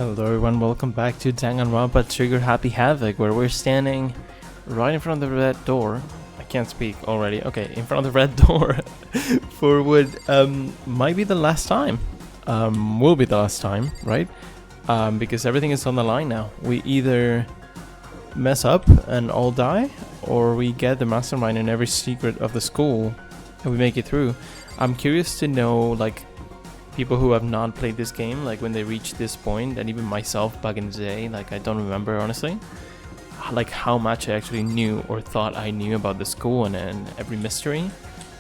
Hello everyone, welcome back to Danganronpa Trigger Happy Havoc, where we're standing right in front of the red door. I can't speak already. Okay, in front of the red door for what might be the last time. Will be the last time, right? Because everything is on the line now. We either mess up and all die, or we get the mastermind in every secret of the school and we make it through. I'm curious to know, like, people who have not played this game, like when they reach this point, and even myself back in the day, like I don't remember honestly, like how much I actually knew or thought I knew about the school and every mystery.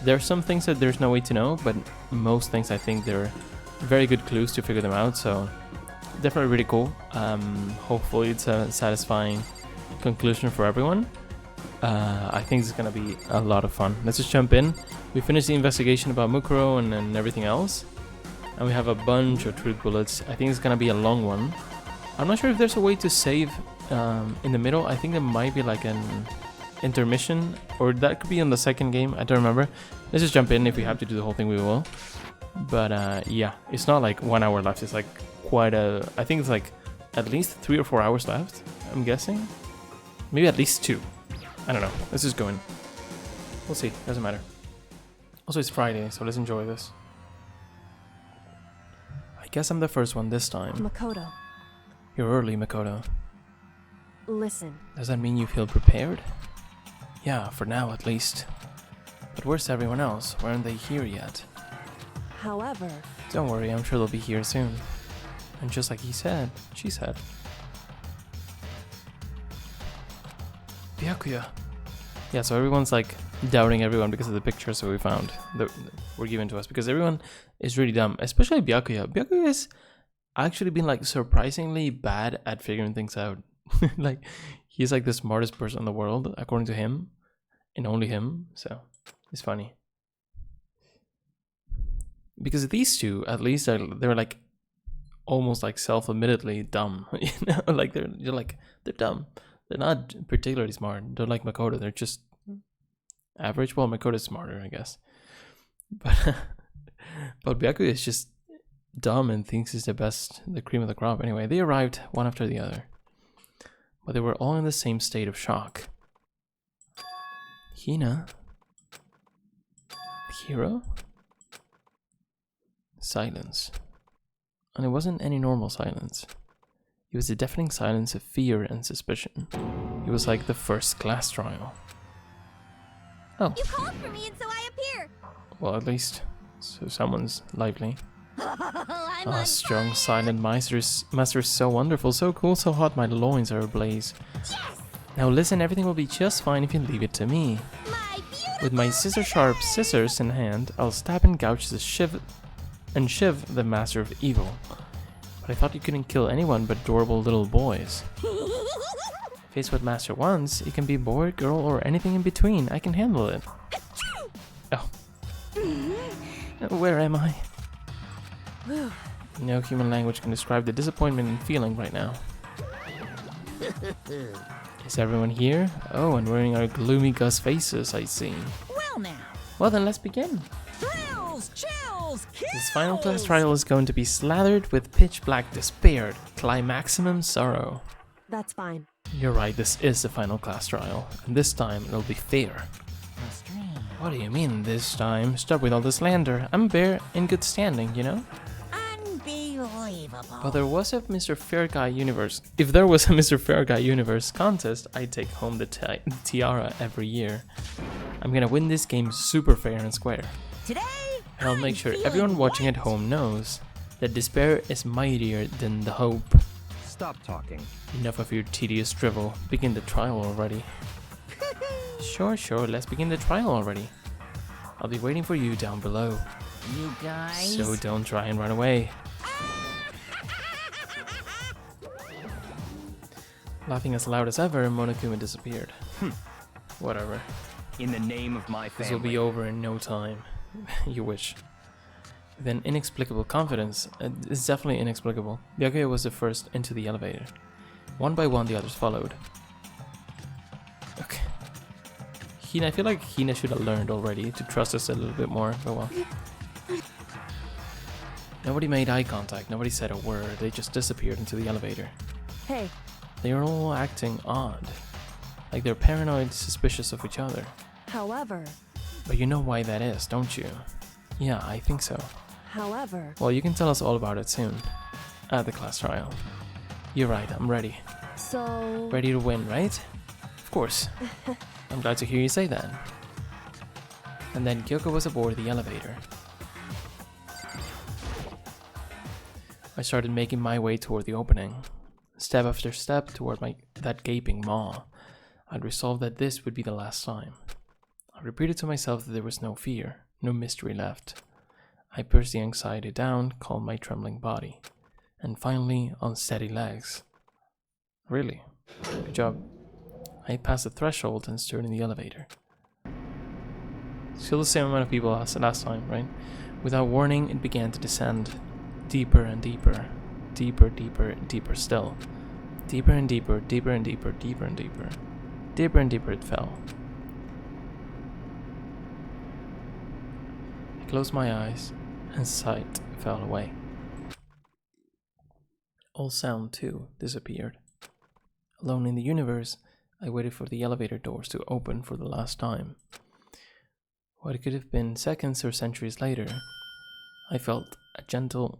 There are some things that there's no way to know, but most things I think they're very good clues to figure them out, so definitely really cool. Hopefully it's a satisfying conclusion for everyone. I think it's gonna be a lot of fun. Let's just jump in. We finished the investigation about Mukuro and everything else. And we have a bunch of truth bullets. I think it's gonna be a long one. I'm not sure if there's a way to save in the middle. I think there might be like an intermission, or that could be in the second game. I don't remember. Let's just jump in. If we have to do the whole thing, we will. But yeah, it's not like 1 hour left. It's like quite a... I think it's like at least 3 or 4 hours left, I'm guessing. Maybe at least 2. I don't know. Let's just go in. We'll see. Doesn't matter. Also, it's Friday, so let's enjoy this. I guess I'm the first one this time. Makoto. You're early, Makoto. Listen. Does that mean you feel prepared? Yeah, for now at least. But where's everyone else? Why aren't they here yet? However... Don't worry, I'm sure they'll be here soon. And just like he said, she said. Byakuya. Yeah, so everyone's like doubting everyone because of the pictures that we found that were given to us, because everyone is really dumb, especially Byakuya. Byakuya has actually been like surprisingly bad at figuring things out. Like, he's like the smartest person in the world according to him, and only him, so it's funny. Because these two, at least, they're like almost like self-admittedly dumb. You know, like they're dumb. They're not particularly smart. They're like Makoto. They're just average. Well, Makoto's smarter, I guess. But Byakuya is just dumb and thinks he's the cream of the crop. Anyway, they arrived one after the other, but they were all in the same state of shock. Hina? The hero? Silence. And it wasn't any normal silence. It was a deafening silence of fear and suspicion. It was like the first class trial. Oh. You called for me and so I appear. Well, at least so someone's lively. I'm Ah, on strong, fire. silent master is so wonderful, so cool, so hot, my loins are ablaze. Yes! Now listen, everything will be just fine if you leave it to me. My beautiful With my scissor-sharp scissors in hand, I'll stab and gouge the shiv the master of evil. But I thought you couldn't kill anyone but adorable little boys. Face what master wants, it can be boy, girl, or anything in between. I can handle it. Oh. Where am I? No human language can describe the disappointment and feeling right now. Is everyone here? Oh, and wearing our gloomy Gus faces, I see. Well now. Well then, let's begin. Thrills, chills, kills. This final class trial is going to be slathered with pitch black despair, climaximum sorrow. That's fine. You're right, this is the final class trial, and this time it'll be fair. What do you mean this time? Stop with all the slander. I'm bare in good standing, you know? Unbelievable. But there was a Mr. Fair Guy Universe. If there was a Mr. Fair Guy Universe contest, I'd take home the tiara every year. I'm gonna win this game super fair and square. Today, And I'll make sure everyone watching at home knows that despair is mightier than the hope. Stop talking. Enough of your tedious drivel. Begin the trial already. Sure, let's begin the trial already. I'll be waiting for you down below. you guys. So don't try and run away. Laughing as loud as ever, Monokuma disappeared. Whatever. In the name of my This will family. be over in no time. You wish. Then inexplicable confidence. It's definitely inexplicable. Byakuya was the first into the elevator. One by one, the others followed. Okay. Hina, I feel like Hina should have learned already to trust us a little bit more, but well. Nobody made eye contact, nobody said a word, they just disappeared into the elevator. Hey, They are all acting odd. Like they're paranoid, suspicious of each other. however, But you know why that is, don't you? Yeah, I think so. however, Well, you can tell us all about it soon. At the class trial. You're right, I'm ready. so... Ready to win, right? Of course. I'm glad to hear you say that. And then Kyoko was aboard the elevator. I started making my way toward the opening. Step after step toward that gaping maw. I'd resolved that this would be the last time. I repeated to myself that there was no fear, no mystery left. I pushed the anxiety down, calmed my trembling body. And finally, on steady legs. Really? Good job. I passed the threshold and stood in the elevator. Still the same amount of people as last time, right? Without warning, it began to descend. Deeper and deeper. Deeper, deeper, deeper still. Deeper and deeper, deeper and deeper, deeper and deeper. Deeper and deeper it fell. I closed my eyes, and sight fell away. All sound, too, disappeared. Alone in the universe, I waited for the elevator doors to open for the last time. What could have been seconds or centuries later, I felt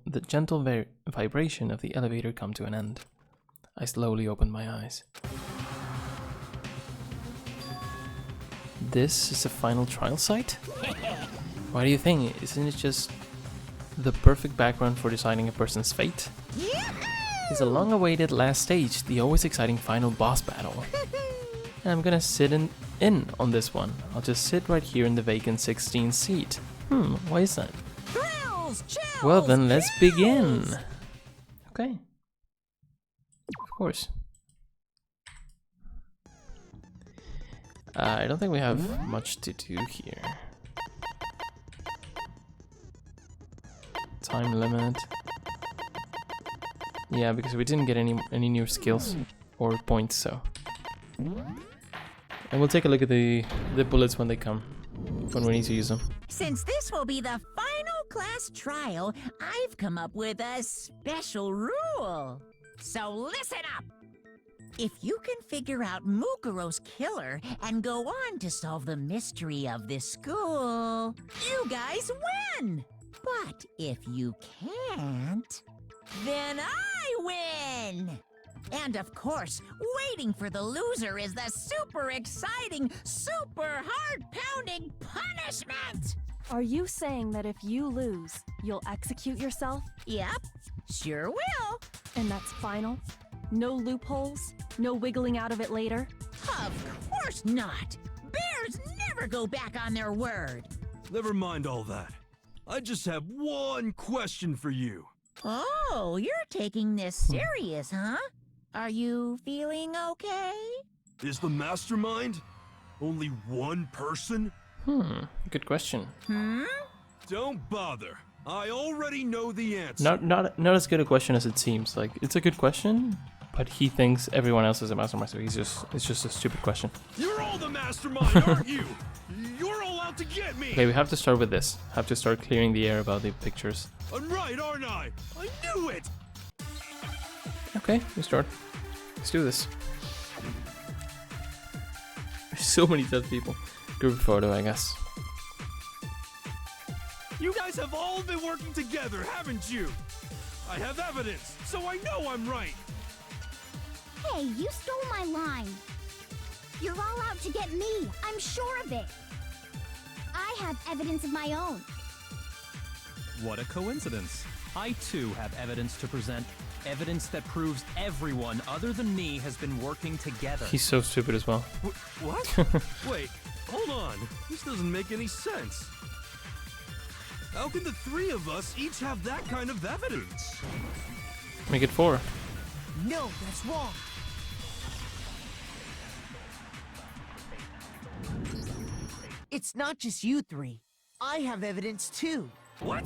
the gentle vibration of the elevator come to an end. I slowly opened my eyes. This is the final trial site? Why do you think? Isn't it just the perfect background for deciding a person's fate? It's a long-awaited last stage, the always exciting final boss battle. And I'm gonna sit in on this one. I'll just sit right here in the vacant 16th seat. Why is that? Thrills, chills, Well then, let's kills. begin. Okay. Of course. I don't think we have much to do here. Time limit. Yeah, because we didn't get any new skills or points, so. And we'll take a look at the bullets when they come, when we need to use them. Since this will be the final class trial, I've come up with a special rule. So listen up. If you can figure out Mukuro's killer and go on to solve the mystery of this school, you guys win. But if you can't, then I win. And of course, waiting for the loser is the super exciting, super heart-pounding punishment! Are you saying that if you lose, you'll execute yourself? Yep, sure will. And that's final? No loopholes? No wiggling out of it later? Of course not. Bears never go back on their word. Never mind all that. I just have one question for you. Oh, you're taking this serious, huh? Are you feeling okay? Is the mastermind only one person? Good question. Don't bother. I already know the answer. Not as good a question as it seems. Like, it's a good question, but he thinks everyone else is a mastermind, so it's just a stupid question. You're all the mastermind, aren't you? You're all out to get me. Okay, we have to start with this. Have to start clearing the air about the pictures. I'm right, aren't I? I knew it. Okay, we start. Let's do this. There's so many dead people. Group photo, I guess. You guys have all been working together, haven't you? I have evidence, so I know I'm right. Hey, you stole my line. You're all out to get me. I'm sure of it. I have evidence of my own. What a coincidence. I too have evidence to present. Evidence that proves everyone other than me has been working together. He's so stupid as well. What? Wait, hold on. This doesn't make any sense. How can the three of us each have that kind of evidence? Make it 4. No, that's wrong. It's not just you three. I have evidence too. What?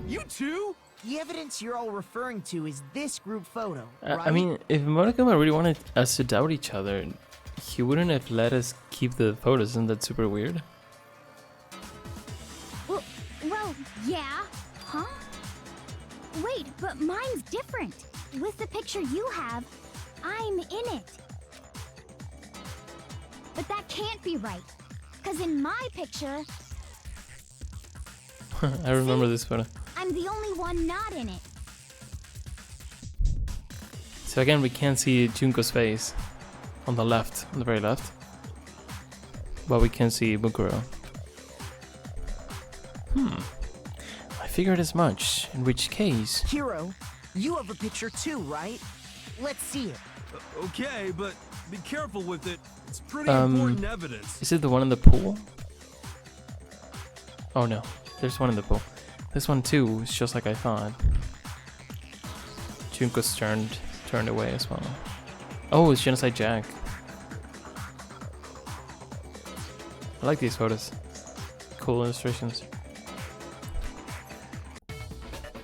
You too? The evidence you're all referring to is this group photo, right? I mean, if Monokuma really wanted us to doubt each other, he wouldn't have let us keep the photos. Isn't that super weird? Well, yeah. Huh? Wait, but mine's different. With the picture you have, I'm in it. But that can't be right. Because in my picture, I remember this photo. I'm the only one not in it. So again, we can't see Junko's face on the left, on the very left. But we can see Mukuro. I figured as much, in which case... Hero, you have a picture too, right? Let's see it. Okay, but be careful with it. It's pretty important evidence. Is it the one in the pool? Oh no, there's one in the pool. This one too is just like I thought. Junko's turned away as well. Oh, it's Genocide Jack. I like these photos. Cool illustrations.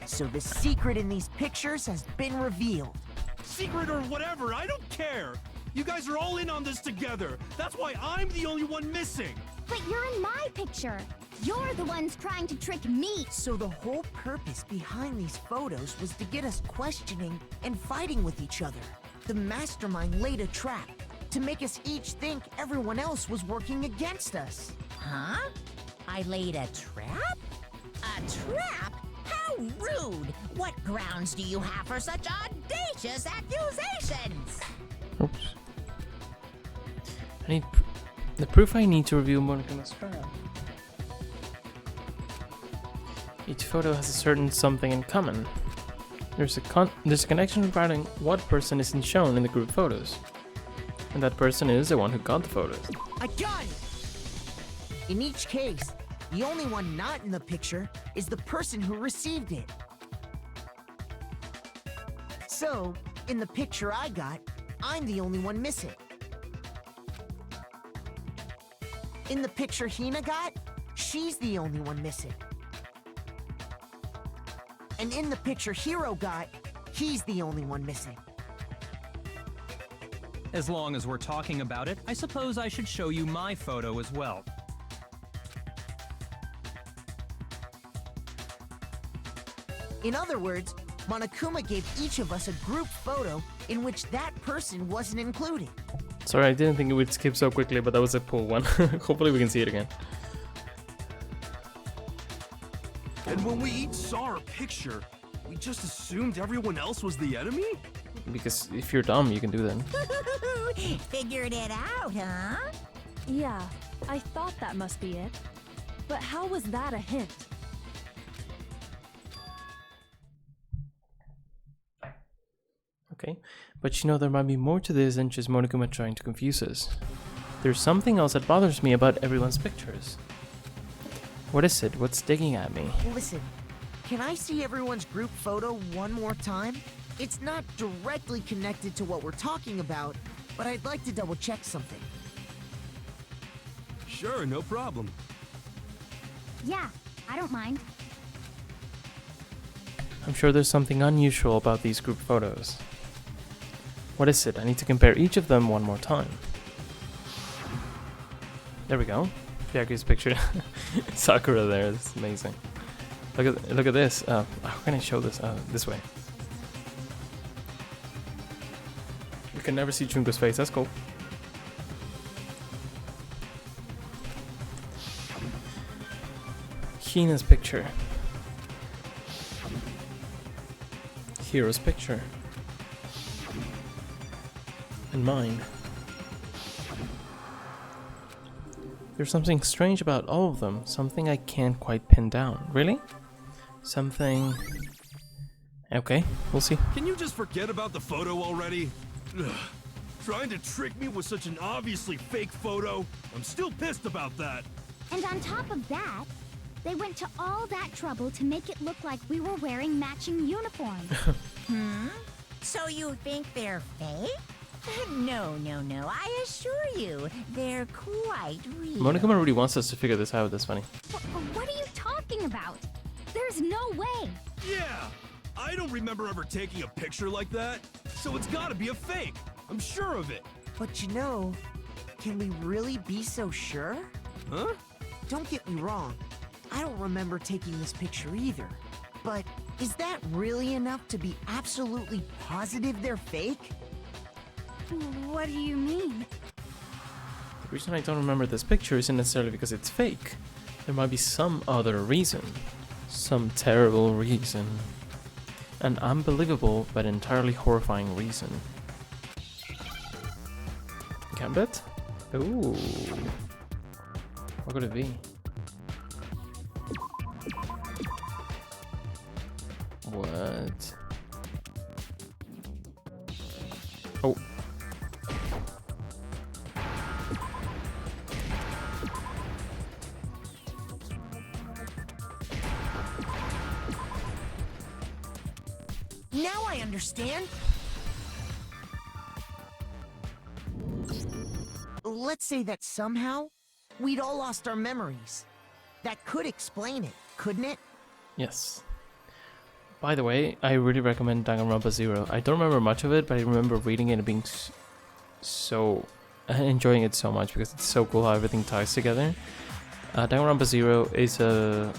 So the secret in these pictures has been revealed. Secret or whatever, I don't care. You guys are all in on this together. That's why I'm the only one missing. But you're in my picture. You're the ones trying to trick me. So the whole purpose behind these photos was to get us questioning and fighting with each other. The mastermind laid a trap to make us each think everyone else was working against us. Huh? I laid a trap? A trap? How rude! What grounds do you have for such audacious accusations? Oops. I need the proof I need to review Monikuma's trial. Each photo has a certain something in common. There's a connection regarding what person isn't shown in the group photos. And that person is the one who got the photos. I got it! In each case, the only one not in the picture is the person who received it. So, in the picture I got, I'm the only one missing. In the picture Hina got, she's the only one missing. And in the picture Hero got, he's the only one missing. As long as we're talking about it, I suppose I should show you my photo as well. In other words, Monokuma gave each of us a group photo in which that person wasn't included. Sorry, I didn't think it would skip so quickly, but that was a pool one. Hopefully we can see it again. And when we each saw our picture, we just assumed everyone else was the enemy? Because if you're dumb, you can do that. Figured it out, huh? Yeah, I thought that must be it. But how was that a hint? Okay, but you know, there might be more to this than just Monokuma trying to confuse us. There's something else that bothers me about everyone's pictures. What is it? What's digging at me? Listen, can I see everyone's group photo one more time? It's not directly connected to what we're talking about, but I'd like to double check something. Sure, no problem. Yeah, I don't mind. I'm sure there's something unusual about these group photos. What is it? I need to compare each of them one more time. There we go. Byaku's picture. Sakura there. It's amazing. Look at this. How can I show this? This way. You can never see Junko's face. That's cool. Hina's picture. Hero's picture. And mine. There's something strange about all of them. Something I can't quite pin down. Really? Something... Okay, we'll see. Can you just forget about the photo already? Ugh. Trying to trick me with such an obviously fake photo? I'm still pissed about that. And on top of that, they went to all that trouble to make it look like we were wearing matching uniforms. So you think they're fake? No, I assure you, they're quite real. Monokuma really wants us to figure this out. That's funny. What are you talking about? There's no way. Yeah! I don't remember ever taking a picture like that, so it's gotta be a fake. I'm sure of it. But you know, can we really be so sure? Huh? Don't get me wrong, I don't remember taking this picture either. But Is that really enough to be absolutely positive they're fake? What do you mean? The reason I don't remember this picture isn't necessarily because it's fake. There might be some other reason. Some terrible reason. An unbelievable but entirely horrifying reason. Gambit? Ooh. What could it be? What? Oh. Now I understand. Let's say that somehow we'd all lost our memories. That could explain it, couldn't it? Yes. By the way, I really recommend Danganronpa 0. I don't remember much of it, but I remember reading it and being so enjoying it so much because it's so cool how everything ties together. Danganronpa 0 is a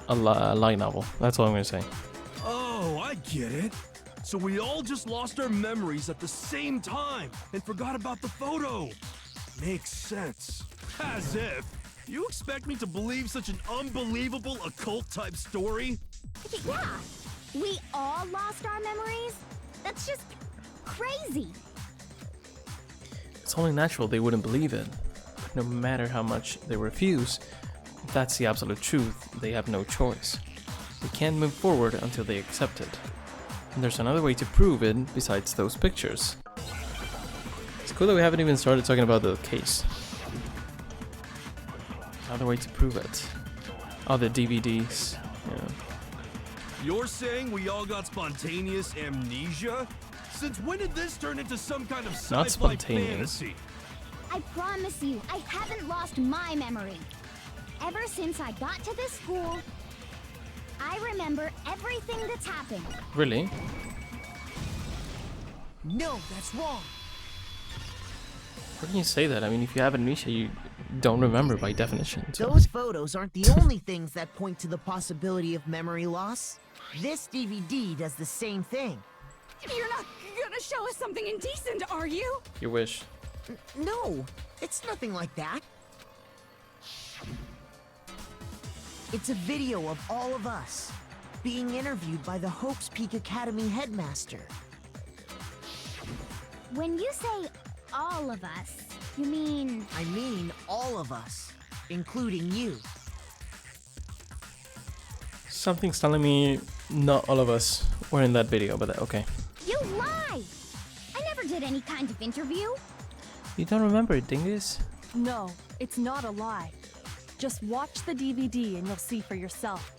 light novel. That's all I'm gonna say. Oh, I get it. So we all just lost our memories at the same time and forgot about the photo. Makes sense. As if. You expect me to believe such an unbelievable occult-type story? Yeah, we all lost our memories? That's just crazy. It's only natural they wouldn't believe it. But no matter how much they refuse, if that's the absolute truth, they have no choice. They can't move forward until they accept it. And there's another way to prove it besides those pictures. It's cool that we haven't even started talking about the case. Another way to prove it. Oh, the DVDs. Yeah. You're saying we all got spontaneous amnesia? Since when did this turn into some kind of Not sci-fi spontaneous. fantasy? I promise you, I haven't lost my memory. Ever since I got to this school, I remember everything that's happened. Really? No, that's wrong. How can you say that? I mean, if you have amnesia, you don't remember by definition. So. Those photos aren't the only things that point to the possibility of memory loss. This DVD does the same thing. You're not gonna show us something indecent, are you? You wish. No, it's nothing like that. It's a video of all of us being interviewed by the Hope's Peak Academy headmaster. When you say all of us, you mean... I mean all of us, including you. Something's telling me not all of us were in that video, but okay. You lie! I never did any kind of interview. You don't remember it, Dingus? No, it's not a lie. Just watch the DVD and you'll see for yourself.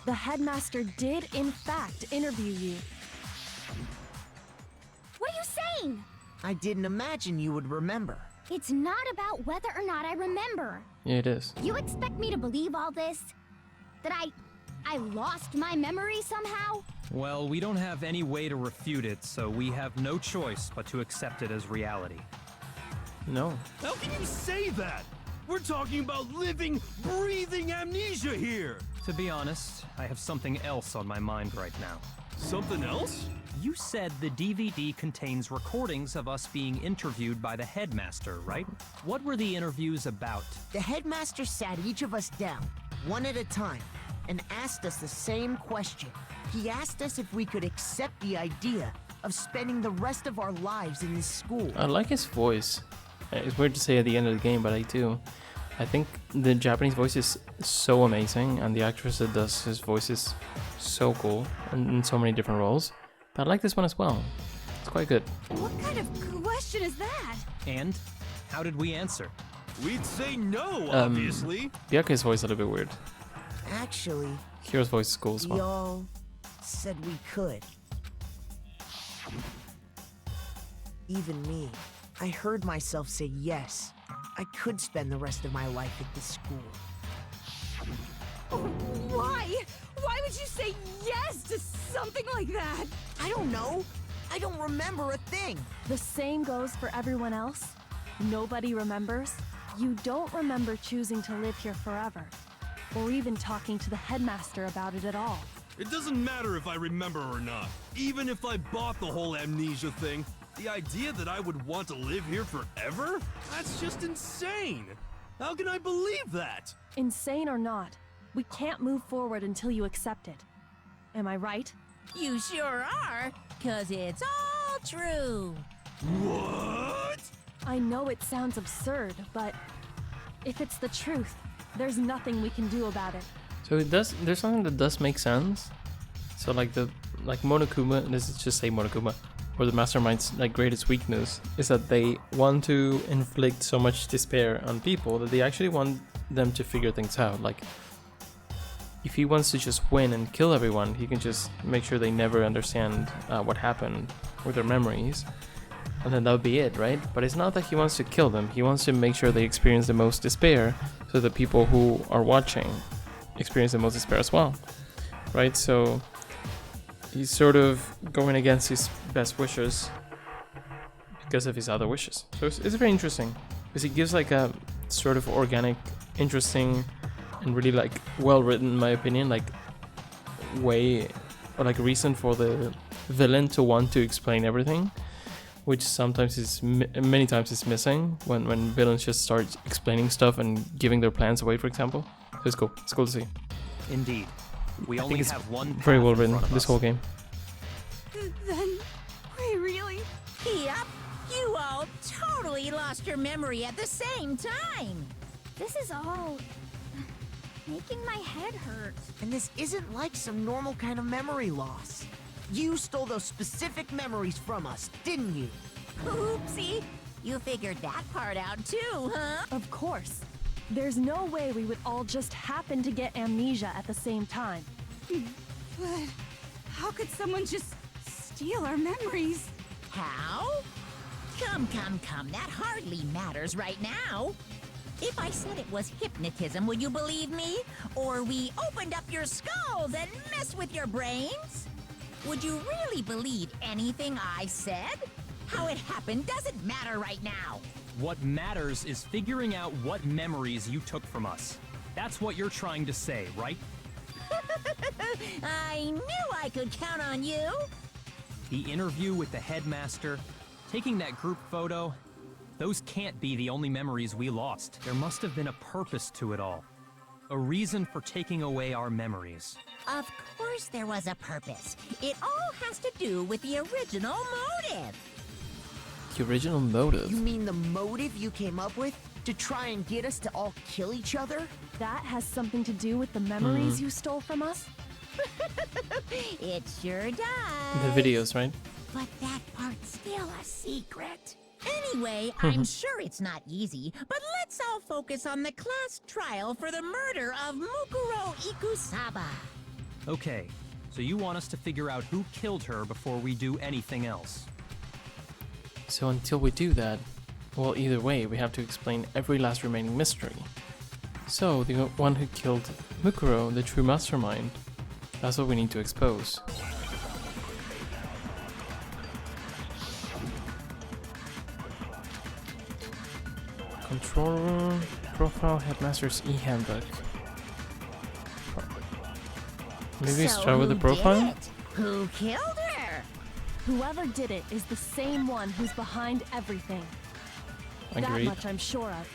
The headmaster did, in fact, interview you. What are you saying? I didn't imagine you would remember. It's not about whether or not I remember. Yeah, it is. You expect me to believe all this? That I lost my memory somehow? Well, we don't have any way to refute it, so we have no choice but to accept it as reality. No. How can you say that? We're talking about living, breathing amnesia here. To be honest, I have something else on my mind right now. Something else? You said the DVD contains recordings of us being interviewed by the headmaster, right? What were the interviews about? The headmaster sat each of us down, one at a time, and asked us the same question. He asked us if we could accept the idea of spending the rest of our lives in this school. I like his voice. It's weird to say at the end of the game, but I do. I think the Japanese voice is so amazing, and the actress that does his voice is so cool in so many different roles. But I like this one as well. It's quite good. What kind of question is that? And how did we answer? We'd say no, obviously. Byaku's voice is a little bit weird. Actually, Hiro's voice is cool as we well. all said we could. Even me. I heard myself say yes. I could spend the rest of my life at this school. Why? Why would you say yes to something like that? I don't know. I don't remember a thing. The same goes for everyone else. Nobody remembers. You don't remember choosing to live here forever. or even talking to the headmaster about it at all. It doesn't matter if I remember or not. Even if I bought the whole amnesia thing, the idea that I would want to live here forever? That's just insane! How can I believe that? Insane or not, we can't move forward until you accept it. Am I right? You sure are, 'cause it's all true. What? I know it sounds absurd, but if it's the truth, there's nothing we can do about it. So it does. There's something that does make sense. So like Monokuma, let's just say Monokuma, or the Mastermind's like greatest weakness is that they want to inflict so much despair on people that they actually want them to figure things out. Like if he wants to just win and kill everyone, he can just make sure they never understand what happened with their memories, and then that would be it, right? But it's not that he wants to kill them. He wants to make sure they experience the most despair, so the people who are watching experience the most despair as well, right? So he's sort of going against his best wishes because of his other wishes. So it's very interesting because he gives like a sort of organic, interesting, and really like well written, in my opinion, like way or like reason for the villain to want to explain everything, which sometimes is many times is missing when villains just start explaining stuff and giving their plans away, for example. So it's cool. It's cool to see. Indeed. We only have one path Very well in written, front of this us. whole game. Then, we really... Yep, you all totally lost your memory at the same time. This is all making my head hurt. And this isn't like some normal kind of memory loss. You stole those specific memories from us, didn't you? Oopsie, you figured that part out too, huh? Of course. There's no way we would all just happen to get amnesia at the same time. But how could someone just steal our memories? How? Come, that hardly matters right now. If I said it was hypnotism, would you believe me? Or we opened up your skulls and messed with your brains? Would you really believe anything I said? How it happened doesn't matter right now. What matters is figuring out what memories you took from us. That's what you're trying to say, right? I knew I could count on you. The interview with the headmaster, taking that group photo, those can't be the only memories we lost. There must have been a purpose to it all. A reason for taking away our memories. Of course there was a purpose. It all has to do with the original motive. The original motive. You mean the motive you came up with to try and get us to all kill each other? That has something to do with the memories you stole from us? It sure does. The videos, right? But that part's still a secret. Anyway, I'm sure it's not easy, but let's all focus on the class trial for the murder of Mukuro Ikusaba. Okay, so you want us to figure out who killed her before we do anything else. So until we do that, well, either way, we have to explain every last remaining mystery. So, the one who killed Mukuro, the true mastermind, that's what we need to expose. Control profile headmaster's e-handbook. Maybe So start with the who profile? did it? Who killed her? Whoever did it is the same one who's behind everything. That Agreed. much I'm sure of.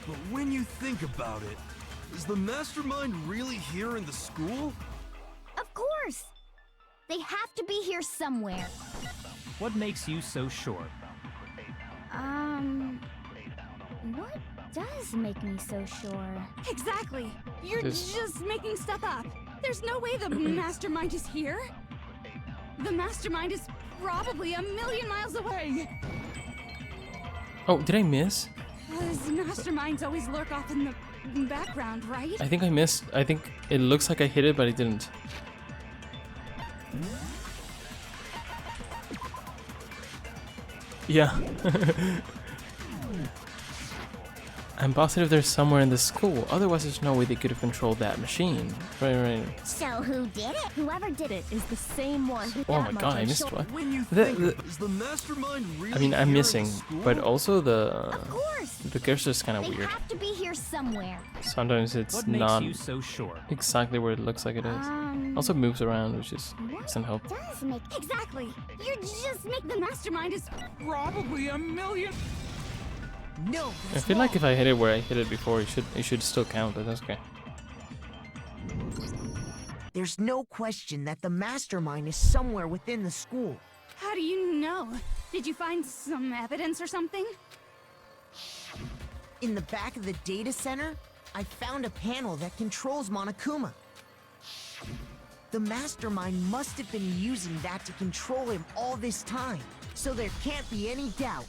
But when you think about it, is the mastermind really here in the school? Of course! They have to be here somewhere. What makes you so sure? What does make me so sure? Exactly. You're This- just making stuff up. There's no way the mastermind is here. The mastermind is probably a million miles away. Oh, did I miss? Those masterminds always lurk off in the background, right? I think I missed. I think it looks like I hit it, but I didn't. Yeah. I'm positive they're somewhere in the school. Otherwise, there's no way they could have controlled that machine. Right. So who did it? Whoever did it is the same one who Oh my god, I missed one. When you The- think the- of it, is the mastermind really I mean, I'm here in missing, the school? but also Of course. the cursor's kind of They weird. have to be here somewhere. Sometimes it's What makes not you so sure? exactly where it looks like it is. Also moves around, which is doesn't help. Does make Exactly. You just make the mastermind is probably a million. No, I that's feel like wrong. if I hit it where I hit it before, it should still count, but that's okay. There's no question that the mastermind is somewhere within the school. How do you know? Did you find some evidence or something? In the back of the data center, I found a panel that controls Monokuma. The mastermind must have been using that to control him all this time, so there can't be any doubt.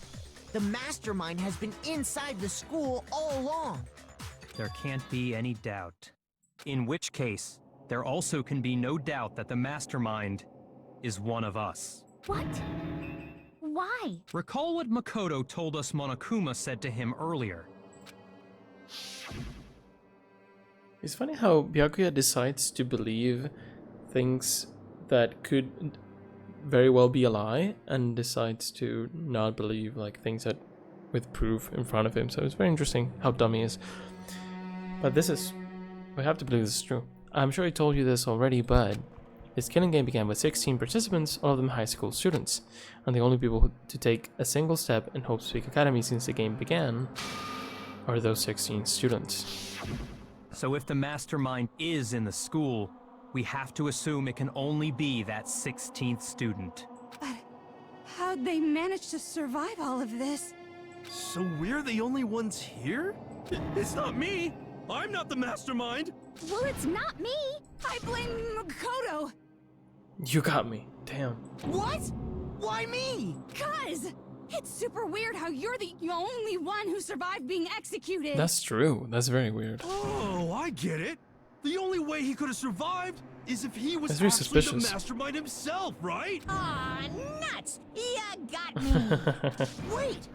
The mastermind has been inside the school all along. There can't be any doubt. In which case, there also can be no doubt that the mastermind is one of us. What? Why? Recall what Makoto told us Monokuma said to him earlier. It's funny how Byakuya decides to believe things that could very well be a lie and decides to not believe like things that with proof in front of him. So it's very interesting how dumb he is. But we have to believe this is true. I'm sure I told you this already, but this killing game began with 16 participants, all of them high school students, and the only people to take a single step in Hope's Peak Academy since the game began are those 16 students. So if the mastermind is in the school, we have to assume it can only be that 16th student. But how'd they manage to survive all of this? So we're the only ones here? It's not me! I'm not the mastermind! Well, it's not me. I blame Makoto. You got me. Damn. What? Why me? Cuz it's super weird how you're the only one who survived being executed. That's true. That's very weird. Oh, I get it. The only way he could have survived is if he was That's very actually suspicious. the mastermind himself, right? Aw, nuts! You got me! Wait!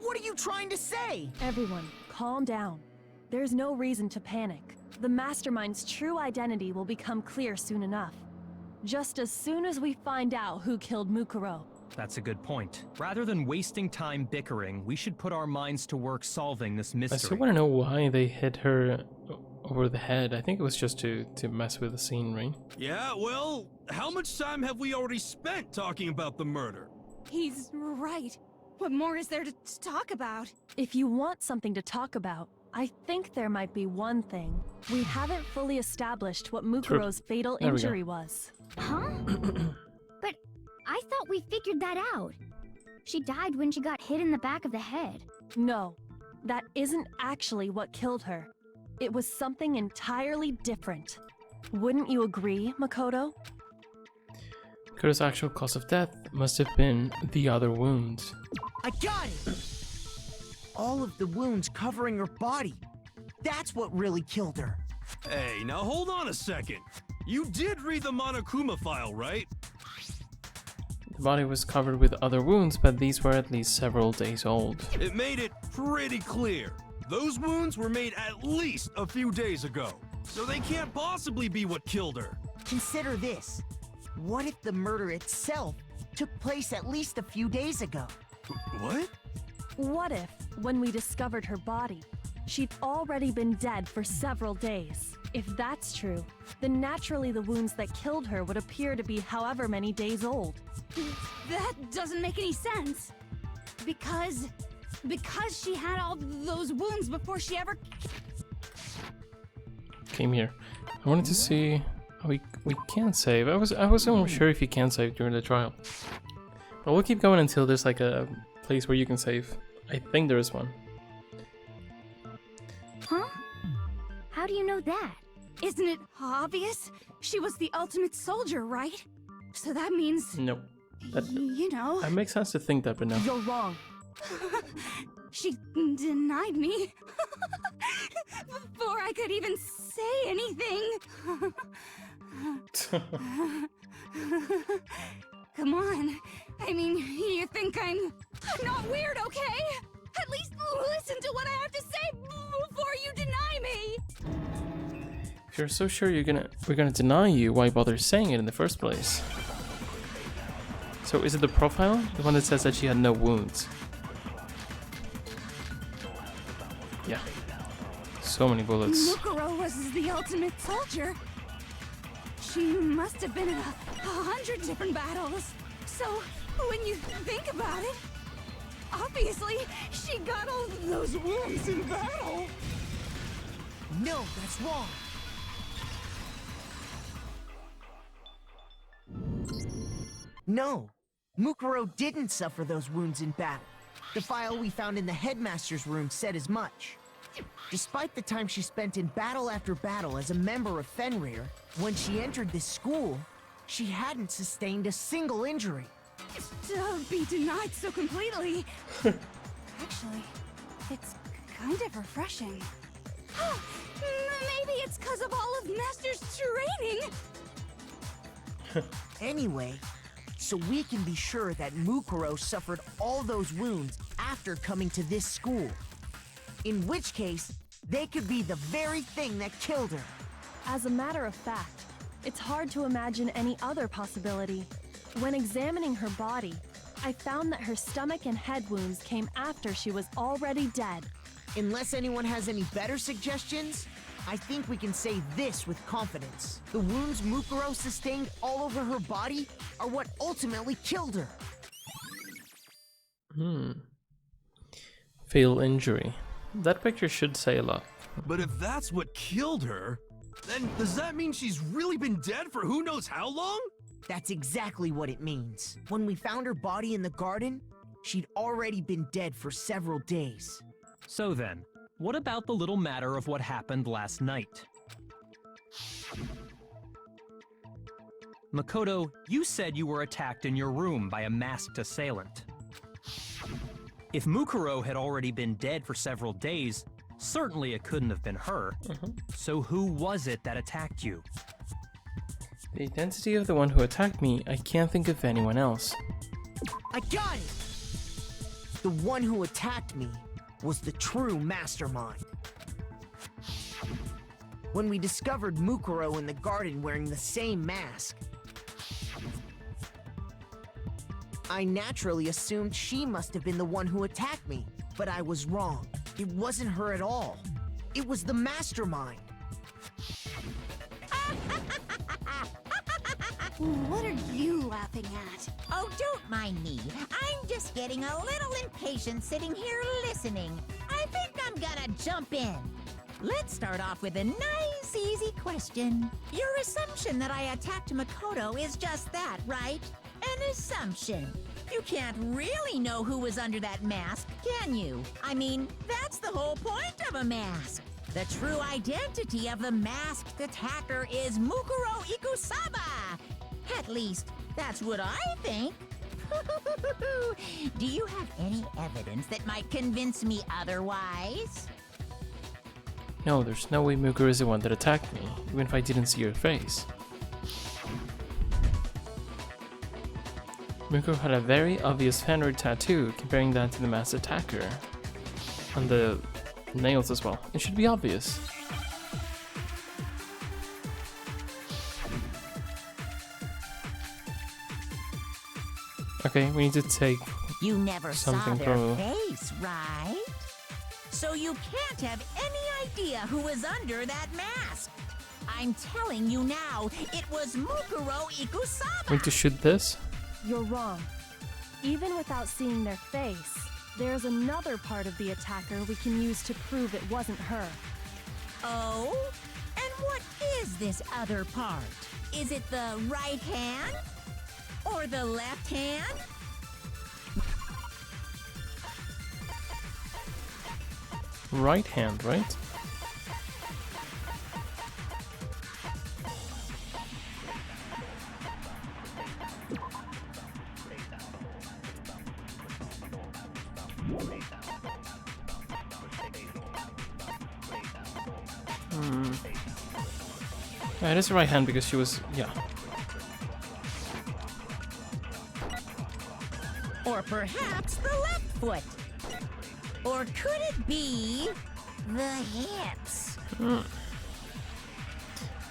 What are you trying to say? Everyone, calm down. There's no reason to panic. The mastermind's true identity will become clear soon enough. Just as soon as we find out who killed Mukuro. That's a good point. Rather than wasting time bickering, we should put our minds to work solving this I mystery. still want to know why they hit her over the head. I think it was just to mess with the scene, right? Yeah, well, how much time have we already spent talking about the murder? He's right. What more is there to talk about? If you want something to talk about, I think there might be one thing. We haven't fully established what Mukuro's fatal There we go. injury was. Huh? But I thought we figured that out. She died when she got hit in the back of the head. No, that isn't actually what killed her. It was something entirely different. Wouldn't you agree, Makoto? Kuro's actual cause of death must have been the other wounds. I got it! All of the wounds covering her body. That's what really killed her. Hey, now hold on a second. You did read the Monokuma file, right? The body was covered with other wounds, but these were at least several days old. It made it pretty clear. Those wounds were made at least a few days ago. So they can't possibly be what killed her. Consider this. What if the murder itself took place at least a few days ago? What? What if, when we discovered her body, she'd already been dead for several days? If that's true, then naturally the wounds that killed her would appear to be however many days old. That doesn't make any sense. Because she had all those wounds before she ever... Came here. I wanted to see how we can save. I wasn't sure if you can save during the trial. But we'll keep going until there's like a place where you can save. I think there is one. Huh? How do you know that? Isn't it obvious? She was the ultimate soldier, right? So that means, No. you know, That makes sense to think that, but no. You're wrong. she denied me before I could even say anything. Come on. I mean, you think I'm not weird, okay? At least listen to what I have to say before you deny me! If you're so sure we're gonna deny you, why bother saying it in the first place? So is it the profile? The one that says that she had no wounds? Yeah. So many bullets. Mukuro was the ultimate soldier. She must have been in 100 different battles. So, when you think about it, obviously, she got all those wounds in battle. No, that's wrong. No, Mukuro didn't suffer those wounds in battle. The file we found in the headmaster's room said as much. Despite the time she spent in battle after battle as a member of Fenrir, when she entered this school, she hadn't sustained a single injury. To be denied so completely. Actually, it's kind of refreshing. Maybe it's because of all of Master's training. Anyway, so we can be sure that Mukuro suffered all those wounds after coming to this school. In which case, they could be the very thing that killed her. As a matter of fact, it's hard to imagine any other possibility. When examining her body, I found that her stomach and head wounds came after she was already dead. Unless anyone has any better suggestions, I think we can say this with confidence. The wounds Mukuro sustained all over her body are what ultimately killed her. Fatal injury. That picture should say a lot. But if that's what killed her, then does that mean she's really been dead for who knows how long? That's exactly what it means. When we found her body in the garden, she'd already been dead for several days. So then, what about the little matter of what happened last night? Makoto, you said you were attacked in your room by a masked assailant. If Mukuro had already been dead for several days, certainly it couldn't have been her. So who was it that attacked you? The identity of the one who attacked me, I can't think of anyone else. I got it! The one who attacked me was the true mastermind. When we discovered Mukuro in the garden wearing the same mask, I naturally assumed she must have been the one who attacked me, but I was wrong. It wasn't her at all. It was the mastermind. What are you laughing at? Oh, don't mind me. I'm just getting a little impatient sitting here listening. I think I'm gonna jump in. Let's start off with a nice, easy question. Your assumption that I attacked Makoto is just that, right? An assumption. You can't really know who was under that mask, can you? I mean, that's the whole point of a mask. The true identity of the masked attacker is Mukuro Ikusaba. At least, that's what I think. Do you have any evidence that might convince me otherwise? No, there's no way Mukuro is the one that attacked me, even if I didn't see her face. Mukuro had a very obvious Fenrir tattoo, comparing that to the masked attacker. And the nails as well. It should be obvious. Okay, we need to take You never saw something their from... face, right? So you can't have any idea who was under that mask. I'm telling you now, it was Mukuro Ikusaba. We need to shoot this? You're wrong. Even without seeing their face, there's another part of the attacker we can use to prove it wasn't her. Oh? And what is this other part? Is it the right hand? Or the left hand? Right hand, right? Yeah, it is the right hand because she was... yeah. Or perhaps the left foot? Or could it be the hips?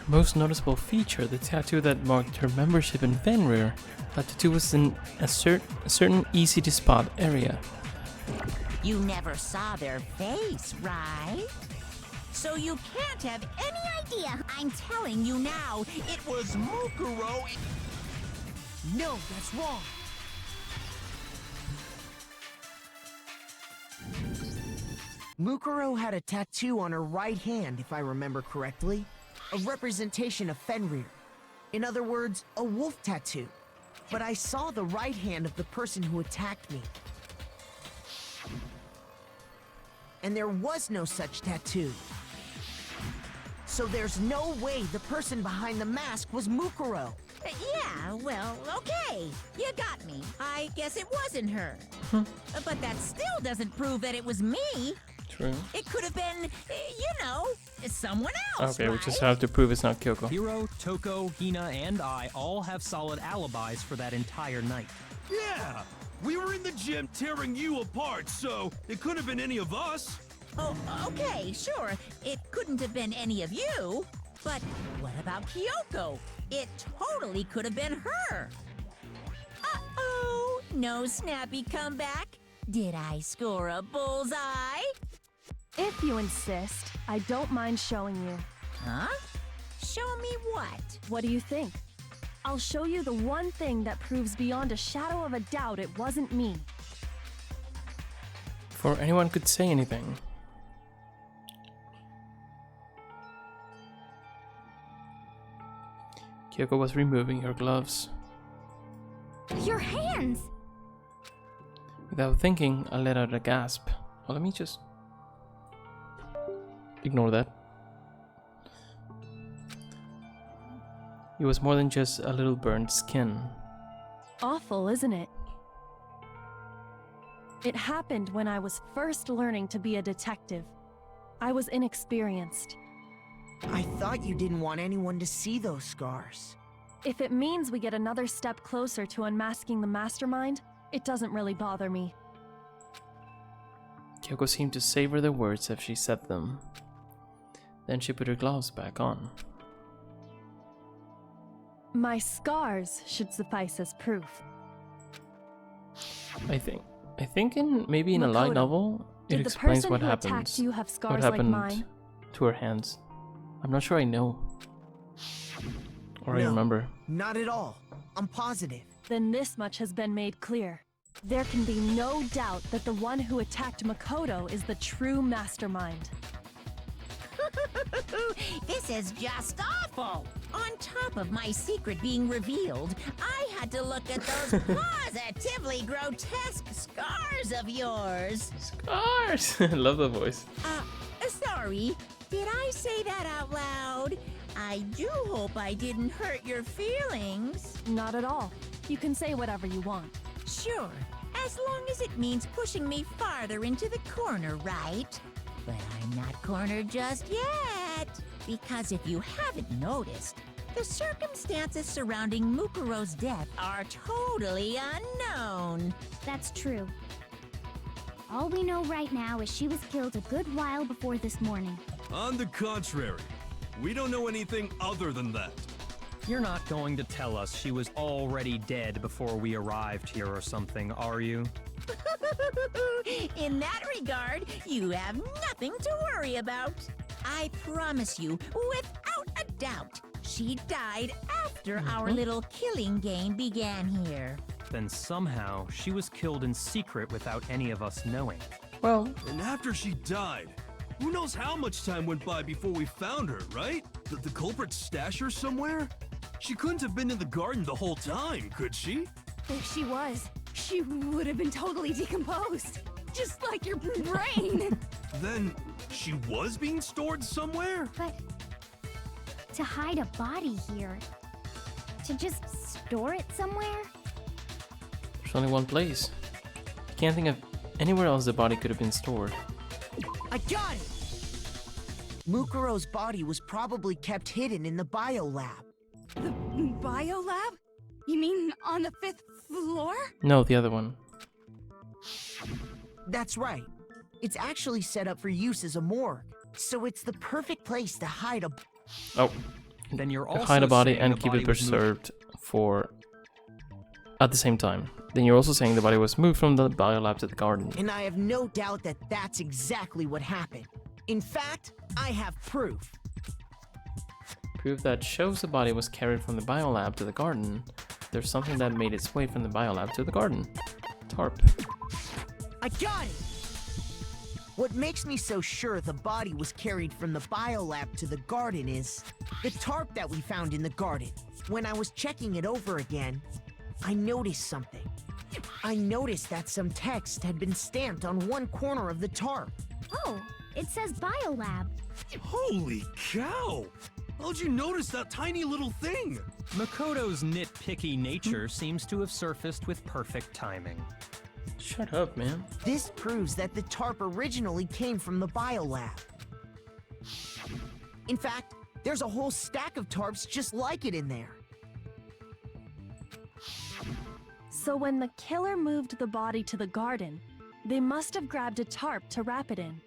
Most noticeable feature, the tattoo that marked her membership in Fenrir. That tattoo was in a certain easy to spot area. You never saw their face, right? So you can't have any idea. I'm telling you now, it was Mukuro. No, that's wrong. Mukuro had a tattoo on her right hand, if I remember correctly. A representation of Fenrir. In other words, a wolf tattoo. But I saw the right hand of the person who attacked me. And there was no such tattoo. So there's no way the person behind the mask was Mukuro. Yeah, well, okay. You got me. I guess it wasn't her. But that still doesn't prove that it was me. True. It could have been, you know, someone else, Okay, right? we just have to prove it's not Kyoko. Hiro, Toko, Hina, and I all have solid alibis for that entire night. Yeah! We were in the gym tearing you apart, so it couldn't have been any of us. Oh, okay, sure. It couldn't have been any of you. But what about Kyoko? It totally could have been her. Uh-oh, no snappy comeback. Did I score a bullseye? If you insist, I don't mind showing you. Huh? Show me what? What do you think? I'll show you the one thing that proves beyond a shadow of a doubt it wasn't me. Before anyone could say anything. Kyoko was removing her gloves. Your hands! Without thinking, I let out a gasp. Well, let me just ignore that. It was more than just a little burnt skin. Awful, isn't it? It happened when I was first learning to be a detective. I was inexperienced. I thought you didn't want anyone to see those scars. If it means we get another step closer to unmasking the mastermind, it doesn't really bother me. Kyoko seemed to savor the words as she said them. Then she put her gloves back on. My scars should suffice as proof. I think maybe in a light Makoto, novel it did the explains person what who happened. attacked you have What scars like happened mine? to her hands. I'm not sure I know. Or I No. remember. Not at all. I'm positive. Then this much has been made clear. There can be no doubt that the one who attacked Makoto is the true mastermind. This is just awful. On top of my secret being revealed, I had to look at those positively grotesque scars of yours. Scars! I love the voice. Sorry. Did I say that out loud? I do hope I didn't hurt your feelings. Not at all. You can say whatever you want. Sure, as long as it means pushing me farther into the corner, right? But I'm not cornered just yet. Because if you haven't noticed, the circumstances surrounding Mukuro's death are totally unknown. That's true. All we know right now is she was killed a good while before this morning. On the contrary, we don't know anything other than that. You're not going to tell us she was already dead before we arrived here or something, are you? In that regard, you have nothing to worry about. I promise you, without a doubt, she died after our little killing game began here. Then somehow she was killed in secret without any of us knowing. Well, And after she died, who knows how much time went by before we found her, right? Did the culprit stash her somewhere? She couldn't have been in the garden the whole time, could she? If she was, she would have been totally decomposed. Just like your brain. Then she was being stored somewhere? But to hide a body here, to just store it somewhere? there's only one place. I can't think of anywhere else the body could have been stored. I got it! Mukuro's body was probably kept hidden in the biolab. The biolab? You mean on the 5th floor? No, the other one. That's right. It's actually set up for use as a morgue, so it's the perfect place to hide a... Oh, Then you're also hide a body saying and the keep body it was moved- preserved for at the same time. Then you're also saying the body was moved from the biolab to the garden. And I have no doubt that that's exactly what happened. In fact, I have proof. Proof that shows the body was carried from the biolab to the garden. There's something that made its way from the biolab to the garden. Tarp. I got it! What makes me so sure the body was carried from the biolab to the garden is the tarp that we found in the garden. When I was checking it over again, I noticed something. I noticed that some text had been stamped on one corner of the tarp. Oh, it says Biolab. Holy cow! How'd you notice that tiny little thing? Makoto's nitpicky nature seems to have surfaced with perfect timing. Shut up, man. This proves that the tarp originally came from the biolab. In fact, there's a whole stack of tarps just like it in there. So when the killer moved the body to the garden, they must have grabbed a tarp to wrap it in.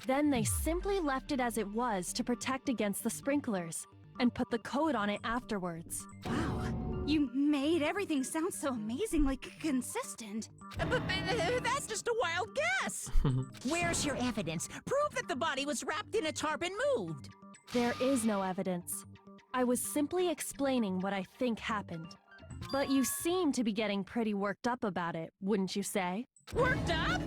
Then they simply left it as it was to protect against the sprinklers, and put the coat on it afterwards. Wow, you made everything sound so amazingly consistent. But that's just a wild guess. Where's your evidence? Prove that the body was wrapped in a tarp and moved. There is no evidence. I was simply explaining what I think happened. But you seem to be getting pretty worked up about it, wouldn't you say? Worked up?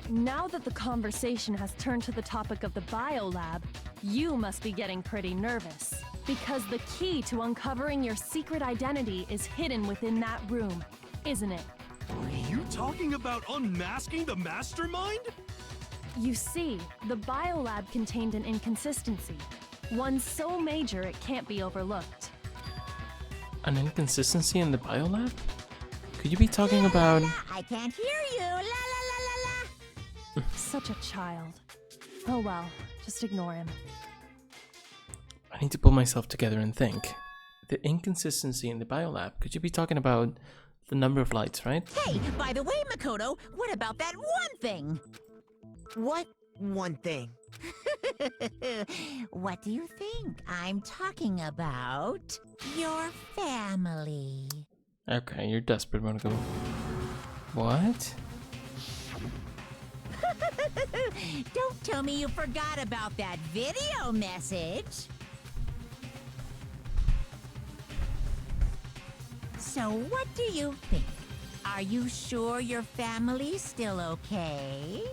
Now that the conversation has turned to the topic of the biolab, you must be getting pretty nervous. Because the key to uncovering your secret identity is hidden within that room, isn't it? Are you talking about unmasking the mastermind? You see, the biolab contained an inconsistency. One so major it can't be overlooked. An inconsistency in the biolab? Could you be talking about... I can't hear you. La la la la la. Such a child. Oh well, just ignore him. I need to pull myself together and think. The inconsistency in the biolab. Could you be talking about the number of lights, right? Hey, by the way, Makoto, what about that one thing? What one thing? What do you think? I'm talking about your family. Okay, you're desperate, Monaco. What? Don't tell me you forgot about that video message. So what do you think? Are you sure your family's still okay?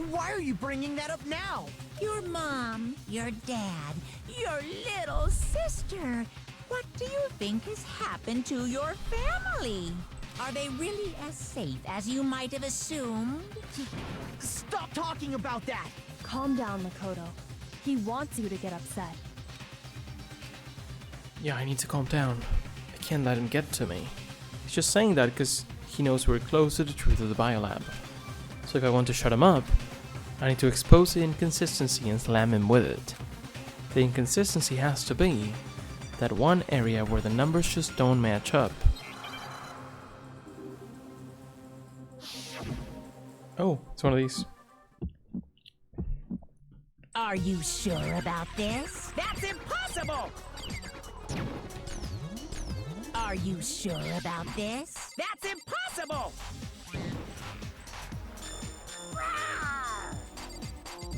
Why are you bringing that up now? Your mom, your dad, your little sister. What do you think has happened to your family? Are they really as safe as you might have assumed? Stop talking about that! Calm down, Makoto. He wants you to get upset. Yeah, I need to calm down. I can't let him get to me. He's just saying that because he knows we're close to the truth of the biolab. So if I want to shut him up, I need to expose the inconsistency and slam him with it. The inconsistency has to be that one area where the numbers just don't match up. Oh, it's one of these. Are you sure about this? That's impossible! Are you sure about this? That's impossible!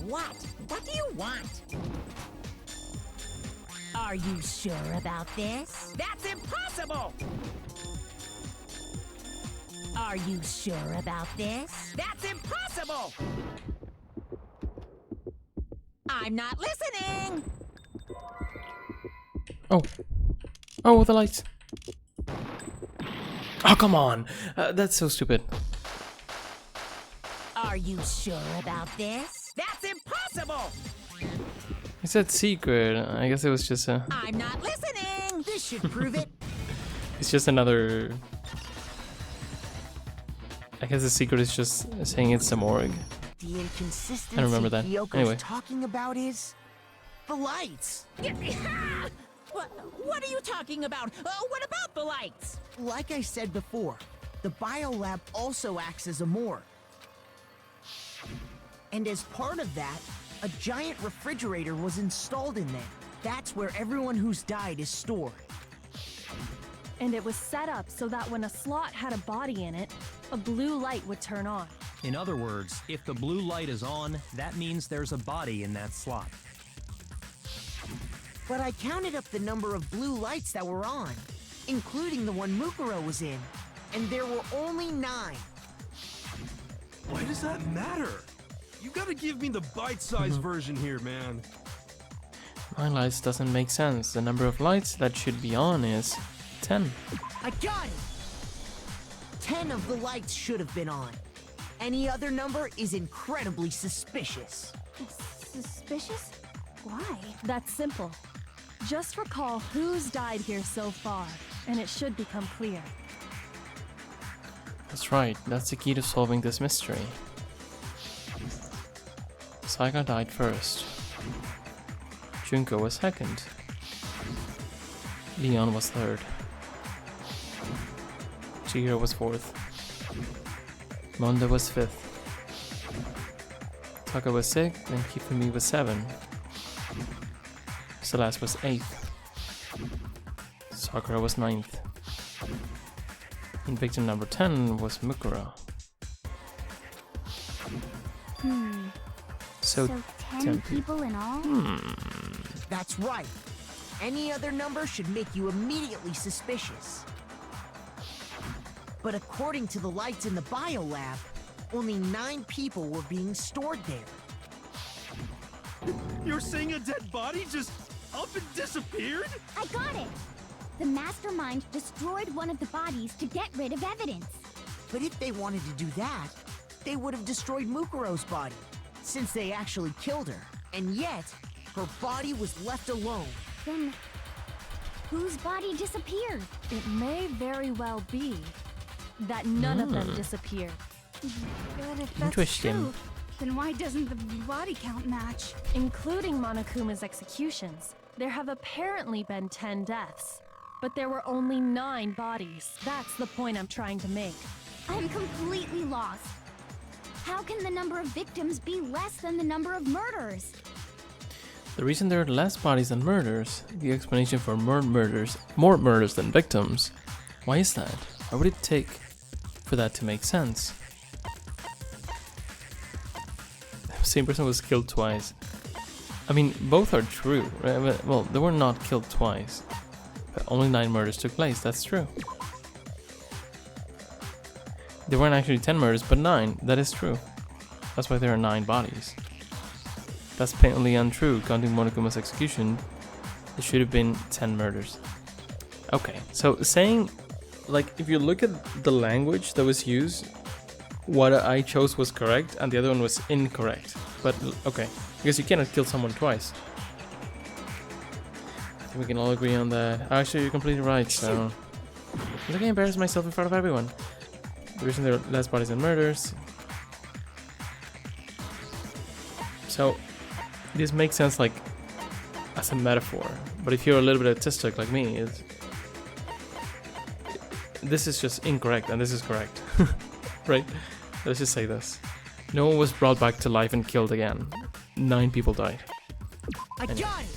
What? What do you want? Are you sure about this? That's impossible! Are you sure about this? That's impossible! I'm not listening! Oh. Oh, the lights. Oh, come on. That's so stupid. Are you sure about this? That's impossible! I said secret. I guess it was just a... I'm not listening! This should prove it. It's just another... I guess the secret is just saying it's a morgue. The inconsistency I remember that. Kyoko's Anyway. talking about is the lights. What are you talking about? What about the lights? Like I said before, the biolab also acts as a morgue. And as part of that, a giant refrigerator was installed in there. That's where everyone who's died is stored. And it was set up so that when a slot had a body in it, a blue light would turn on. In other words, if the blue light is on, that means there's a body in that slot. But I counted up the number of blue lights that were on, including the one Mukuro was in, and there were only 9. Why does that matter? You gotta give me the bite-sized version here, man. 9 lights doesn't make sense. The number of lights that should be on is 10. I got it! 10 of the lights should have been on. Any other number is incredibly suspicious. Suspicious? Why? That's simple. Just recall who's died here so far, and it should become clear. That's right, that's the key to solving this mystery. Saiga died first. Junko was second. Leon was third. Chihiro was fourth. Mondo was fifth. Taka was sixth, and Kifumi was 7. Celeste was 8th. Sakura was 9th. And victim number 10 was Mukuro. So 10 people in all? That's right. Any other number should make you immediately suspicious. But according to the lights in the biolab, only 9 people were being stored there. You're saying a dead body just up and disappeared? I got it! The mastermind destroyed one of the bodies to get rid of evidence. But if they wanted to do that, they would have destroyed Mukuro's body, since they actually killed her. And yet, her body was left alone. Then, whose body disappeared? It may very well be that none of them disappeared. But if that's Interesting. true, then why doesn't the body count match? Including Monokuma's executions, there have apparently been 10 deaths. But there were only 9 bodies. That's the point I'm trying to make. I'm completely lost. How can the number of victims be less than the number of murders? The reason there are less bodies than murders, the explanation for more murders than victims. Why is that? Why would it take for that to make sense? The same person was killed twice. I mean, both are true, right? Well, they were not killed twice. But only 9 murders took place, that's true. There weren't actually 10 murders, but 9, that is true. That's why there are 9 bodies. That's patently untrue. Counting Monokuma's execution, it should have been 10 murders. Okay, so saying, like, if you look at the language that was used, what I chose was correct and the other one was incorrect. But, okay, because you cannot kill someone twice. I think we can all agree on that. Actually, you're completely right, so... I'm not gonna embarrass myself in front of everyone. The reason there are less bodies than murders. So, this makes sense, like, as a metaphor. But if you're a little bit autistic like me, this is just incorrect and this is correct. Right? Let's just say this. No one was brought back to life and killed again. 9 people died. I Anyway. got it!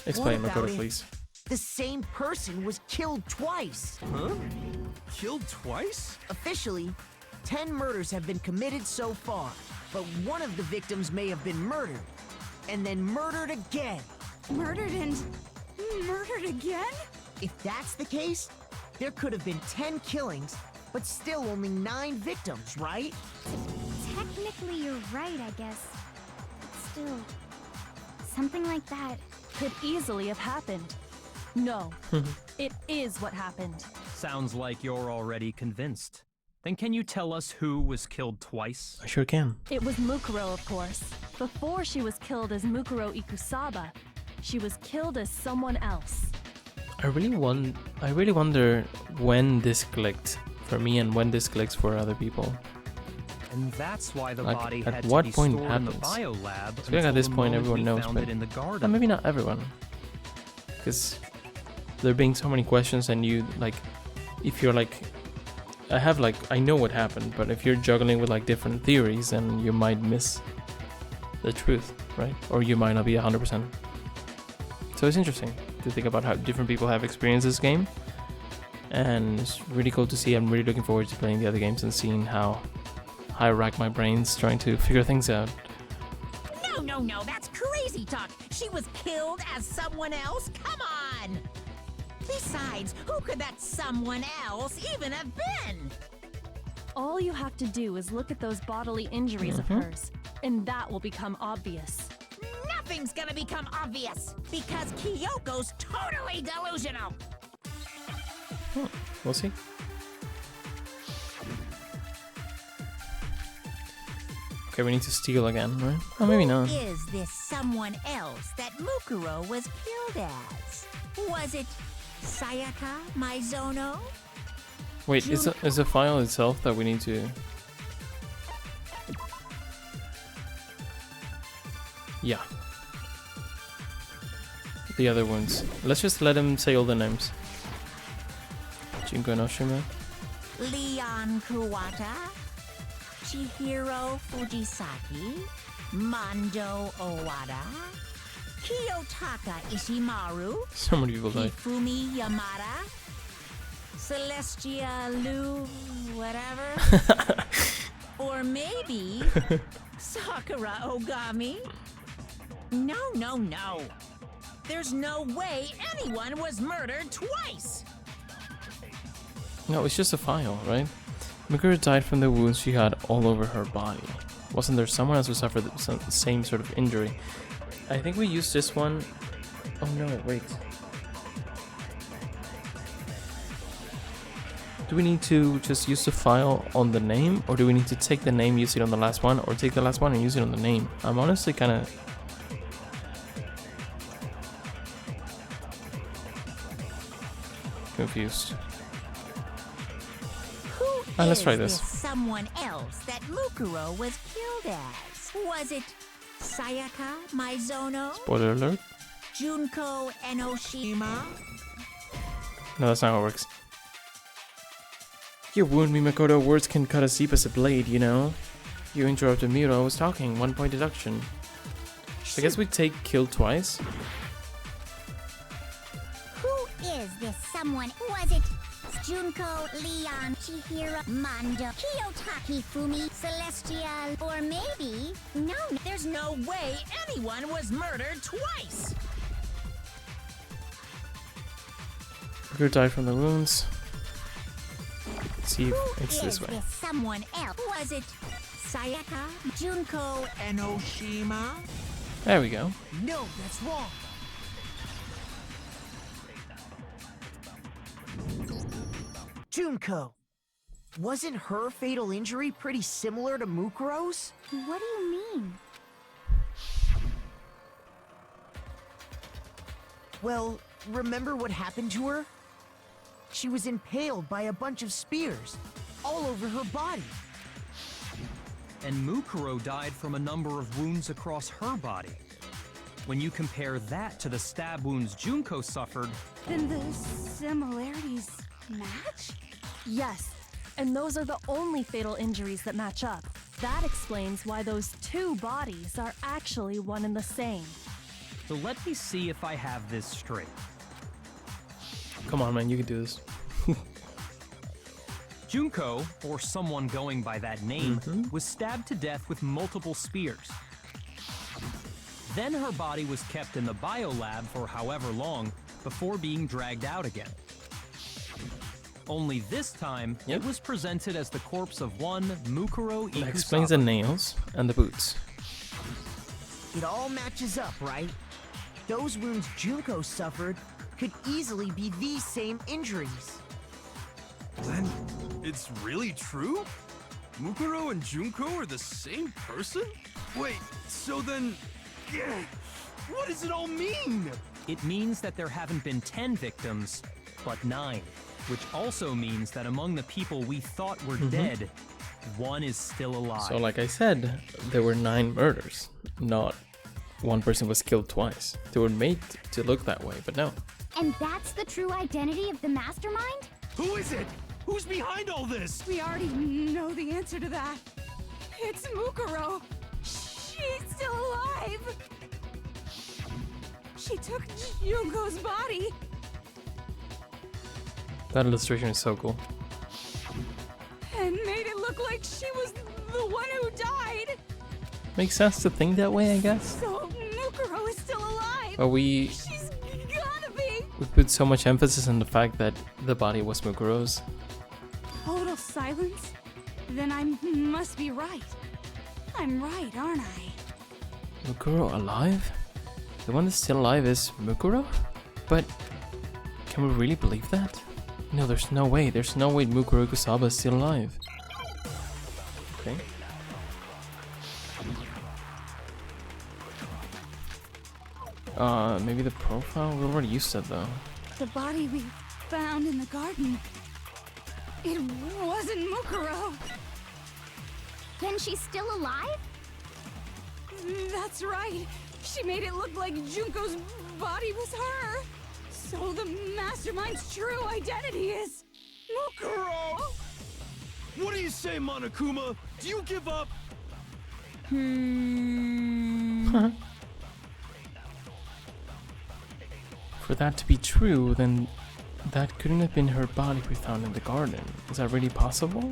Explain, What about Makoto, if please. the same person was killed twice? Huh? Killed twice? Officially, 10 murders have been committed so far, but one of the victims may have been murdered, and then murdered again. Murdered and murdered again? If that's the case, there could have been 10 killings, but still only 9 victims, right? Technically, you're right, I guess. But still, something like that. Could easily have happened. No, it is what happened. Sounds like you're already convinced. Then can you tell us who was killed twice? I sure can. It was Mukuro, of course. Before she was killed as Mukuro Ikusaba, she was killed as someone else. I really wonder when this clicked for me and when this clicks for other people. And that's why the Like, body at had what to be point stored in the happens? biolab. I think at this until the point moment everyone we knows, found but it in the garden. maybe not everyone. Because there being so many questions and you, like, if you're like I have like, I know what happened, but if you're juggling with like different theories, then you might miss the truth, right? Or you might not be 100%. So it's interesting to think about how different people have experienced this game. And it's really cool to see. I'm really looking forward to playing the other games and seeing how I rack my brains trying to figure things out. No, that's crazy talk. She was killed as someone else? Come on! Besides, who could that someone else even have been? All you have to do is look at those bodily injuries of hers, and that will become obvious. Nothing's gonna become obvious, because Kyoko's totally delusional! We'll see. Okay, we need to steal again, right? Oh, maybe not. Who is this someone else that Mukuro was killed as? Was it Sayaka Maizono? Wait, is the file itself that we need to... Yeah. The other ones. Let's just let him say all the names. Junko Enoshima. Leon Kuwata, Chihiro Fujisaki, Mondo Owada, Kiyotaka Ishimaru, So many people died. Hifumi Yamada, Celestia Lu, whatever, or maybe Sakura Ogami. No. There's no way anyone was murdered twice. No, it's just a file, right? Mikuru died from the wounds she had all over her body. Wasn't there someone else who suffered the same sort of injury? I think we used this one. Oh no, wait. Do we need to just use the file on the name? Or do we need to take the name, use it on the last one? Or take the last one and use it on the name? I'm honestly kind of... confused. Let's try this. Someone else that Mukuro was killed as? Was it Sayaka Maizono? Spoiler alert. Junko Enoshima? No, that's not how it works. You wound me, Makoto. Words can cut as deep as a blade, you know? You interrupted me when I was talking. 1 point deduction. I guess we take kill twice. Who is this someone? Was it Junko, Leon, Chihiro, Mondo, Kiyotaki, Fumi, Celestial, or maybe... No, There's no way anyone was murdered twice. Mikuru died from the wounds. Let's see if who it's is this way. this someone else? Was it Sayaka? Junko Enoshima? There we go. No, that's wrong. Junko. Wasn't her fatal injury pretty similar to Mukuro's? What do you mean? Well, remember what happened to her? She was impaled by a bunch of spears, all over her body. And Mukuro died from a number of wounds across her body. When you compare that to the stab wounds Junko suffered, Then the similarities match? Yes, and those are the only fatal injuries that match up. That explains why those two bodies are actually one and the same. so let me see if I have this straight. Come on, man. You can do this. Junko, or someone going by that name, was stabbed to death with multiple spears. Then her body was kept in the biolab for however long before being dragged out again. Only this time, it was presented as the corpse of one Mukuro That explains the Ikusaba. nails and the boots. It all matches up, right? Those wounds Junko suffered could easily be these same injuries. Then it's really true? Mukuro and Junko are the same person? Wait, so then... what does it all mean? It means that there haven't been 10 victims, but 9. Which also means that among the people we thought were dead, one is still alive. So like I said, there were 9 murders. Not one person was killed twice. They were made to look that way, but no. And that's the true identity of the mastermind? Who is it? Who's behind all this? We already know the answer to that. It's Mukuro. She's still alive. She took Junko's body. That illustration is so cool. And made it look like she was the one who died. Makes sense to think that way, I guess. So Mukuro is still alive. But we She's gotta be. put so much emphasis on the fact that the body was Mukuro's. Total silence? Then I must be right. I'm right, aren't I? Mukuro alive? The one that's still alive is Mukuro? But can we really believe that? No, there's no way. There's no way Mukuro Kusaba is still alive. Okay. Maybe the profile? We already used that though. The body we found in the garden. It wasn't Mukuro. Then she's still alive? That's right. She made it look like Junko's body was her. So the mastermind's true identity is Mukuro. What do you say, Monokuma? Do you give up? For that to be true, then that couldn't have been her body we found in the garden. Is that really possible?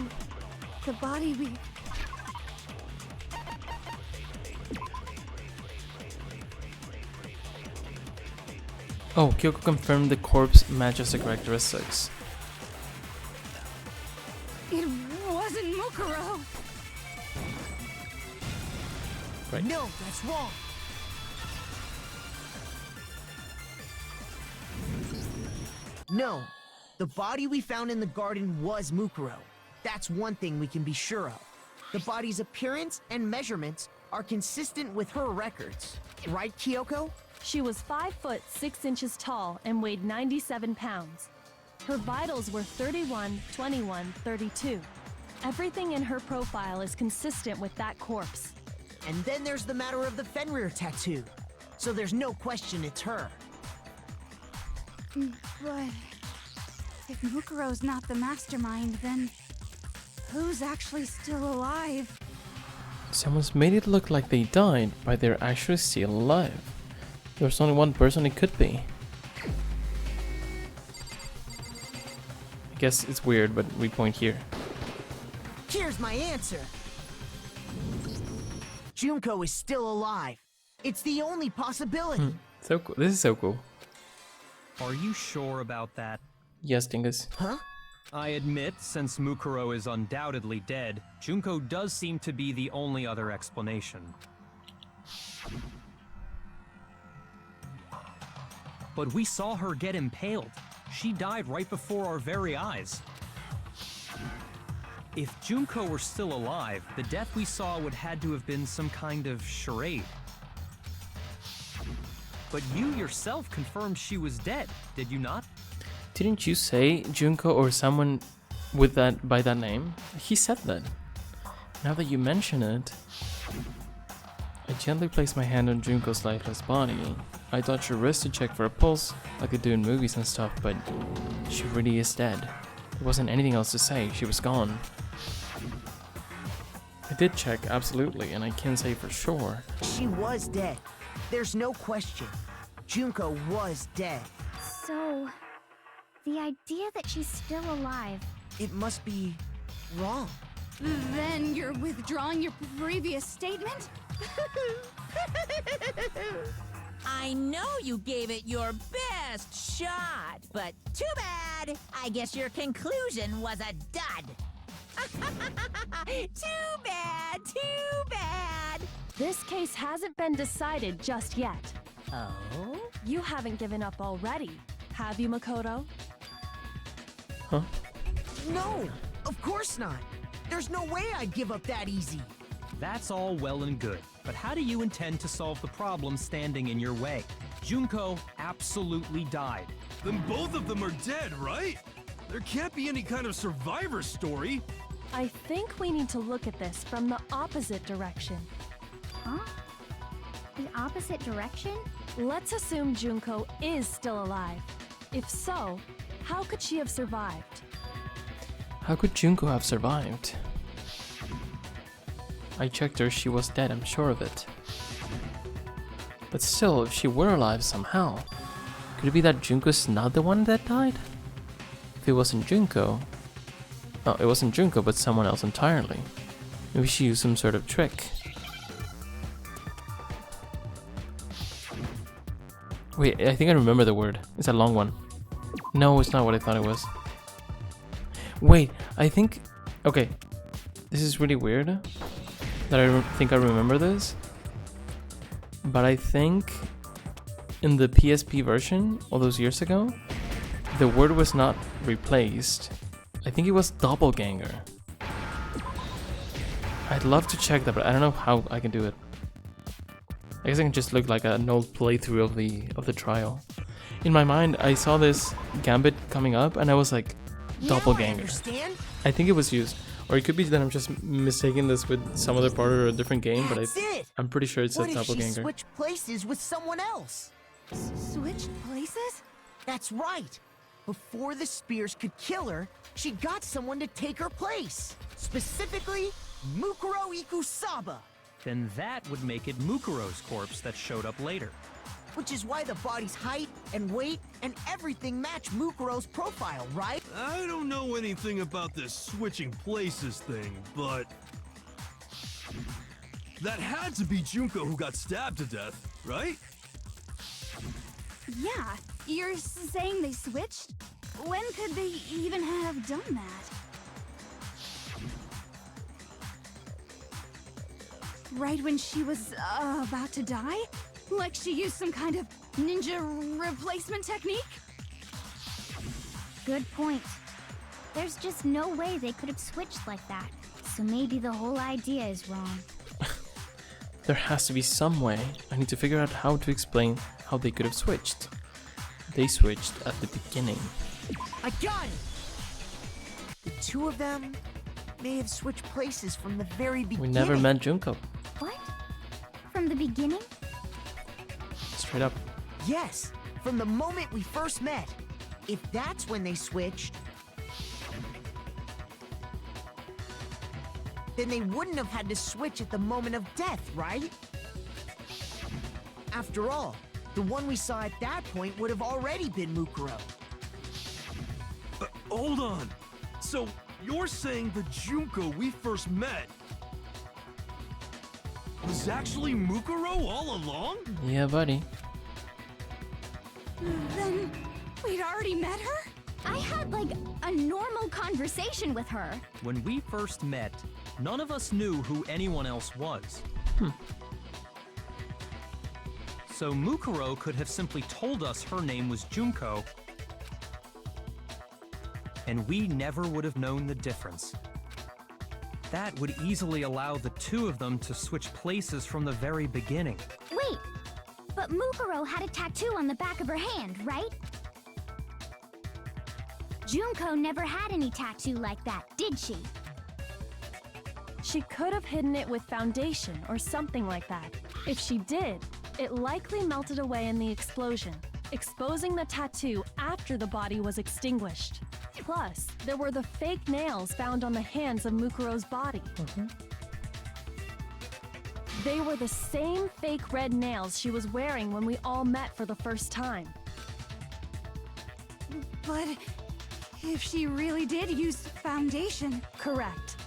The body we... Oh, Kyoko confirmed the corpse matches the characteristics. It wasn't Mukuro. Right? No, that's wrong. No, the body we found in the garden was Mukuro. That's one thing we can be sure of. The body's appearance and measurements are consistent with her records. Right, Kyoko? She was 5 foot 6 inches tall and weighed 97 pounds. Her vitals were 31, 21, 32. Everything in her profile is consistent with that corpse. And then there's the matter of the Fenrir tattoo. So there's no question it's her. But if Mukuro's not the mastermind, then who's actually still alive? Someone's made it look like they died, but they're actually still alive. There's only one person it could be. I guess it's weird, but we point here. Here's my answer. Junko is still alive. It's the only possibility. So cool. This is so cool. Are you sure about that? Yes, Dingus. Huh? I admit, since Mukuro is undoubtedly dead, Junko does seem to be the only other explanation. But we saw her get impaled. She died right before our very eyes. If Junko were still alive, the death we saw would had to have been some kind of charade. But you yourself confirmed she was dead, did you not? Didn't you say Junko or someone with that by that name? He said that. Now that you mention it, I gently placed my hand on Junko's lifeless body. I touched her wrist to check for a pulse, like they do in movies and stuff, but she really is dead. There wasn't anything else to say, she was gone. I did check, absolutely, and I can say for sure. She was dead. There's no question. Junko was dead. So, the idea that she's still alive. It must be wrong. Then you're withdrawing your previous statement? I know you gave it your best shot, but too bad. I guess your conclusion was a dud. Too bad, too bad. This case hasn't been decided just yet. Oh? You haven't given up already, have you, Makoto? Huh? No, of course not. There's no way I'd give up that easy. That's all well and good, but how do you intend to solve the problem standing in your way? Junko absolutely died. Then both of them are dead, right? There can't be any kind of survivor story. I think we need to look at this from the opposite direction. Huh? The opposite direction? Let's assume Junko is still alive. If so, how could she have survived? How could Junko have survived? I checked her, she was dead, I'm sure of it. But still, if she were alive somehow, could it be that Junko's not the one that died? If it wasn't Junko... Oh, it wasn't Junko, but someone else entirely. Maybe she used some sort of trick. Wait, I think I remember the word. It's a long one. No, it's not what I thought it was. Wait, I think... Okay, this is really weird that I think I remember this. But I think in the PSP version all those years ago, the word was not replaced. I think it was doppelganger. I'd love to check that, but I don't know how I can do it. I guess I can just look like an old playthrough of the trial. In my mind, I saw this gambit coming up, and I was like, doppelganger. I think it was used, or it could be that I'm just mistaking this with some other part or a different game. But I'm pretty sure it said doppelganger. What if she switched places with someone else? Switched places? That's right. Before the spears could kill her, she got someone to take her place. Specifically, Mukuro Ikusaba. Then that would make it Mukuro's corpse that showed up later. Which is why the body's height and weight and everything match Mukuro's profile, right? I don't know anything about this switching places thing, but... that had to be Junko who got stabbed to death, right? Yeah, you're saying they switched? When could they even have done that? Right when she was about to die? Like she used some kind of ninja replacement technique? Good point. There's just no way they could have switched like that. So maybe the whole idea is wrong. There has to be some way. I need to figure out how to explain how they could have switched. They switched at the beginning. I got it! The two of them may have switched places from the very beginning. We never met Junko. What? From the beginning? Straight up. Yes, from the moment we first met. If that's when they switched, then they wouldn't have had to switch at the moment of death, right? After all, the one we saw at that point would have already been Mukuro. Hold on. So, you're saying the Junko we first met was actually Mukuro all along? Yeah, buddy. Then we'd already met her? I had like a normal conversation with her. When we first met, none of us knew who anyone else was. So Mukuro could have simply told us her name was Junko, and we never would have known the difference. That would easily allow the two of them to switch places from the very beginning. Wait, but Mukuro had a tattoo on the back of her hand, right? Junko never had any tattoo like that, did she? She could have hidden it with foundation or something like that. If she did, it likely melted away in the explosion, exposing the tattoo after the body was extinguished. Plus, there were the fake nails found on the hands of Mukuro's body. They were the same fake red nails she was wearing when we all met for the first time. But if she really did use foundation... Correct.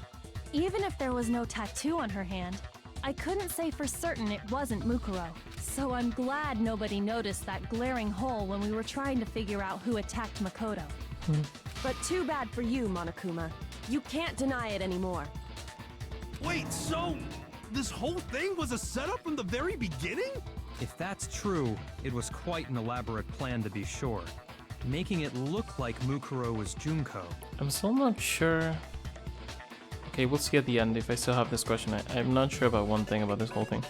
Even if there was no tattoo on her hand, I couldn't say for certain it wasn't Mukuro. So I'm glad nobody noticed that glaring hole when we were trying to figure out who attacked Makoto. But too bad for you, Monokuma. You can't deny it anymore. Wait, so this whole thing was a setup from the very beginning? If that's true, it was quite an elaborate plan to be sure, making it look like Mukuro was Junko. I'm still not sure. Okay, we'll see at the end if I still have this question. I'm not sure about one thing about this whole thing.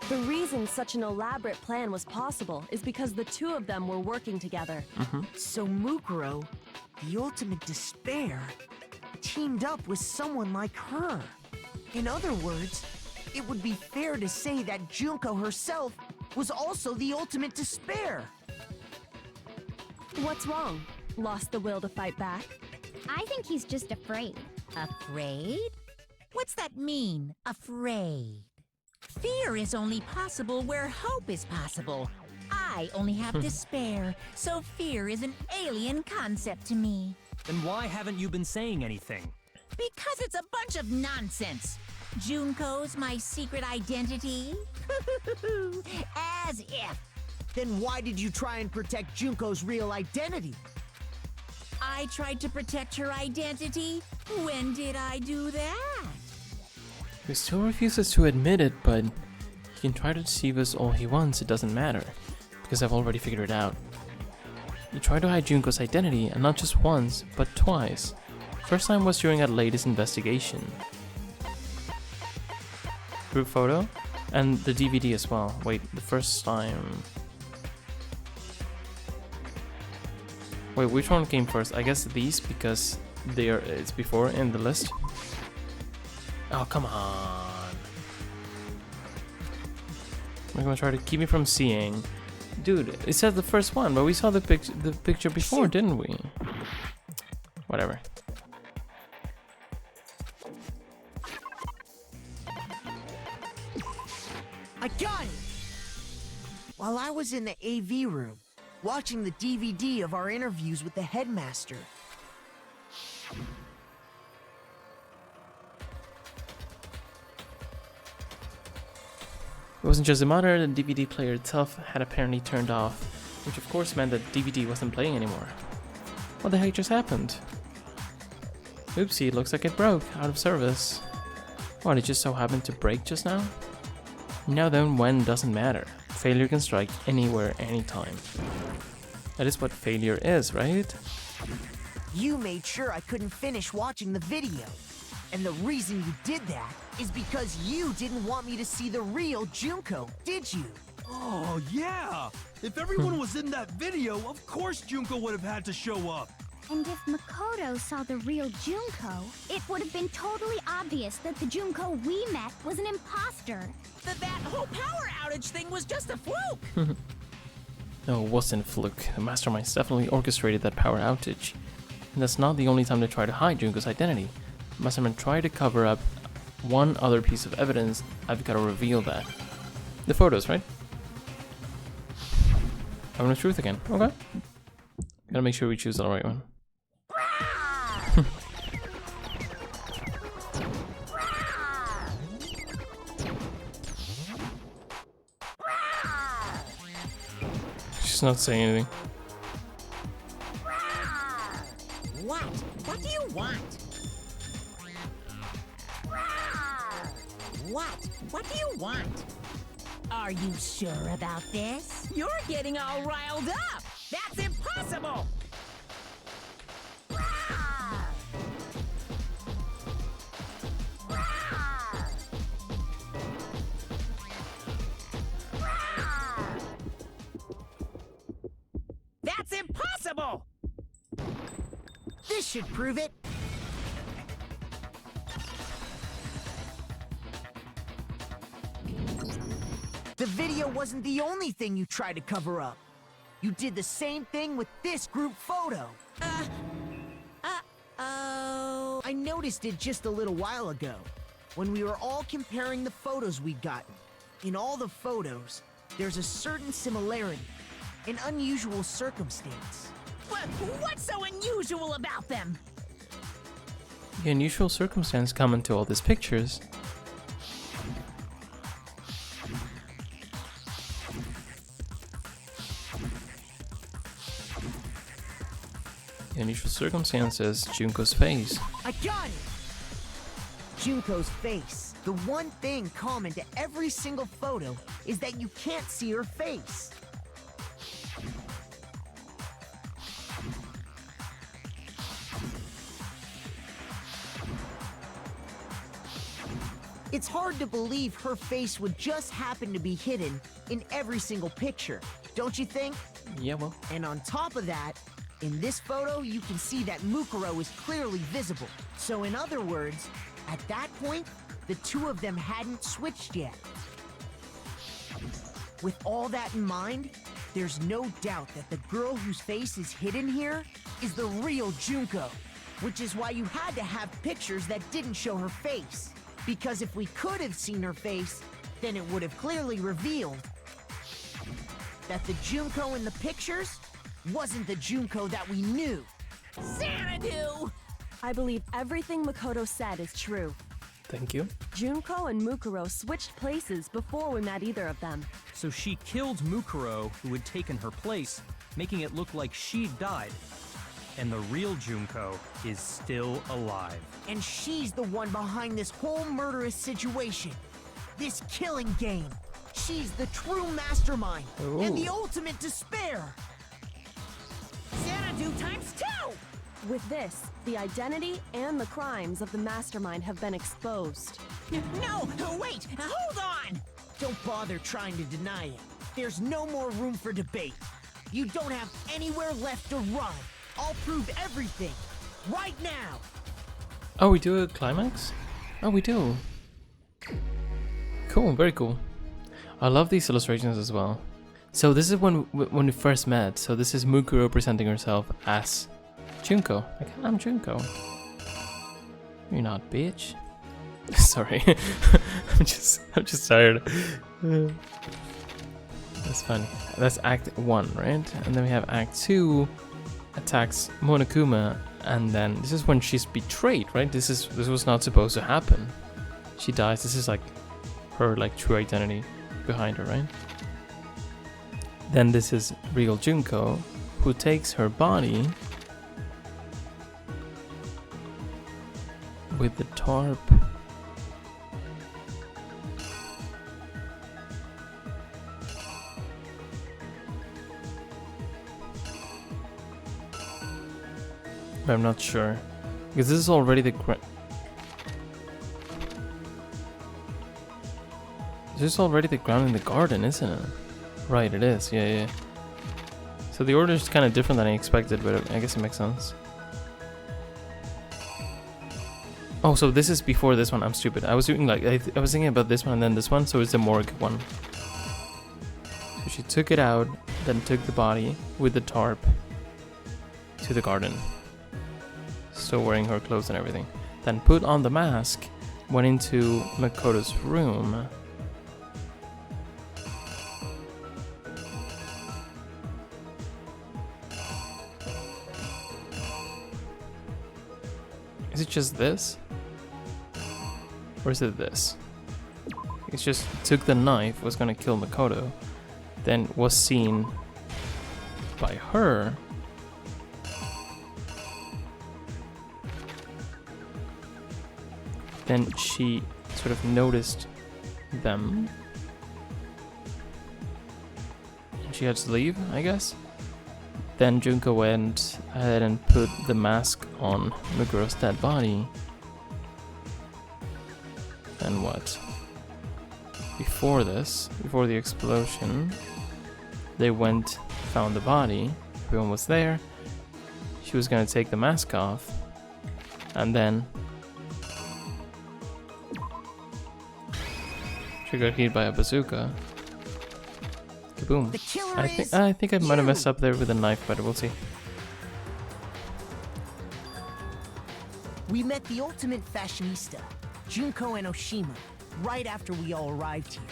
The reason such an elaborate plan was possible is because the two of them were working together. So Mukuro, the ultimate despair, teamed up with someone like her. In other words, it would be fair to say that Junko herself was also the ultimate despair. What's wrong? Lost the will to fight back? I think he's just afraid. Afraid? What's that mean, afraid? Fear is only possible where hope is possible. I only have despair, so fear is an alien concept to me. Then why haven't you been saying anything? Because it's a bunch of nonsense. Junko's my secret identity? As if. Then why did you try and protect Junko's real identity? I tried to protect her identity? When did I do that? He still refuses to admit it, but he can try to deceive us all he wants, it doesn't matter. Because I've already figured it out. You tried to hide Junko's identity, and not just once, but twice. First time was during our latest investigation. Group photo? And the DVD as well. Wait, the first time... Wait, which one came first? I guess these, because it's before in the list. Oh, come on. I'm gonna try to keep me from seeing. Dude, it said the first one, but we saw the picture before, didn't we? Whatever. I got it! While I was in the AV room, watching the DVD of our interviews with the headmaster. It wasn't just the monitor, the DVD player itself had apparently turned off, which of course meant that DVD wasn't playing anymore. What the heck just happened? Oopsie, it looks like it broke, out of service. What, it just so happened to break just now? Now then, when doesn't matter. Failure can strike anywhere, anytime. That is what failure is, right? You made sure I couldn't finish watching the video. And the reason you did that is because you didn't want me to see the real Junko, did you? Oh, yeah! If everyone was in that video, of course Junko would have had to show up. And if Makoto saw the real Junko, it would have been totally obvious that the Junko we met was an imposter. That whole power outage thing was just a fluke! No, it wasn't a fluke. The masterminds definitely orchestrated that power outage. And that's not the only time they tried to hide Junko's identity. The mastermind tried to cover up one other piece of evidence. I've got to reveal that. The photos, right? Having the truth again. Okay. Gotta make sure we choose the right one. She's not saying anything. What? What do you want? What? What do you want? Are you sure about this? You're getting all riled up! That's impossible! That's impossible! This should prove it. The video wasn't the only thing you tried to cover up. You did the same thing with this group photo. Uh-oh. I noticed it just a little while ago, when we were all comparing the photos we'd gotten. In all the photos, there's a certain similarity, an unusual circumstance. What's so unusual about them? The unusual circumstance common to all these pictures. The unusual circumstance is Junko's face. I got it! Junko's face. The one thing common to every single photo is that you can't see her face. It's hard to believe her face would just happen to be hidden in every single picture, don't you think? Yeah, well. And on top of that, in this photo, you can see that Mukuro is clearly visible. So in other words, at that point, the two of them hadn't switched yet. With all that in mind, there's no doubt that the girl whose face is hidden here is the real Junko. Which is why you had to have pictures that didn't show her face. Because if we could have seen her face, then it would have clearly revealed that the Junko in the pictures wasn't the Junko that we knew. Xanadu! I believe everything Makoto said is true. Thank you. Junko and Mukuro switched places before we met either of them. So she killed Mukuro, who had taken her place, making it look like she'd died. And the real Junko is still alive. And she's the one behind this whole murderous situation. This killing game. She's the true mastermind and the ultimate despair. Xanadu times 2! With this, the identity and the crimes of the mastermind have been exposed. No, wait, hold on! Don't bother trying to deny it. There's no more room for debate. You don't have anywhere left to run. I'll prove everything, right now! Oh, we do a climax? Oh, we do. Cool, very cool. I love these illustrations as well. So this is when we first met. So this is Mukuro presenting herself as Junko. Like, I'm Junko. You're not, bitch. Sorry. I'm just tired. That's funny. That's Act 1, right? And then we have Act 2 attacks Monokuma, and then this is when she's betrayed, right? This was not supposed to happen. She dies. This is like her true identity behind her, right? Then this is real Junko, who takes her body with the tarp. But I'm not sure, because this is already the this is already the ground in the garden, isn't it? Right, it is. Yeah. So the order is kind of different than I expected, but I guess it makes sense. Oh, so this is before this one. I'm stupid. I was doing I was thinking about this one and then this one, so it's the morgue one. So she took it out, then took the body with the tarp to the garden. Still wearing her clothes and everything. Then put on the mask, went into Makoto's room. Is it just this? Or is it this? It's just took the knife, was gonna kill Makoto, then was seen by her. Then she sort of noticed them. And she had to leave, I guess. Then Junko went ahead and put the mask on Mukuro's dead body. And what? Before this, before the explosion, they went, found the body. Everyone was there. She was gonna take the mask off. And then she got hit by a bazooka. Kaboom. I think I might have messed up there with a knife, but we'll see. We met the ultimate fashionista, Junko Enoshima, right after we all arrived here.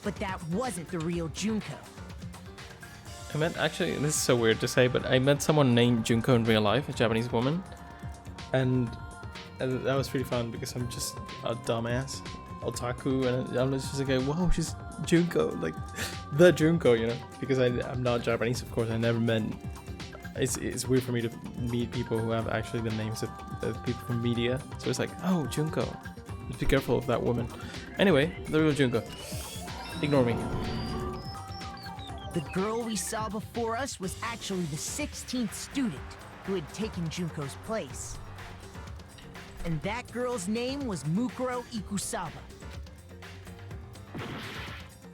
But that wasn't the real Junko. I met, actually, this is so weird to say, but I met someone named Junko in real life, a Japanese woman. And that was pretty fun because I'm just a dumbass otaku, and I'm just like, whoa, she's Junko, like the Junko, you know, because I'm not Japanese, of course. I never met. It's weird for me to meet people who have actually the names of people from media, so it's like, oh, Junko, just be careful of that woman. Anyway, the real Junko, ignore me. The girl we saw before us was actually the 16th student who had taken Junko's place. And that girl's name was Mukuro Ikusaba.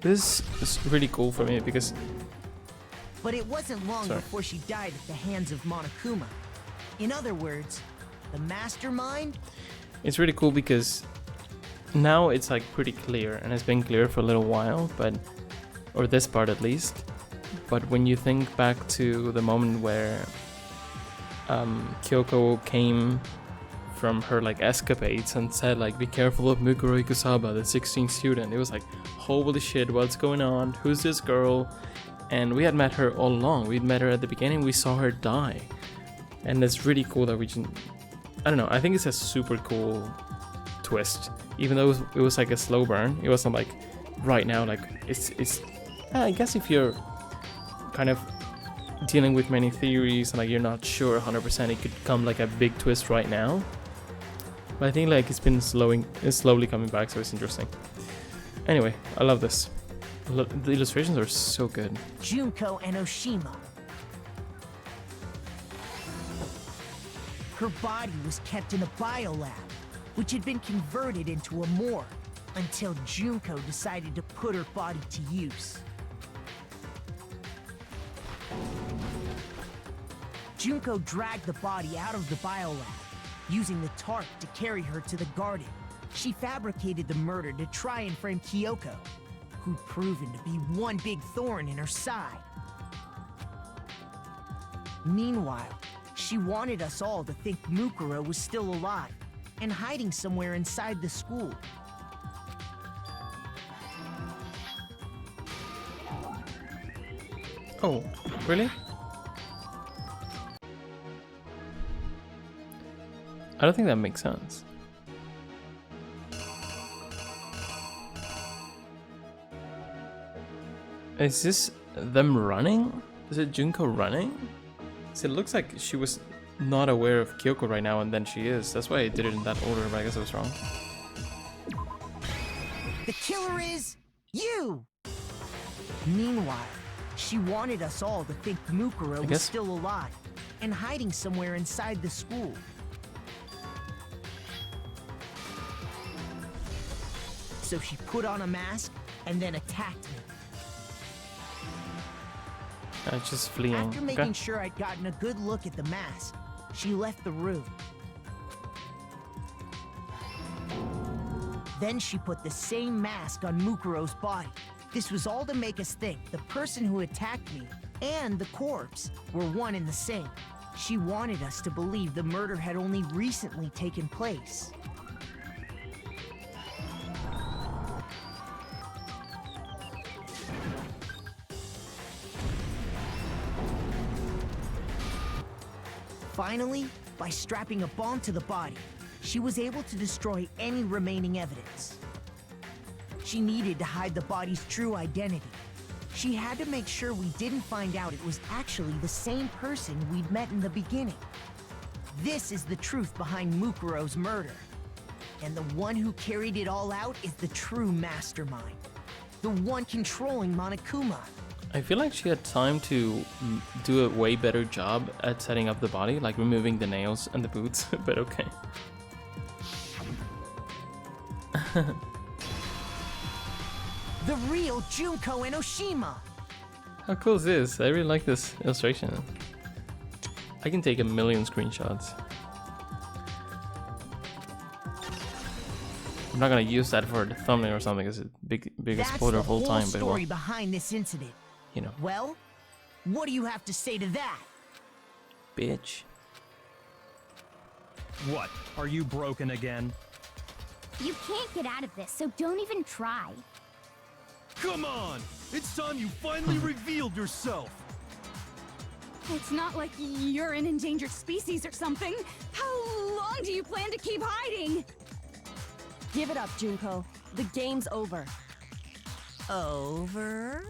This is really cool for me because... But it wasn't long before she died at the hands of Monokuma. In other words, the mastermind... It's really cool because now it's like pretty clear, and it's been clear for a little while, but... Or this part at least. But when you think back to the moment where Kyoko came from her like escapades and said like, be careful of Mukuro Ikusaba, the 16th student. It was like, holy shit, what's going on? Who's this girl? And we had met her all along. We'd met her at the beginning, we saw her die. And it's really cool that we just, I don't know, I think it's a super cool twist. Even though it was like a slow burn, it wasn't like right now, like it's I guess if you're kind of dealing with many theories and like you're not sure 100%, it could come like a big twist right now. But I think like it's slowly coming back, so it's interesting. Anyway, I love this. The illustrations are so good. Junko and Oshima. Her body was kept in a biolab, which had been converted into a morgue, until Junko decided to put her body to use. Junko dragged the body out of the biolab, using the tarp to carry her to the garden. She fabricated the murder to try and frame Kyoko, who'd proven to be one big thorn in her side. Meanwhile, she wanted us all to think Mukuro was still alive and hiding somewhere inside the school. Oh, really? I don't think that makes sense. Is this them running? Is it Junko running? So it looks like she was not aware of Kyoko right now, and then she is. That's why I did it in that order, but I guess I was wrong. The killer is you! Meanwhile, she wanted us all to think Mukuro was still alive and hiding somewhere inside the school. So she put on a mask and then attacked me. Just fleeing. After making sure I'd gotten a good look at the mask, she left the room. Then she put the same mask on Mukuro's body. This was all to make us think the person who attacked me and the corpse were one and the same. She wanted us to believe the murder had only recently taken place. Finally, by strapping a bomb to the body, she was able to destroy any remaining evidence. She needed to hide the body's true identity. She had to make sure we didn't find out it was actually the same person we'd met in the beginning. This is the truth behind Mukuro's murder. And the one who carried it all out is the true mastermind. The one controlling Monokuma. I feel like she had time to do a way better job at setting up the body, like removing the nails and the boots, but okay. The real Junko and Oshima! How cool is this? I really like this illustration. I can take a million screenshots. I'm not gonna use that for the thumbnail or something, because it's biggest spoiler of all time. That's the but whole story well, behind this incident. You know. Well, what do you have to say to that? Bitch. What? Are you broken again? You can't get out of this, so don't even try. Come on! It's time you finally revealed yourself! It's not like you're an endangered species or something. How long do you plan to keep hiding? Give it up, Junko. The game's over. Over?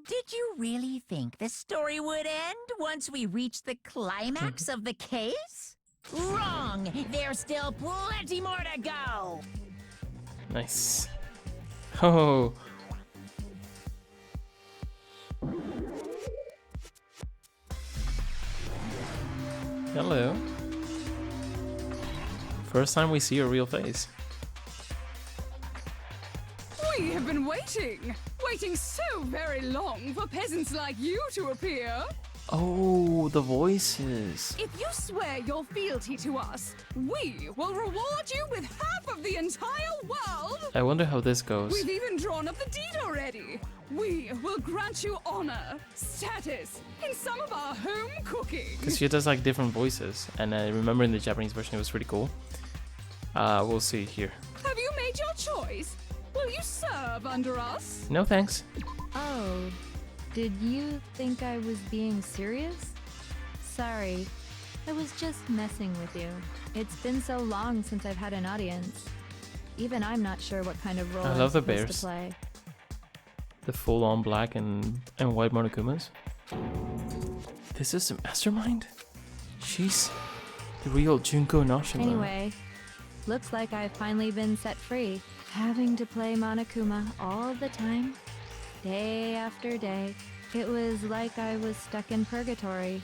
Did you really think the story would end once we reached the climax of the case? Wrong! There's still plenty more to go! Nice. Oh. Hello. First time we see your real face. We have been waiting so very long for peasants like you to appear. Oh, the voices. If you swear your fealty to us, we will reward you with half of the entire world! I wonder how this goes. We've even drawn up the deed already! We will grant you honor, status, and some of our home cooking! Because she does like different voices, and I remember in the Japanese version it was pretty cool. We'll see here. Have you made your choice? Will you serve under us? No thanks. Oh, did you think I was being serious? Sorry, I was just messing with you. It's been so long since I've had an audience. Even I'm not sure what kind of role I I'm love the supposed bears. to play. The full-on black and white Monokumas. This is the mastermind? She's the real Junko Nashima. Anyway, looks like I've finally been set free. Having to play Monokuma all the time, day after day. It was like I was stuck in purgatory.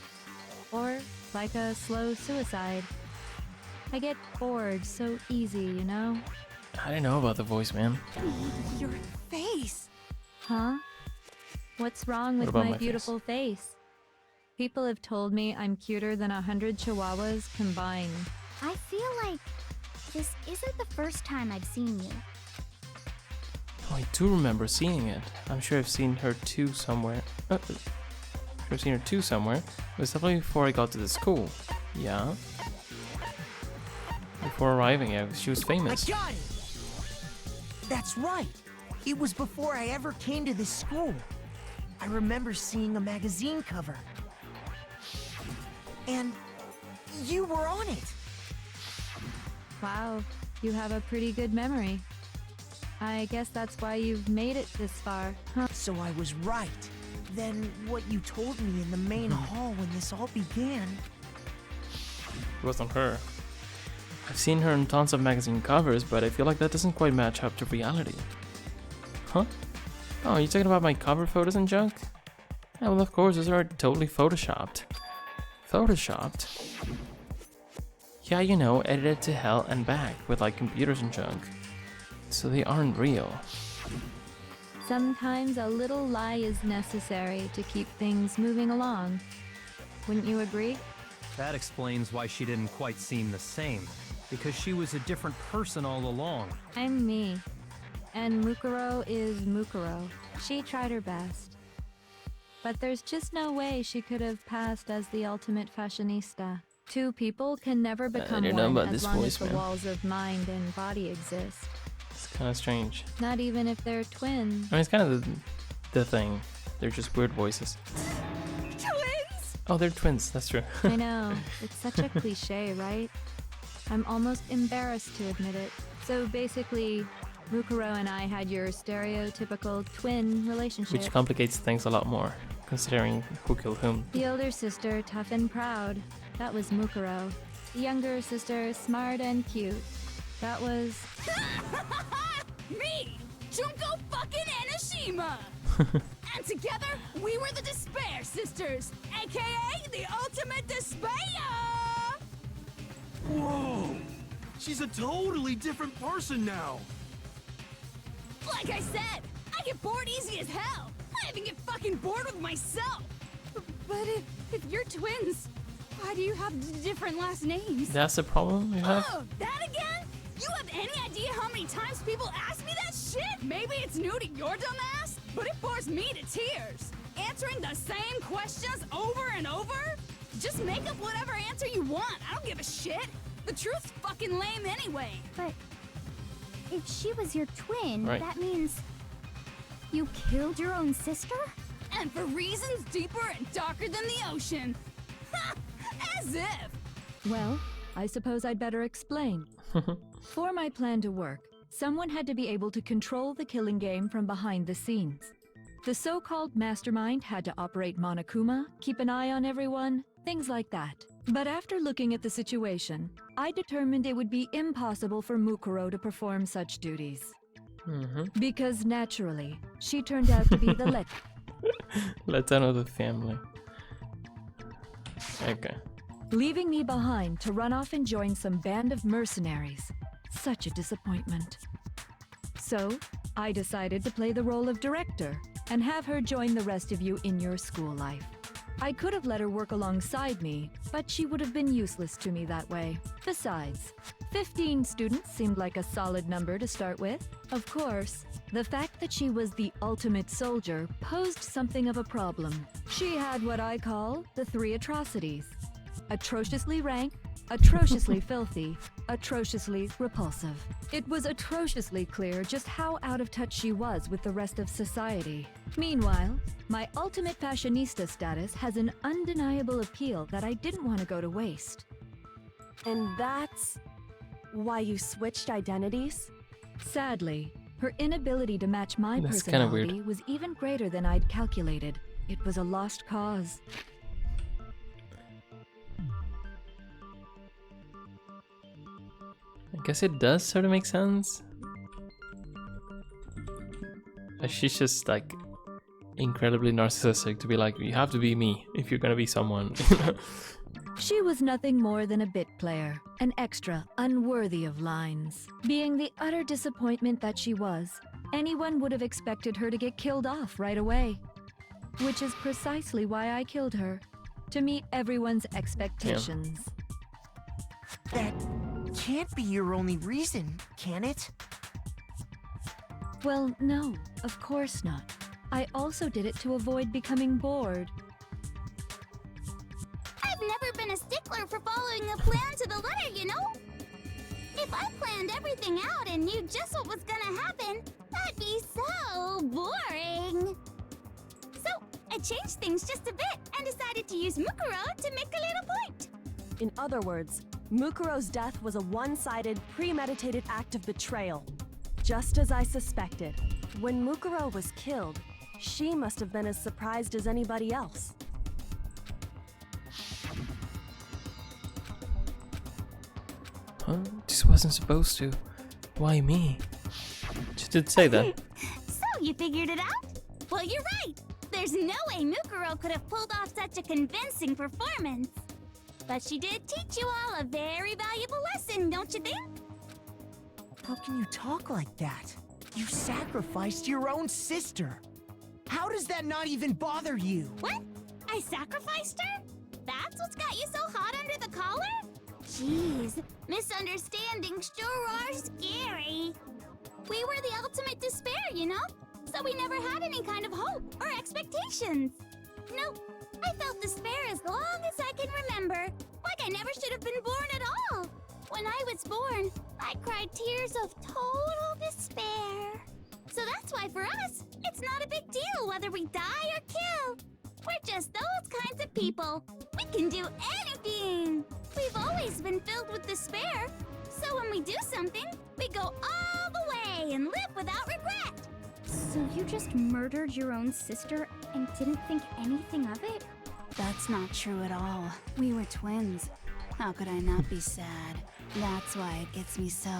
Or like a slow suicide. I get bored so easy, you know? I don't know about the voice, man. Your face! Huh? What's wrong What with about my my beautiful face? People have told me I'm cuter than 100 chihuahuas combined. I feel like this isn't the first time I've seen you. Oh, I do remember seeing it. I'm sure I've seen her too somewhere. I've seen her too somewhere. It was definitely before I got to the school. Yeah. Before arriving, yeah, she was I famous. got it! That's right. It was before I ever came to this school. I remember seeing a magazine cover. And you were on it. Wow, you have a pretty good memory. I guess that's why you've made it this far, huh? So I was right. Then what you told me in the main hall when this all began. It wasn't her. I've seen her in tons of magazine covers, but I feel like that doesn't quite match up to reality. Huh? Oh, you talking about my cover photos and junk? Yeah, well, of course, those are totally photoshopped. Photoshopped? Yeah, you know, edited to hell and back with like computers and junk. So they aren't real. Sometimes a little lie is necessary to keep things moving along. Wouldn't you agree? That explains why she didn't quite seem the same. Because she was a different person all along. I'm me. And Mukuro is Mukuro. She tried her best. But there's just no way she could have passed as the ultimate fashionista. Two people can never become don't know one about as this long voice, as the man. walls of mind and body exist. It's kind of strange. Not even if they're twins. I mean, it's kind of the thing. They're just weird voices. Twins! Oh, they're twins. That's true. I know, it's such a cliche, right? I'm almost embarrassed to admit it. So basically, Mukuro and I had your stereotypical twin relationship. Which complicates things a lot more, considering who killed whom. The older sister, tough and proud. That was Mukuro. The younger sister, smart and cute. That was... Me! Junko fucking Enoshima! And together, we were the Despair Sisters, aka the Ultimate Despair! Whoa! She's a totally different person now! Like I said, I get bored easy as hell! I even get fucking bored with myself! But if you're twins, why do you have different last names? That's the problem you have? Oh, that again? You have any idea how many times people ask me that shit? Maybe it's new to your dumb ass, but it bores me to tears. Answering the same questions over and over? Just make up whatever answer you want. I don't give a shit. The truth's fucking lame anyway. But if she was your twin, Right. that means you killed your own sister? And for reasons deeper and darker than the ocean. Ha! As if. Well, I suppose I'd better explain. For my plan to work, someone had to be able to control the killing game from behind the scenes. The so-called mastermind had to operate Monokuma, keep an eye on everyone, things like that. But after looking at the situation, I determined it would be impossible for Mukuro to perform such duties. Because naturally, she turned out to be the Letdown of the family. Okay. leaving me behind to run off and join some band of mercenaries. Such a disappointment. So, I decided to play the role of director and have her join the rest of you in your school life. I could have let her work alongside me, but she would have been useless to me that way. Besides, 15 students seemed like a solid number to start with. Of course, the fact that she was the ultimate soldier posed something of a problem. She had what I call the 3 atrocities: atrociously rank, atrociously filthy, atrociously repulsive. It was atrociously clear just how out of touch she was with the rest of society. Meanwhile, my ultimate fashionista status has an undeniable appeal that I didn't want to go to waste. And that's why you switched identities? Sadly, her inability to match my That's kinda weird. personality was even greater than I'd calculated. It was a lost cause. I guess it does sort of make sense. She's just like incredibly narcissistic to be like, you have to be me if you're gonna be someone. She was nothing more than a bit player, an extra unworthy of lines. Being the utter disappointment that she was, anyone would have expected her to get killed off right away. Which is precisely why I killed her, to meet everyone's expectations. That can't be your only reason, can it? Well, no, of course not. I also did it to avoid becoming bored. I've never been a stickler for following a plan to the letter, you know? If I planned everything out and knew just what was gonna happen, that'd be so boring. So, I changed things just a bit and decided to use Mukuro to make a little point. In other words, Mukuro's death was a one-sided, premeditated act of betrayal. Just as I suspected. When Mukuro was killed, she must have been as surprised as anybody else. Huh? Just wasn't supposed to. Why me? Just did say that. So, you figured it out? Well, you're right. There's no way Mukuro could have pulled off such a convincing performance. But she did teach you all a very valuable lesson, don't you think? How can you talk like that? You sacrificed your own sister. How does that not even bother you? What? I sacrificed her? That's what's got you so hot under the collar? Jeez, misunderstandings sure are scary. We were the ultimate despair, you know? So we never had any kind of hope or expectations. Nope, I felt despair as long as I can remember. Like I never should have been born at all. When I was born, I cried tears of total despair. So that's why for us, it's not a big deal whether we die or kill. We're just those kinds of people. We can do anything. We've always been filled with despair. So when we do something, we go all the way and live without regret. So you just murdered your own sister and didn't think anything of it? That's not true at all. We were twins. How could I not be sad? That's why it gets me so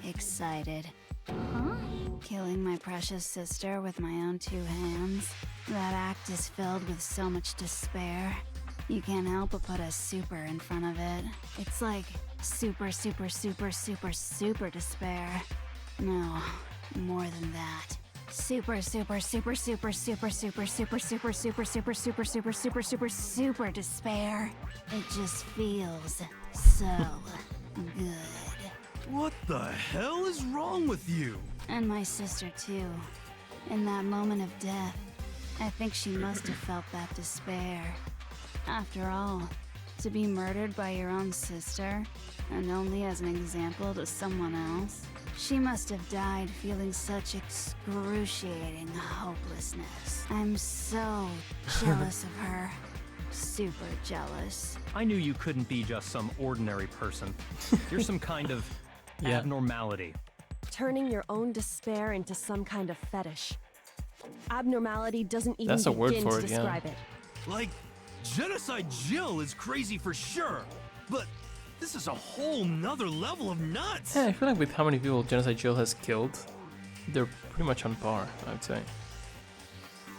excited. Huh? Killing my precious sister with my own 2 hands. That act is filled with so much despair. You can't help but put a super in front of it. It's like super, super, super, super, super despair. No, more than that. Super, super, super, super, super, super, super, super, super, super, super, super, super, super, super despair. It just feels so good. What the hell is wrong with you? And my sister too. In that moment of death, I think she must have felt that despair. After all, to be murdered by your own sister, and only as an example to someone else, she must have died feeling such excruciating hopelessness. I'm so jealous of her. Super jealous. I knew you couldn't be just some ordinary person. You're some kind of abnormality. Turning your own despair into some kind of fetish. Abnormality doesn't even That's a word begin for to it, describe yeah. it. Like, Genocide Jill is crazy for sure, but this is a whole nother level of nuts. Yeah, I feel like with how many people Genocide Jill has killed, they're pretty much on par, I would say.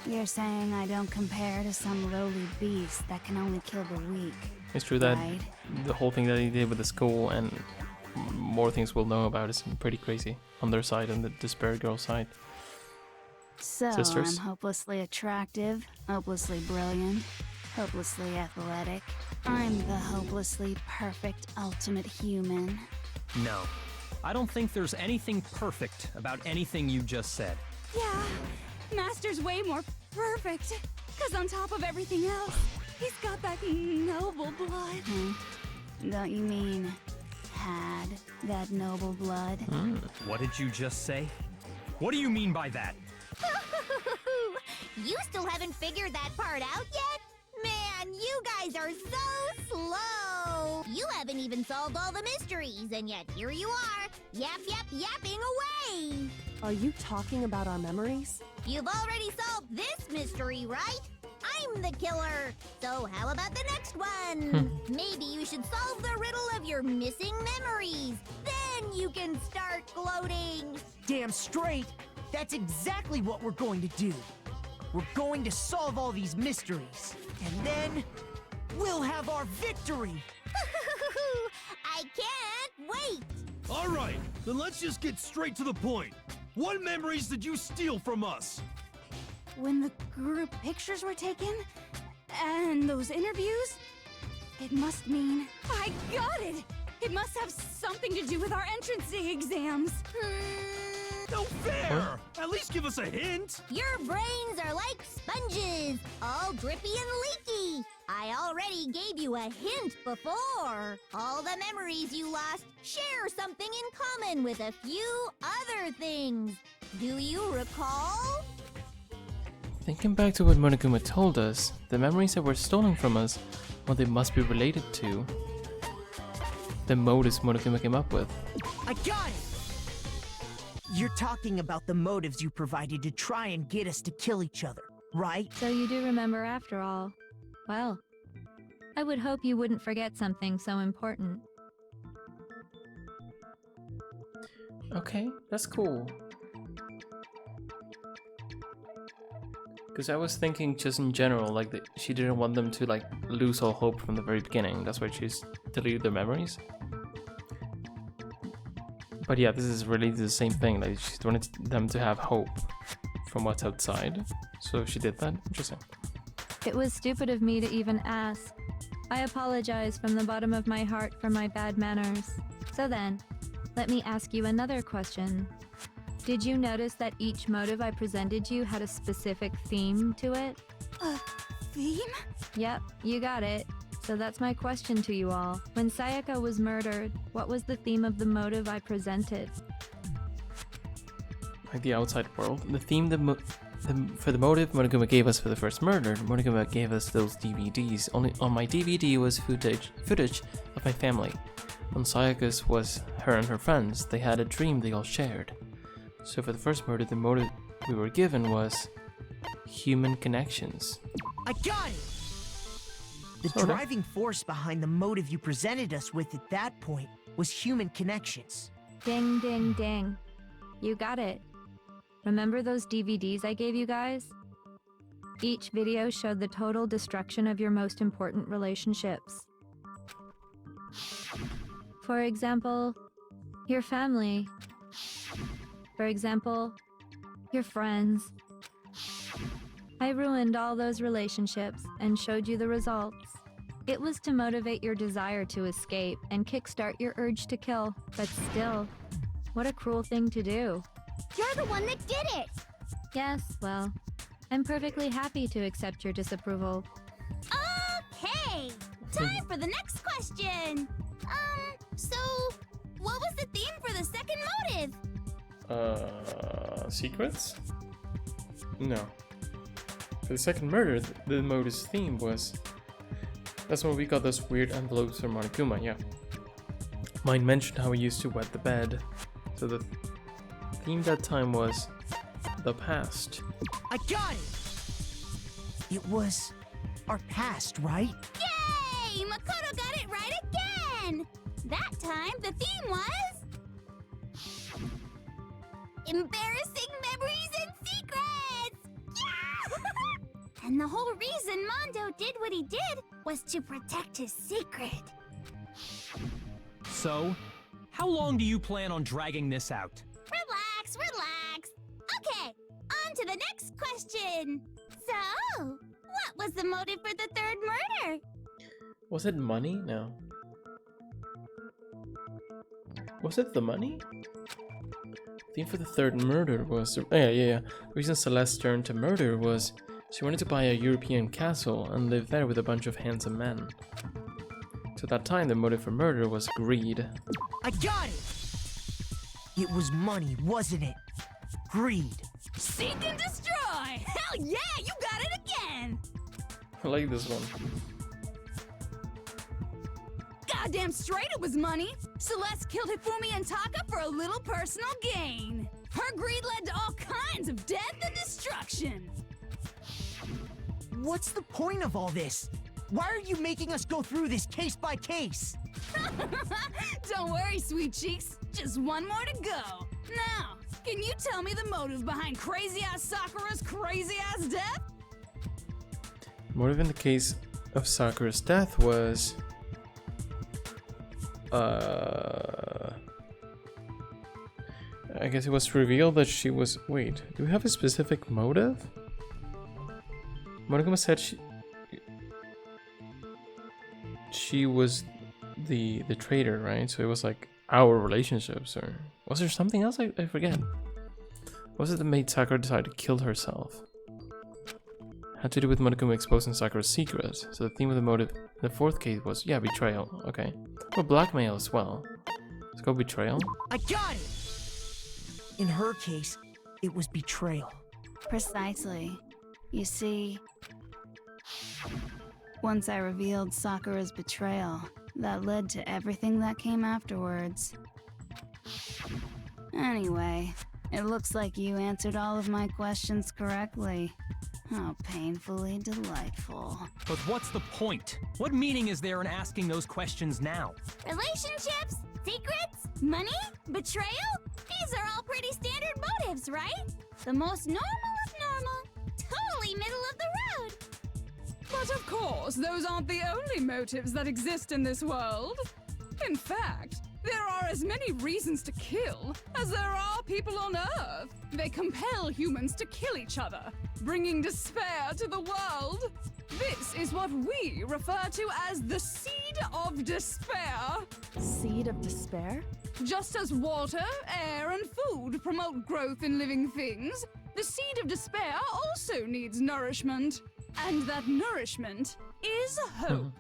You're saying I don't compare to some lowly beast that can only kill the weak. It's true that right? the whole thing that he did with the school and more things we'll know about is pretty crazy on their side and the Despair Girl side. So Sisters? I'm hopelessly attractive, hopelessly brilliant, hopelessly athletic. I'm the hopelessly perfect ultimate human. No. I don't think there's anything perfect about anything you just said. Yeah, Master's way more perfect. Cause on top of everything else, he's got that noble blood. Don't you mean had that noble blood? What did you just say? What do you mean by that? You still haven't figured that part out yet? Man, you guys are so slow! You haven't even solved all the mysteries, and yet here you are, yapping away! Are you talking about our memories? You've already solved this mystery, right? I'm the killer! So how about the next one? Maybe you should solve the riddle of your missing memories. Then you can start gloating! Damn straight! That's exactly what we're going to do. We're going to solve all these mysteries. And then, we'll have our victory! I can't wait! Alright, then let's just get straight to the point. What memories did you steal from us? When the group pictures were taken, and those interviews, it must mean... I got it! It must have something to do with our entrance exams. No fair! At least give us a hint! Your brains are like sponges, all drippy and leaky. I already gave you a hint before. All the memories you lost share something in common with a few other things. Do you recall? Thinking back to what Monokuma told us, the memories that were stolen from us, well, they must be related to the motives Monokuma came up with. I got it! You're talking about the motives you provided to try and get us to kill each other, right? So you do remember after all. Well, I would hope you wouldn't forget something so important. Okay, that's cool. Because I was thinking just in general, like she didn't want them to like lose all hope from the very beginning. That's why she's deleted their memories. But yeah, this is really the same thing. Like she wanted them to have hope from what's outside. So she did that. Interesting. It was stupid of me to even ask. I apologize from the bottom of my heart for my bad manners. So then, let me ask you another question. Did you notice that each motive I presented you had a specific theme to it? A theme? Yep, you got it. So that's my question to you all. When Sayaka was murdered, what was the theme of the motive I presented? Like the outside world. The theme for the motive Monokuma gave us for the first murder, Monokuma gave us those DVDs. Only on my DVD was footage of my family. On Sayaka's was her and her friends. They had a dream they all shared. So for the first murder, the motive we were given was human connections. I got it! The driving force behind the motive you presented us with at that point was human connections. Ding, ding, ding. You got it. Remember those DVDs I gave you guys? Each video showed the total destruction of your most important relationships. For example, your family. For example, your friends. I ruined all those relationships and showed you the results. It was to motivate your desire to escape and kickstart your urge to kill, but still, what a cruel thing to do. You're the one that did it! Yes, well, I'm perfectly happy to accept your disapproval. Okay! Time for the next question! So, what was the theme for the second motive? Secrets? No. For the second murder, the motive's theme was... That's when we got those weird envelopes from Monokuma, yeah. Mine mentioned how he used to wet the bed. So the theme that time was the past. I got it! It was our past, right? Yay! Makoto got it right again! That time, the theme was... embarrassing memories and secrets! Yeah! And the whole reason Mondo did what he did was to protect his secret. So, how long do you plan on dragging this out? Relax, relax. Okay, on to the next question. So, what was the motive for the third murder? Was it money? No. Was it the money? The theme for the third murder was... Oh, yeah. The reason Celeste turned to murder was she wanted to buy a European castle and live there with a bunch of handsome men. So at that time, the motive for murder was greed. I got it! It was money, wasn't it? Greed. Seek and destroy! Hell yeah, you got it again! I like this one. Goddamn straight it was money! Celeste killed Hifumi and Taka for a little personal gain. Her greed led to all kinds of death and destruction. What's the point of all this? Why are you making us go through this case by case? Don't worry, sweet cheeks. Just one more to go. Now, can you tell me the motive behind crazy-ass Sakura's crazy-ass death? Motive in the case of Sakura's death was... I guess it was revealed that she was... Wait, do we have a specific motive? Monogama said she was the traitor, right? So it was like our relationships, or was there something else? I forget. What was it that made Sakura decide to kill herself? Had to do with Monokuma exposing Sakura's secret. So the theme of the motive in the fourth case was, yeah, betrayal. Okay. Or blackmail as well. Let's go betrayal. I got it! In her case, it was betrayal. Precisely. You see, once I revealed Sakura's betrayal, that led to everything that came afterwards. Anyway, it looks like you answered all of my questions correctly. How painfully delightful. But what's the point? What meaning is there in asking those questions now? Relationships? Secrets? Money? Betrayal? These are all pretty standard motives, right? The most normal of normal. Totally middle of the road. But of course, those aren't the only motives that exist in this world. In fact, there are as many reasons to kill as there are people on Earth. They compel humans to kill each other, bringing despair to the world. This is what we refer to as the seed of despair. Seed of despair? Just as water, air, and food promote growth in living things, the seed of despair also needs nourishment. And that nourishment is hope.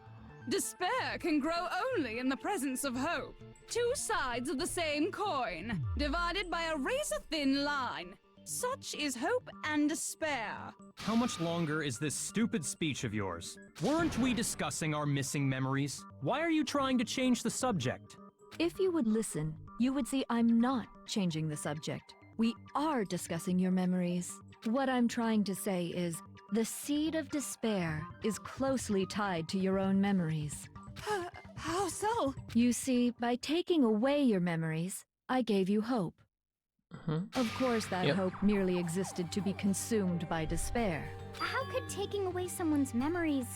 Despair can grow only in the presence of hope. Two sides of the same coin, divided by a razor-thin line. Such is hope and despair. How much longer is this stupid speech of yours? Weren't we discussing our missing memories? Why are you trying to change the subject? If you would listen, you would see I'm not changing the subject. We are discussing your memories. What I'm trying to say is, the seed of despair is closely tied to your own memories. How so? You see, by taking away your memories, I gave you hope. Of course, that hope merely existed to be consumed by despair. How could taking away someone's memories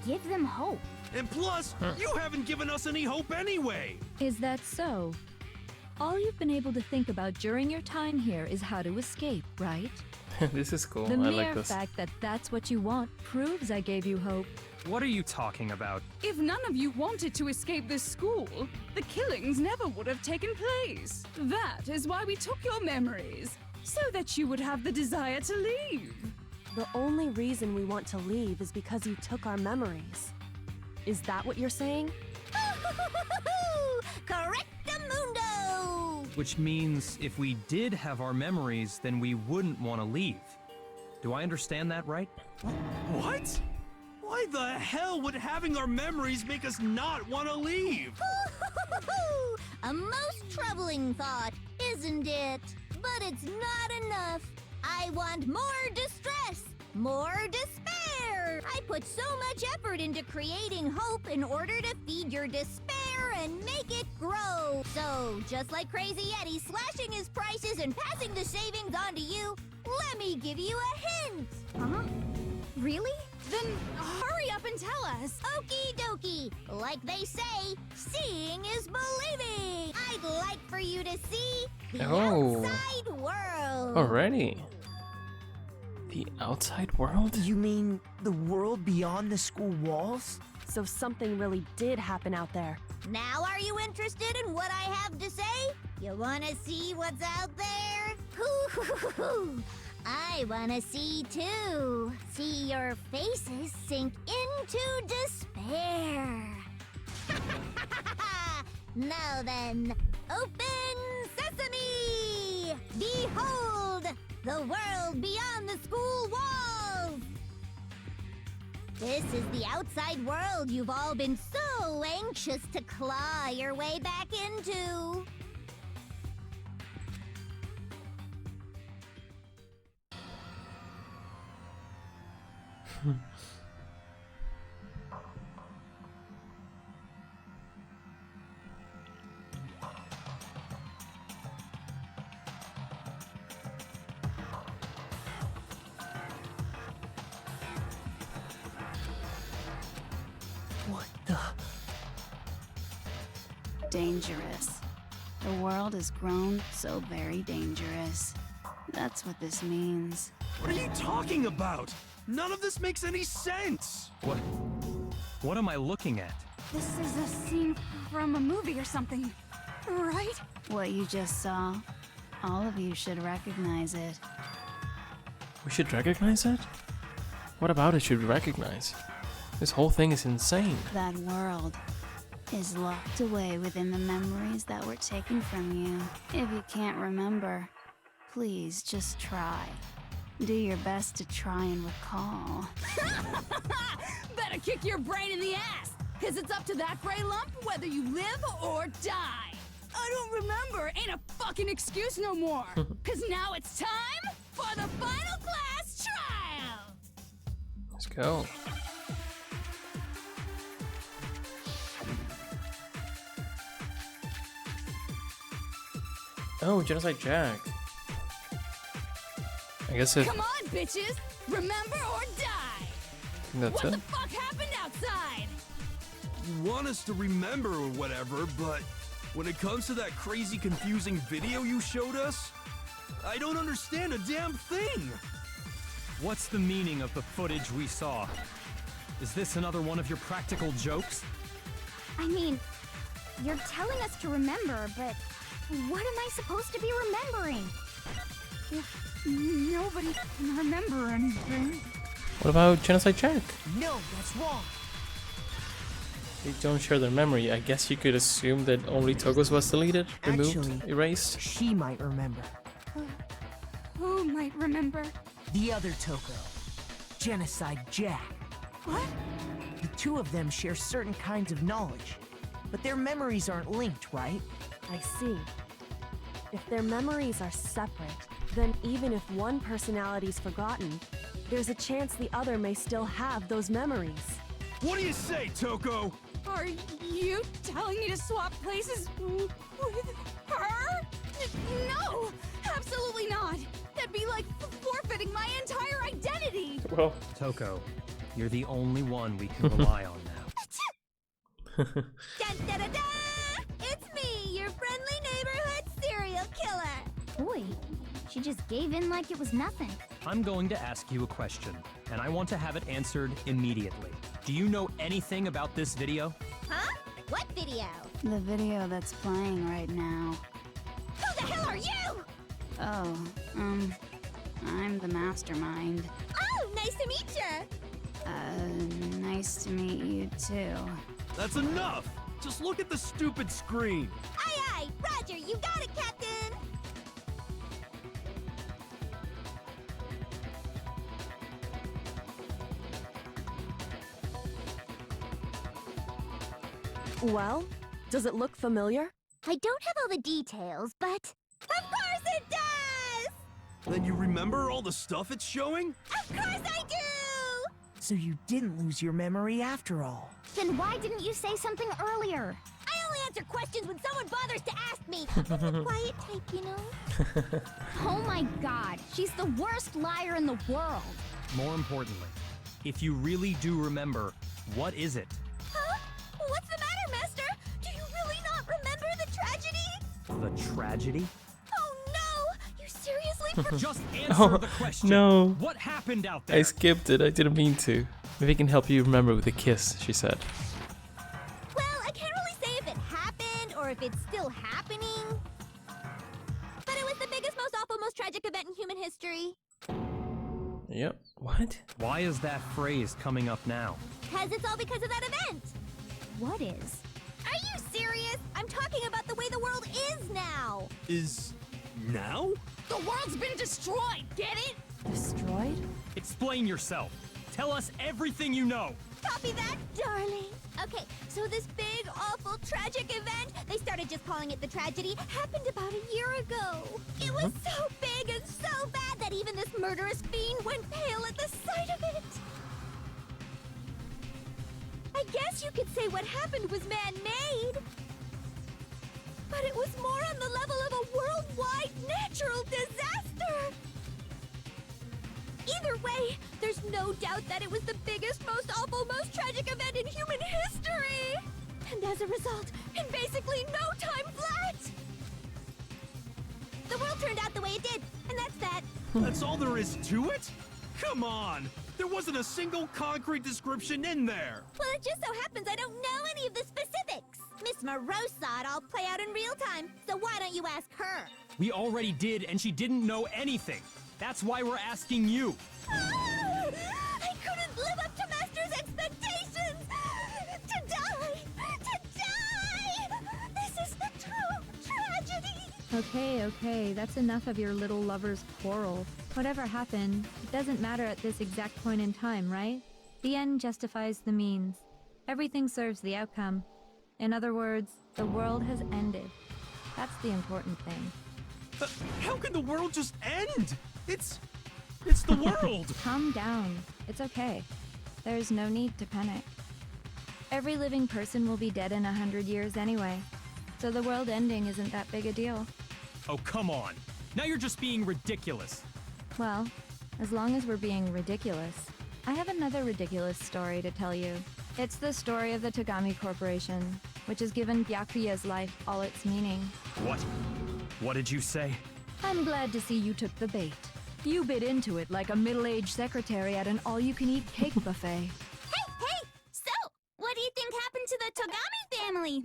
give them hope? And plus, you haven't given us any hope anyway! Is that so? All you've been able to think about during your time here is how to escape, right? This is cool. The I mere like this. fact that that's what you want proves I gave you hope. What are you talking about? If none of you wanted to escape this school, the killings never would have taken place. That is why we took your memories, so that you would have the desire to leave. The only reason we want to leave is because you took our memories. Is that what you're saying? Correctamundo! Which means if we did have our memories, then we wouldn't want to leave. Do I understand that right? What? Why the hell would having our memories make us not want to leave? A most troubling thought, isn't it? But it's not enough. I want more distress, more despair. I put so much effort into creating hope in order to feed your despair and make it grow. So, just like Crazy Yeti slashing his prices and passing the savings on to you, let me give you a hint. Huh? Really? Then hurry up and tell us. Okie dokie. Like they say, seeing is believing. I'd like for you to see the outside world. Already. The outside world? You mean the world beyond the school walls? So something really did happen out there. Now are you interested in what I have to say? You wanna see what's out there? Hoo-hoo-hoo-hoo. I wanna see too. See your faces sink into despair. Now then, open sesame! Behold, the world beyond the school walls! This is the outside world you've all been so anxious to claw your way back into. What the? Dangerous. The world has grown so very dangerous. That's what this means. What are you talking about? None of this makes any sense! What am I looking at? This is a scene from a movie or something, right? What you just saw, all of you should recognize it. We should recognize it? What about it should we recognize? This whole thing is insane. That world is locked away within the memories that were taken from you. If you can't remember, please just try. Do your best to try and recall. Better kick your brain in the ass, because it's up to that gray lump whether you live or die. I don't remember ain't a fucking excuse no more, because now it's time for the final class trial. Let's go. Oh, Genocide Jack. I guess it. Come on, bitches! Remember or die! That's What it. the fuck happened outside? You want us to remember or whatever, but when it comes to that crazy confusing video you showed us, I don't understand a damn thing! What's the meaning of the footage we saw? Is this another one of your practical jokes? I mean, you're telling us to remember, but what am I supposed to be remembering? Nobody can remember anything. What about Genocide Jack? No, that's wrong. They don't share their memory. I guess you could assume that only Togo's was deleted, removed, Actually, erased. She might remember. Who might remember? The other Toko. Genocide Jack. What? The two of them share certain kinds of knowledge, but their memories aren't linked, right? I see. If their memories are separate, then even if one personality's forgotten, there's a chance the other may still have those memories. What do you say, Toko? Are you telling me to swap places with her? No! Absolutely not! That'd be like forfeiting my entire identity! Well, Toko, you're the only one we can rely on now. Dun-da-da-da! It's me, your friendly neighborhood serial killer! Boy, she just gave in like it was nothing. I'm going to ask you a question, and I want to have it answered immediately. Do you know anything about this video? Huh? What video? The video that's playing right now. Who the hell are you? Oh, I'm the mastermind. Oh, nice to meet you! Nice to meet you too. That's enough! Just look at the stupid screen! Aye aye, Roger, you got it, Captain! Well, does it look familiar? I don't have all the details, but... Of course it does! Then you remember all the stuff it's showing? Of course I do! So you didn't lose your memory after all. Then why didn't you say something earlier? I only answer questions when someone bothers to ask me. I'm a quiet type, you know? Oh my god, she's the worst liar in the world. More importantly, if you really do remember, what is it? Huh? What's the matter, Master? Do you really not remember the tragedy? The tragedy? Oh no! You seriously Just answer Oh, the question. no. What happened out I there? skipped it. I didn't mean to. Maybe I can help you remember with a kiss, she said. Well, I can't really say if it happened or if it's still happening. But it was the biggest, most awful, most tragic event in human history. Yep. What? Why is that phrase coming up now? Because it's all because of that event. What is? Are you serious? I'm talking about the way the world is now. Is now? The world's been destroyed, get it? Destroyed? Explain yourself. Tell us everything you know. Copy that, darling. Okay, so this big, awful, tragic event, they started just calling it the tragedy, happened about a year ago. It was so big and so bad that even this murderous fiend went pale at the sight of it. I guess you could say what happened was man-made. But it was more on the level of a worldwide natural disaster. Either way, there's no doubt that it was the biggest, most awful, most tragic event in human history! And as a result, in basically no time flat! The world turned out the way it did, and that's that. That's all there is to it? Come on! There wasn't a single concrete description in there! Well, it just so happens I don't know any of the specifics. Miss Moreau saw it all play out in real time, so why don't you ask her? We already did, and she didn't know anything. That's why we're asking you. I couldn't live up to Master's expectations! To die! To die! This is the true tragedy! Okay, that's enough of your little lover's quarrel. Whatever happened, it doesn't matter at this exact point in time, right? The end justifies the means. Everything serves the outcome. In other words, the world has ended. That's the important thing. How can the world just end? It's the world! Calm down. It's okay. There's no need to panic. Every living person will be dead in 100 years anyway, so the world ending isn't that big a deal. Oh, come on. Now you're just being ridiculous. Well, as long as we're being ridiculous, I have another ridiculous story to tell you. It's the story of the Togami Corporation, which has given Byakuya's life all its meaning. What? What did you say? I'm glad to see you took the bait. You bit into it like a middle-aged secretary at an all-you-can-eat cake buffet. Hey! So, what do you think happened to the Togami family?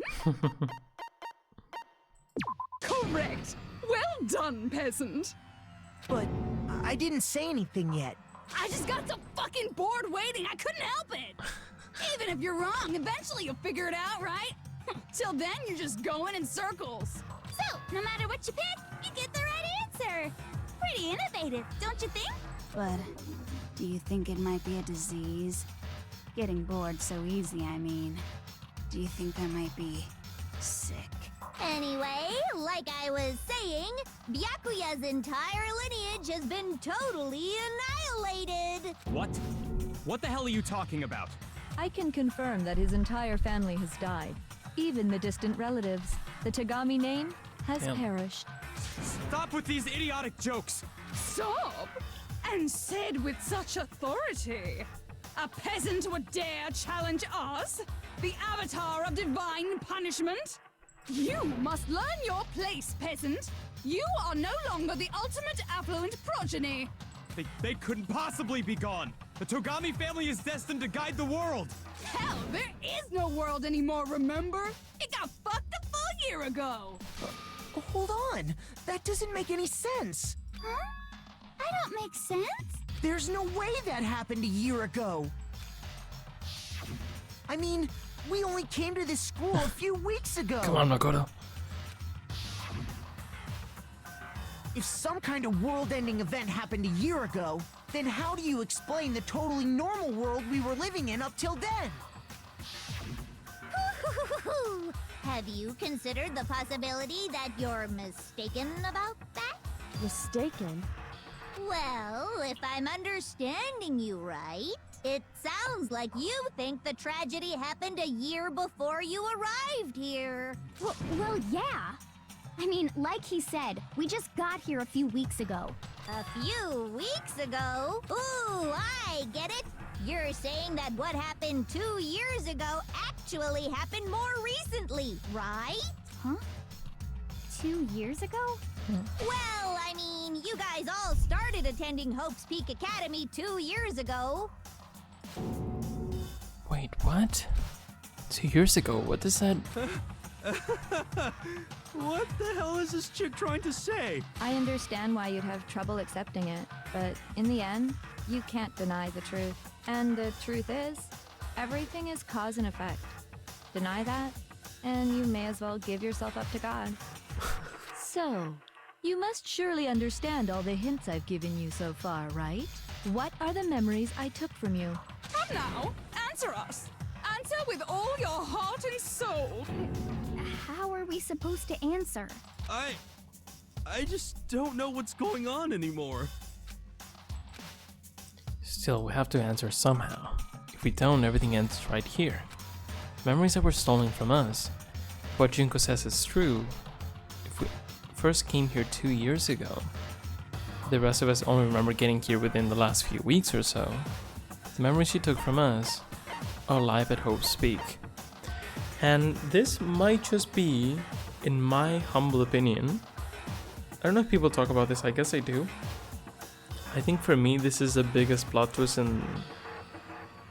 Correct. Well done, peasant. But I didn't say anything yet. I just got so fucking bored waiting, I couldn't help it. Even if you're wrong, eventually you'll figure it out, right? Till then, you're just going in circles. So, no matter what you pick, you get the right answer. Pretty innovative, don't you think? But do you think it might be a disease? Getting bored so easy, I mean. Do you think that might be sick? Anyway, like I was saying, Byakuya's entire lineage has been totally annihilated. What? What the hell are you talking about? I can confirm that his entire family has died. Even the distant relatives. The Togami name has perished. Stop with these idiotic jokes! Stop! And said with such authority. A peasant would dare challenge us? The avatar of divine punishment? You must learn your place, peasant. You are no longer the ultimate affluent progeny. They couldn't possibly be gone! The Togami family is destined to guide the world! Hell, there is no world anymore, remember? It got fucked a full year ago. Hold on. That doesn't make any sense. Huh? I don't make sense. There's no way that happened a year ago. I mean, we only came to this school a few weeks ago. Come on, Makoto. If some kind of world-ending event happened a year ago, then how do you explain the totally normal world we were living in up till then? Have you considered the possibility that you're mistaken about that? Mistaken? Well, if I'm understanding you right, it sounds like you think the tragedy happened a year before you arrived here. Well, yeah. I mean, like he said, we just got here a few weeks ago. A few weeks ago? Ooh, I get it. You're saying that what happened 2 years ago actually happened more recently, right? Huh? 2 years ago? Well, I mean, you guys all started attending Hope's Peak Academy 2 years ago. Wait, what? 2 years ago? What does that... What the hell is this chick trying to say? I understand why you'd have trouble accepting it, but in the end, you can't deny the truth. And the truth is, everything is cause and effect. Deny that, and you may as well give yourself up to God. So, you must surely understand all the hints I've given you so far, right? What are the memories I took from you? Come now, answer us. Answer with all your heart and soul. How are we supposed to answer? I just don't know what's going on anymore. Still, we have to answer somehow. If we don't, everything ends right here. Memories that were stolen from us. What Junko says is true. If we first came here 2 years ago, the rest of us only remember getting here within the last few weeks or so. The memories she took from us are alive at Hope's Peak. And this might just be, in my humble opinion, I don't know if people talk about this, I guess I do. I think for me this is the biggest plot twist in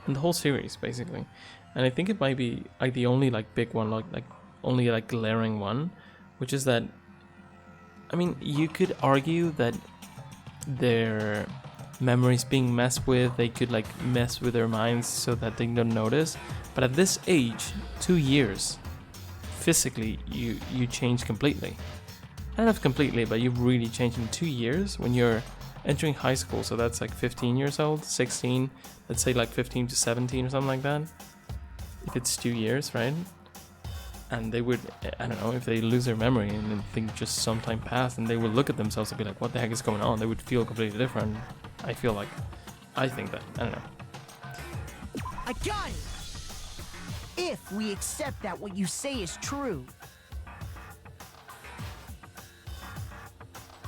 the whole series, basically. And I think it might be like the only like big one, like only like glaring one, which is that, I mean, you could argue that their memories being messed with, they could like mess with their minds so that they don't notice. But at this age, 2 years, physically you change completely. I don't know if completely, but you've really changed in 2 years when you're entering high school. So that's like 15 years old, 16, let's say like 15 to 17 or something like that. If it's 2 years, right? And they would, I don't know, if they lose their memory and then think just some time passed, and they would look at themselves and be like, what the heck is going on? They would feel completely different. I think that, I don't know. I got it! If we accept that what you say is true,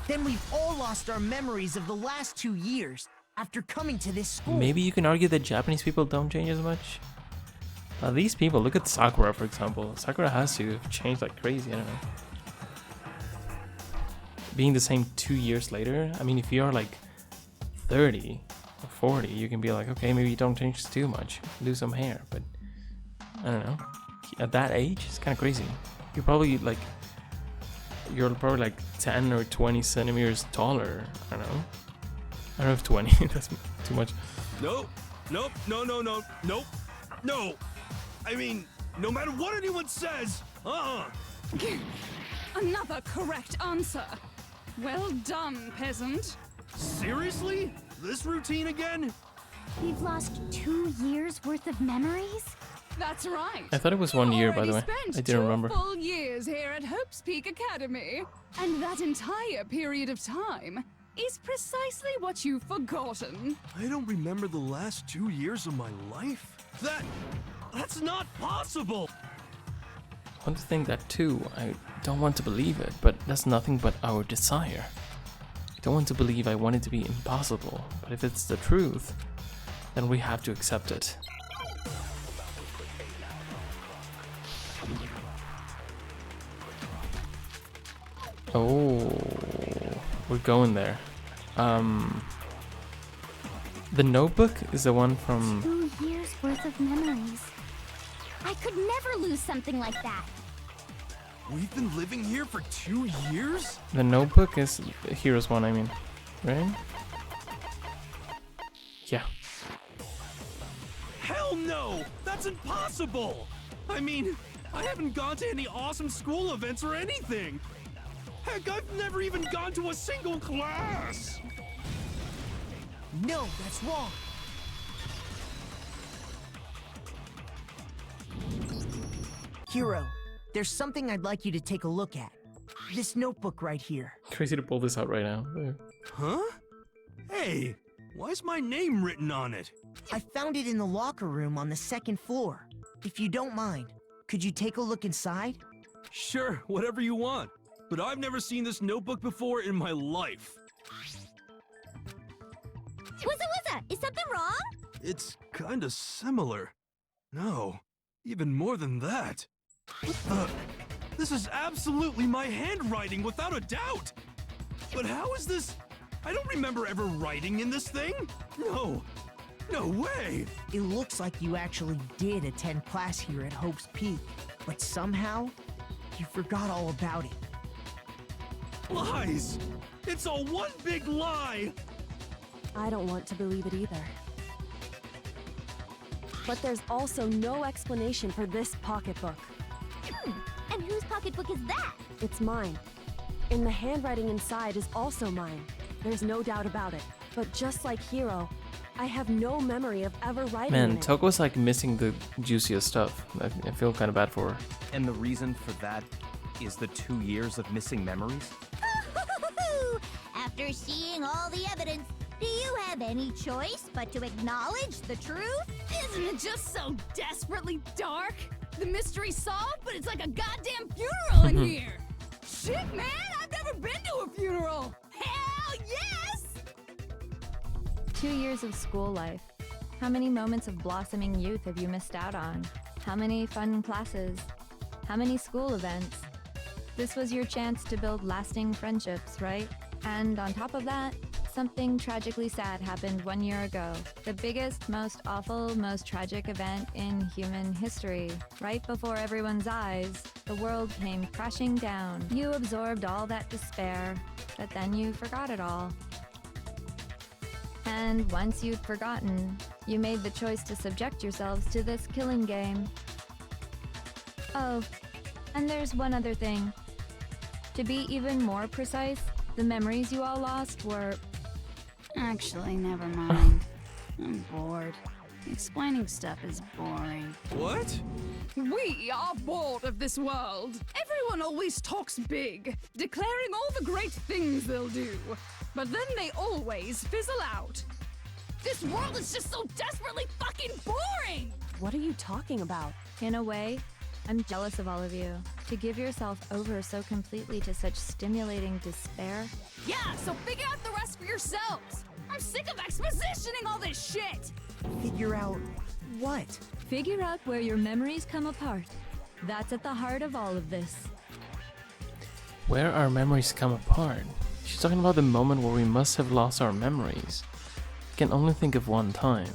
then we've all lost our memories of the last 2 years after coming to this school. Maybe you can argue that Japanese people don't change as much. These people, look at Sakura, for example. Sakura has to have changed like crazy, I don't know. Being the same 2 years later, I mean, if you're like 30 or 40, you can be like, okay, maybe you don't change too much, lose some hair, but I don't know. At that age, it's kind of crazy. You're probably like 10 or 20 centimeters taller. I don't know if 20, that's too much. Nope. No. I mean, no matter what anyone says, Another correct answer. Well done, peasant. Seriously? This routine again? We've lost 2 years worth of memories? That's right. I thought it was 1 year, by the way. Spent I didn't remember. 2 full years here at Hope's Peak Academy. And that entire period of time is precisely what you've forgotten. I don't remember the last 2 years of my life? That's not possible! I want to think that too. I don't want to believe it, but that's nothing but our desire. I don't want to believe I want it to be impossible, but if it's the truth, then we have to accept it. Oh, we're going there. The notebook is the one from... 2 years worth of memories. I could never lose something like that. We've been living here for 2 years? The notebook is Heroes 1, I mean, right? Yeah. Hell no! That's impossible! I mean, I haven't gone to any awesome school events or anything! Heck, I've never even gone to a single class! No, that's wrong. Hero, there's something I'd like you to take a look at. This notebook right here. Crazy to pull this out right now. Huh? Hey, why's my name written on it? I found it in the locker room on the 2nd floor. If you don't mind, could you take a look inside? Sure, whatever you want. But I've never seen this notebook before in my life. Wuzza, is something wrong? It's kinda similar. No, even more than that. What the? This is absolutely my handwriting, without a doubt! But how is this? I don't remember ever writing in this thing! No! No way! It looks like you actually did attend class here at Hope's Peak, but somehow, you forgot all about it. Lies! It's all one big lie! I don't want to believe it either. But there's also no explanation for this pocketbook. And whose pocketbook is that? It's mine. And the handwriting inside is also mine. There's no doubt about it. But just like Hiro, I have no memory of ever writing in Man, it. Toko's like missing the juiciest stuff. I feel kind of bad for her. And the reason for that is the 2 years of missing memories? After seeing all the evidence, do you have any choice but to acknowledge the truth? Isn't it just so desperately dark? The mystery's solved, but it's like a goddamn funeral in here. Shit, man, I've never been to a funeral. Hell yes! 2 years of school life. How many moments of blossoming youth have you missed out on? How many fun classes? How many school events? This was your chance to build lasting friendships, right? And on top of that, something tragically sad happened 1 year ago. The biggest, most awful, most tragic event in human history. Right before everyone's eyes, the world came crashing down. You absorbed all that despair, but then you forgot it all. And once you'd forgotten, you made the choice to subject yourselves to this killing game. Oh, and there's one other thing. To be even more precise, the memories you all lost were... Actually, never mind. I'm bored. Explaining stuff is boring. What? We are bored of this world. Everyone always talks big, declaring all the great things they'll do. But then they always fizzle out. This world is just so desperately fucking boring! What are you talking about? In a way, I'm jealous of all of you. To give yourself over so completely to such stimulating despair. Yeah, so figure out the rest for yourselves. I'm sick of expositioning all this shit. Figure out what? Figure out where your memories come apart. That's at the heart of all of this. Where our memories come apart? She's talking about the moment where we must have lost our memories. I can only think of one time.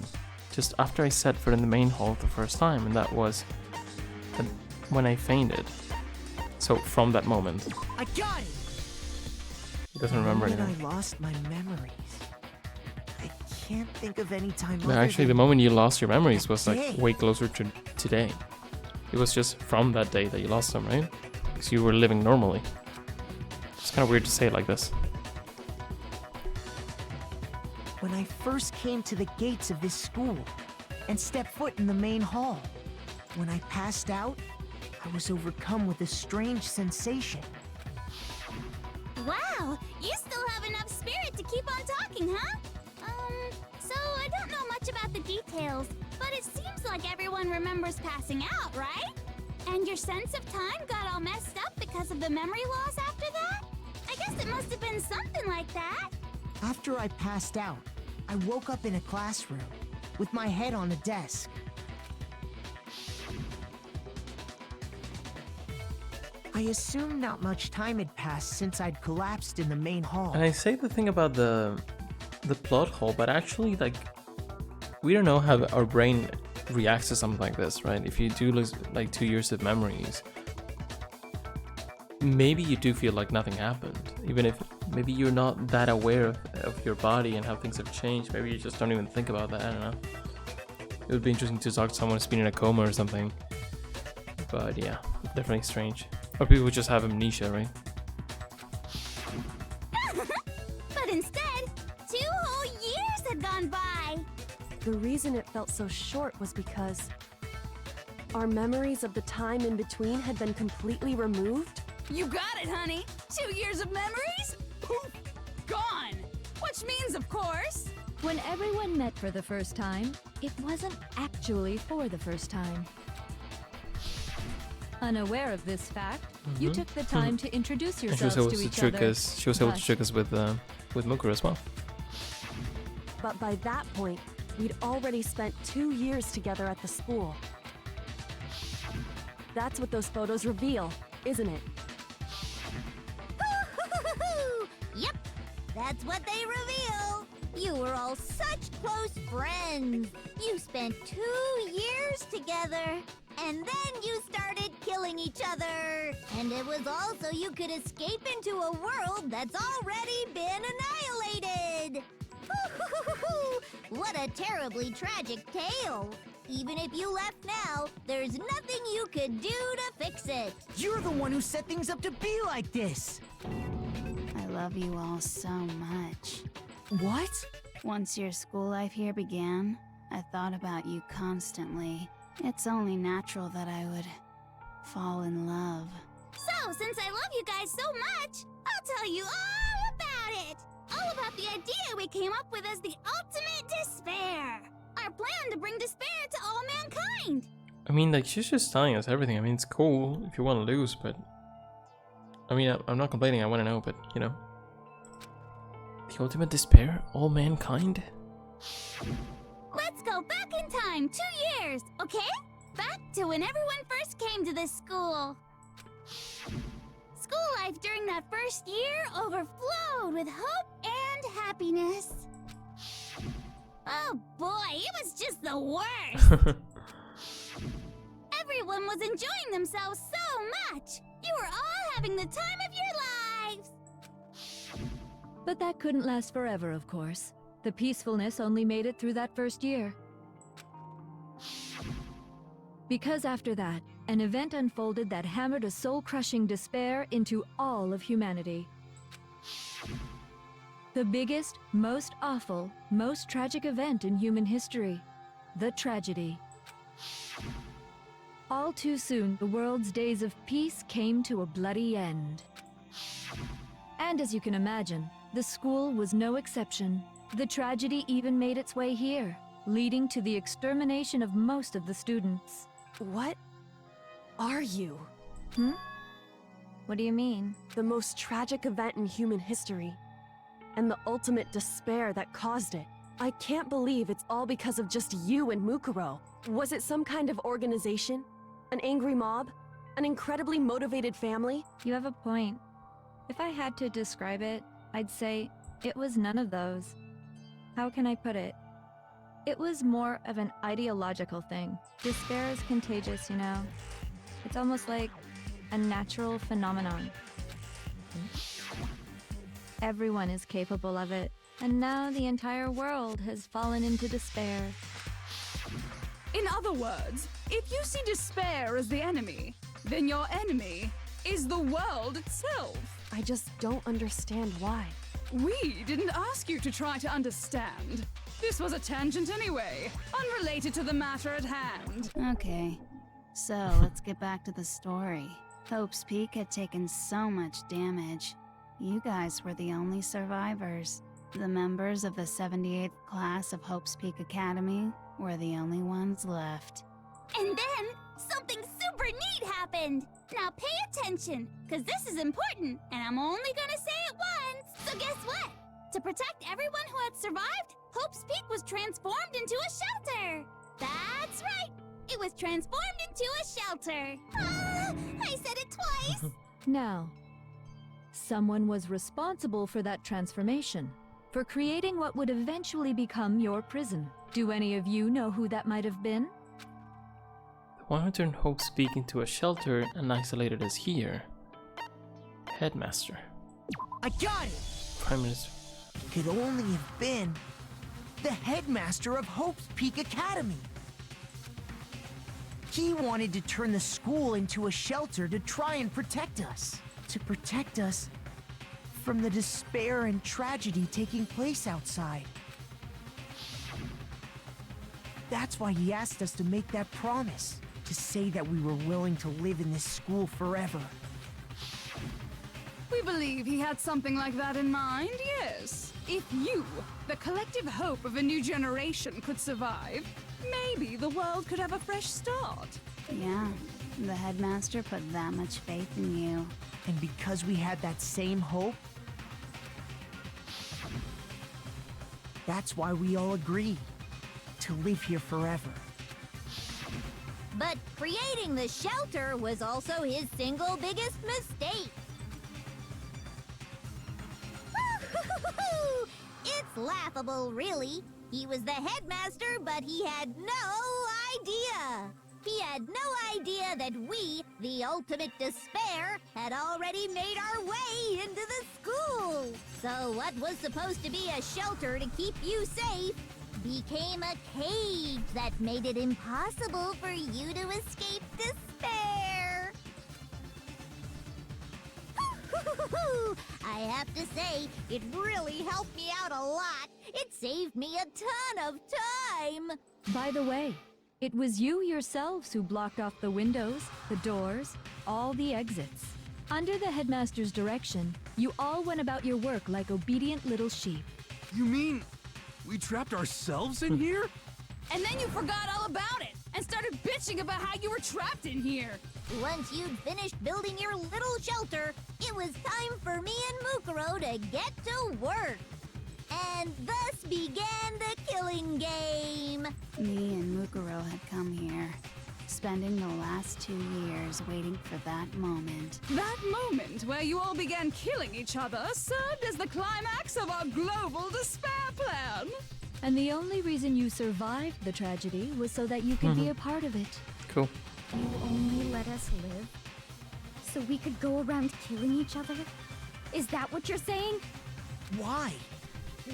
Just after I set foot in the main hall the first time, and that was when I fainted. So from that moment. I got it! He doesn't remember The moment anything. I lost my memories. I can't think of any time No, other actually, the than moment you lost your memories was like today. way closer to today. It was just from that day that you lost them, right? Because you were living normally. It's kind of weird to say it like this. when I first came to the gates of this school and stepped foot in the main hall. When I passed out, I was overcome with a strange sensation. Wow, you still have enough spirit to keep on talking, huh? So I don't know much about the details, but it seems like everyone remembers passing out, right? And your sense of time got all messed up because of the memory loss after that? I guess it must have been something like that. After I passed out, I woke up in a classroom with my head on a desk. I assumed not much time had passed since I'd collapsed in the main hall. And I say the thing about the plot hole, but actually, like, we don't know how our brain reacts to something like this, right? If you do lose like 2 years of memories, maybe you do feel like nothing happened, even if maybe you're not that aware of your body and how things have changed. Maybe you just don't even think about that. I don't know. It would be interesting to talk to someone who's been in a coma or something. But yeah, definitely strange. Or people who just have amnesia, right? But instead, 2 whole years had gone by. The reason it felt so short was because our memories of the time in between had been completely removed. You got it, honey. 2 years of memories? Poof! Gone! Which means, of course... When everyone met for the first time, it wasn't actually for the first time. Unaware of this fact, you took the time to introduce And she was yourselves able to to each trick other. us. She was able to But trick us with Mukuro as well. But by that point, we'd already spent 2 years together at the school. That's what those photos reveal, isn't it? Yep, that's what they reveal. You were all such close friends. You spent 2 years together. And then you started killing each other. And it was all so you could escape into a world that's already been annihilated. What a terribly tragic tale. Even if you left now, there's nothing you could do to fix it. You're the one who set things up to be like this. I love you all so much. What? Once your school life here began, I thought about you constantly. It's only natural that I would fall in love. So, since I love you guys so much, I'll tell you all about it. All about the idea we came up with as the ultimate despair. Our plan to bring despair to all mankind. I mean, like, she's just telling us everything. I mean, it's cool if you want to lose, but... I mean, I'm not complaining, I want to know, but, you know. The ultimate despair? All mankind? Let's go back in time 2 years, okay? Back to when everyone first came to this school. School life during that first year overflowed with hope and happiness. Oh boy, it was just the worst. Everyone was enjoying themselves so much. You were all having the time of your lives. But that couldn't last forever, of course. The peacefulness only made it through that first year. Because after that, an event unfolded that hammered a soul-crushing despair into all of humanity. The biggest, most awful, most tragic event in human history. The tragedy. All too soon, the world's days of peace came to a bloody end. And as you can imagine, the school was no exception. The tragedy even made its way here, leading to the extermination of most of the students. What are you? What do you mean? The most tragic event in human history. And the ultimate despair that caused it. I can't believe it's all because of just you and Mukuro. Was it some kind of organization? An angry mob? An incredibly motivated family? You have a point. If I had to describe it, I'd say it was none of those. How can I put it? It was more of an ideological thing. Despair is contagious, you know? It's almost like a natural phenomenon. Everyone is capable of it, and now the entire world has fallen into despair. In other words, if you see despair as the enemy, then your enemy is the world itself. I just don't understand why. We didn't ask you to try to understand. This was a tangent anyway, unrelated to the matter at hand. Okay, so let's get back to the story. Hope's Peak had taken so much damage. You guys were the only survivors. The members of the 78th class of Hope's Peak Academy were the only ones left. And then, something super neat happened! Now pay attention, because this is important, and I'm only gonna say it once! So guess what? To protect everyone who had survived, Hope's Peak was transformed into a shelter! That's right! It was transformed into a shelter! Ah, I said it twice! Now, someone was responsible for that transformation, for creating what would eventually become your prison. Do any of you know who that might have been? The one who turned Hope's Peak into a shelter and isolated us here. Headmaster. I got it! Prime Minister. Could only have been the headmaster of Hope's Peak Academy. He wanted to turn the school into a shelter to try and protect us. To protect us from the despair and tragedy taking place outside. That's why he asked us to make that promise, to say that we were willing to live in this school forever. We believe he had something like that in mind, yes. If you, the collective hope of a new generation, could survive, maybe the world could have a fresh start. Yeah, the headmaster put that much faith in you. And because we had that same hope, that's why we all agreed to live here forever. But creating the shelter was also his single biggest mistake. It's laughable, really. He was the headmaster, but he had no idea. He had no idea that we, the ultimate despair, had already made our way into the school. So what was supposed to be a shelter to keep you safe became a cage that made it impossible for you to escape despair. I have to say, it really helped me out a lot. It saved me a ton of time. By the way, it was you yourselves who blocked off the windows, the doors, all the exits. Under the headmaster's direction, you all went about your work like obedient little sheep. You mean we trapped ourselves in here? And then you forgot all about it and started bitching about how you were trapped in here. Once you'd finished building your little shelter, it was time for me and Mukuro to get to work. And thus began the killing game. Me and Mukuro had come here, spending the last 2 years waiting for that moment. That moment where you all began killing each other served as the climax of our global despair plan. And the only reason you survived the tragedy was so that you could be a part of it. Cool. You only let us live so we could go around killing each other? Is that what you're saying? Why?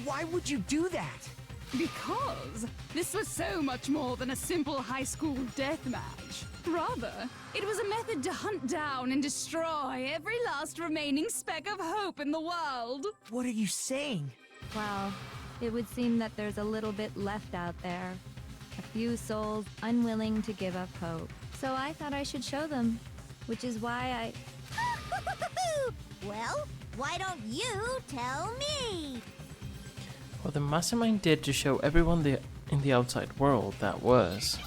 Why would you do that? Because this was so much more than a simple high school death match. Rather, it was a method to hunt down and destroy every last remaining speck of hope in the world. What are you saying? Well, it would seem that there's a little bit left out there. A few souls unwilling to give up hope. So I thought I should show them, which is why Well, why don't you tell me? What the mastermind did to show everyone in the outside world, that was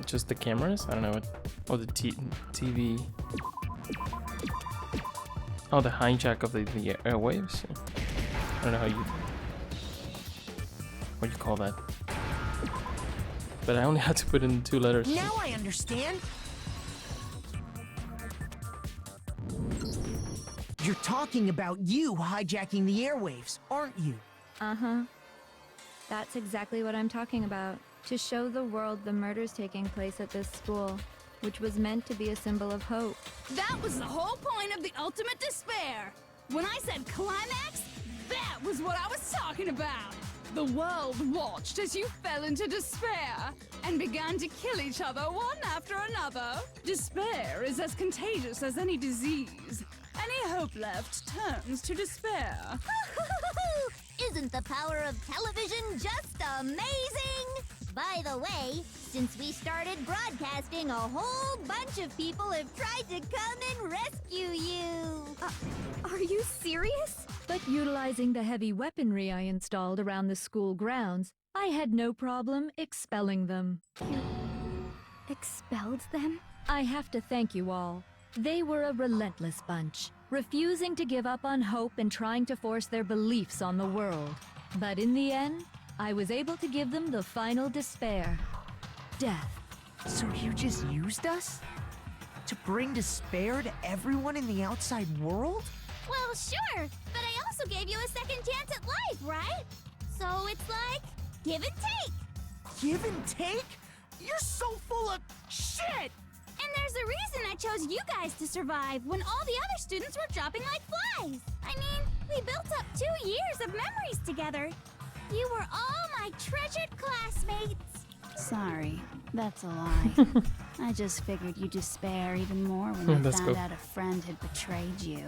just the cameras? I don't know what. Oh, the TV. Oh, the hijack of the airwaves. I don't know what you call that. But I only had to put in 2 letters. Now I understand. You're talking about you hijacking the airwaves, aren't you? Uh-huh. That's exactly what I'm talking about. To show the world the murders taking place at this school, which was meant to be a symbol of hope. That was the whole point of the ultimate despair. When I said climax, that was what I was talking about. The world watched as you fell into despair and began to kill each other one after another. Despair is as contagious as any disease. Any hope left turns to despair. Isn't the power of television just amazing? By the way, since we started broadcasting, a whole bunch of people have tried to come and rescue you. Are you serious? But utilizing the heavy weaponry I installed around the school grounds, I had no problem expelling them. You expelled them? I have to thank you all. They were a relentless bunch, refusing to give up on hope and trying to force their beliefs on the world. But in the end, I was able to give them the final despair. Death. So you just used us? To bring despair to everyone in the outside world? Well, sure, but I also gave you a second chance at life, right? So it's like, give and take. Give and take? You're so full of shit! And there's a reason I chose you guys to survive when all the other students were dropping like flies. I mean, we built up 2 years of memories together. You were all my treasured classmates. Sorry, that's a lie. I just figured you'd despair even more when you That's found cool. out a friend had betrayed you.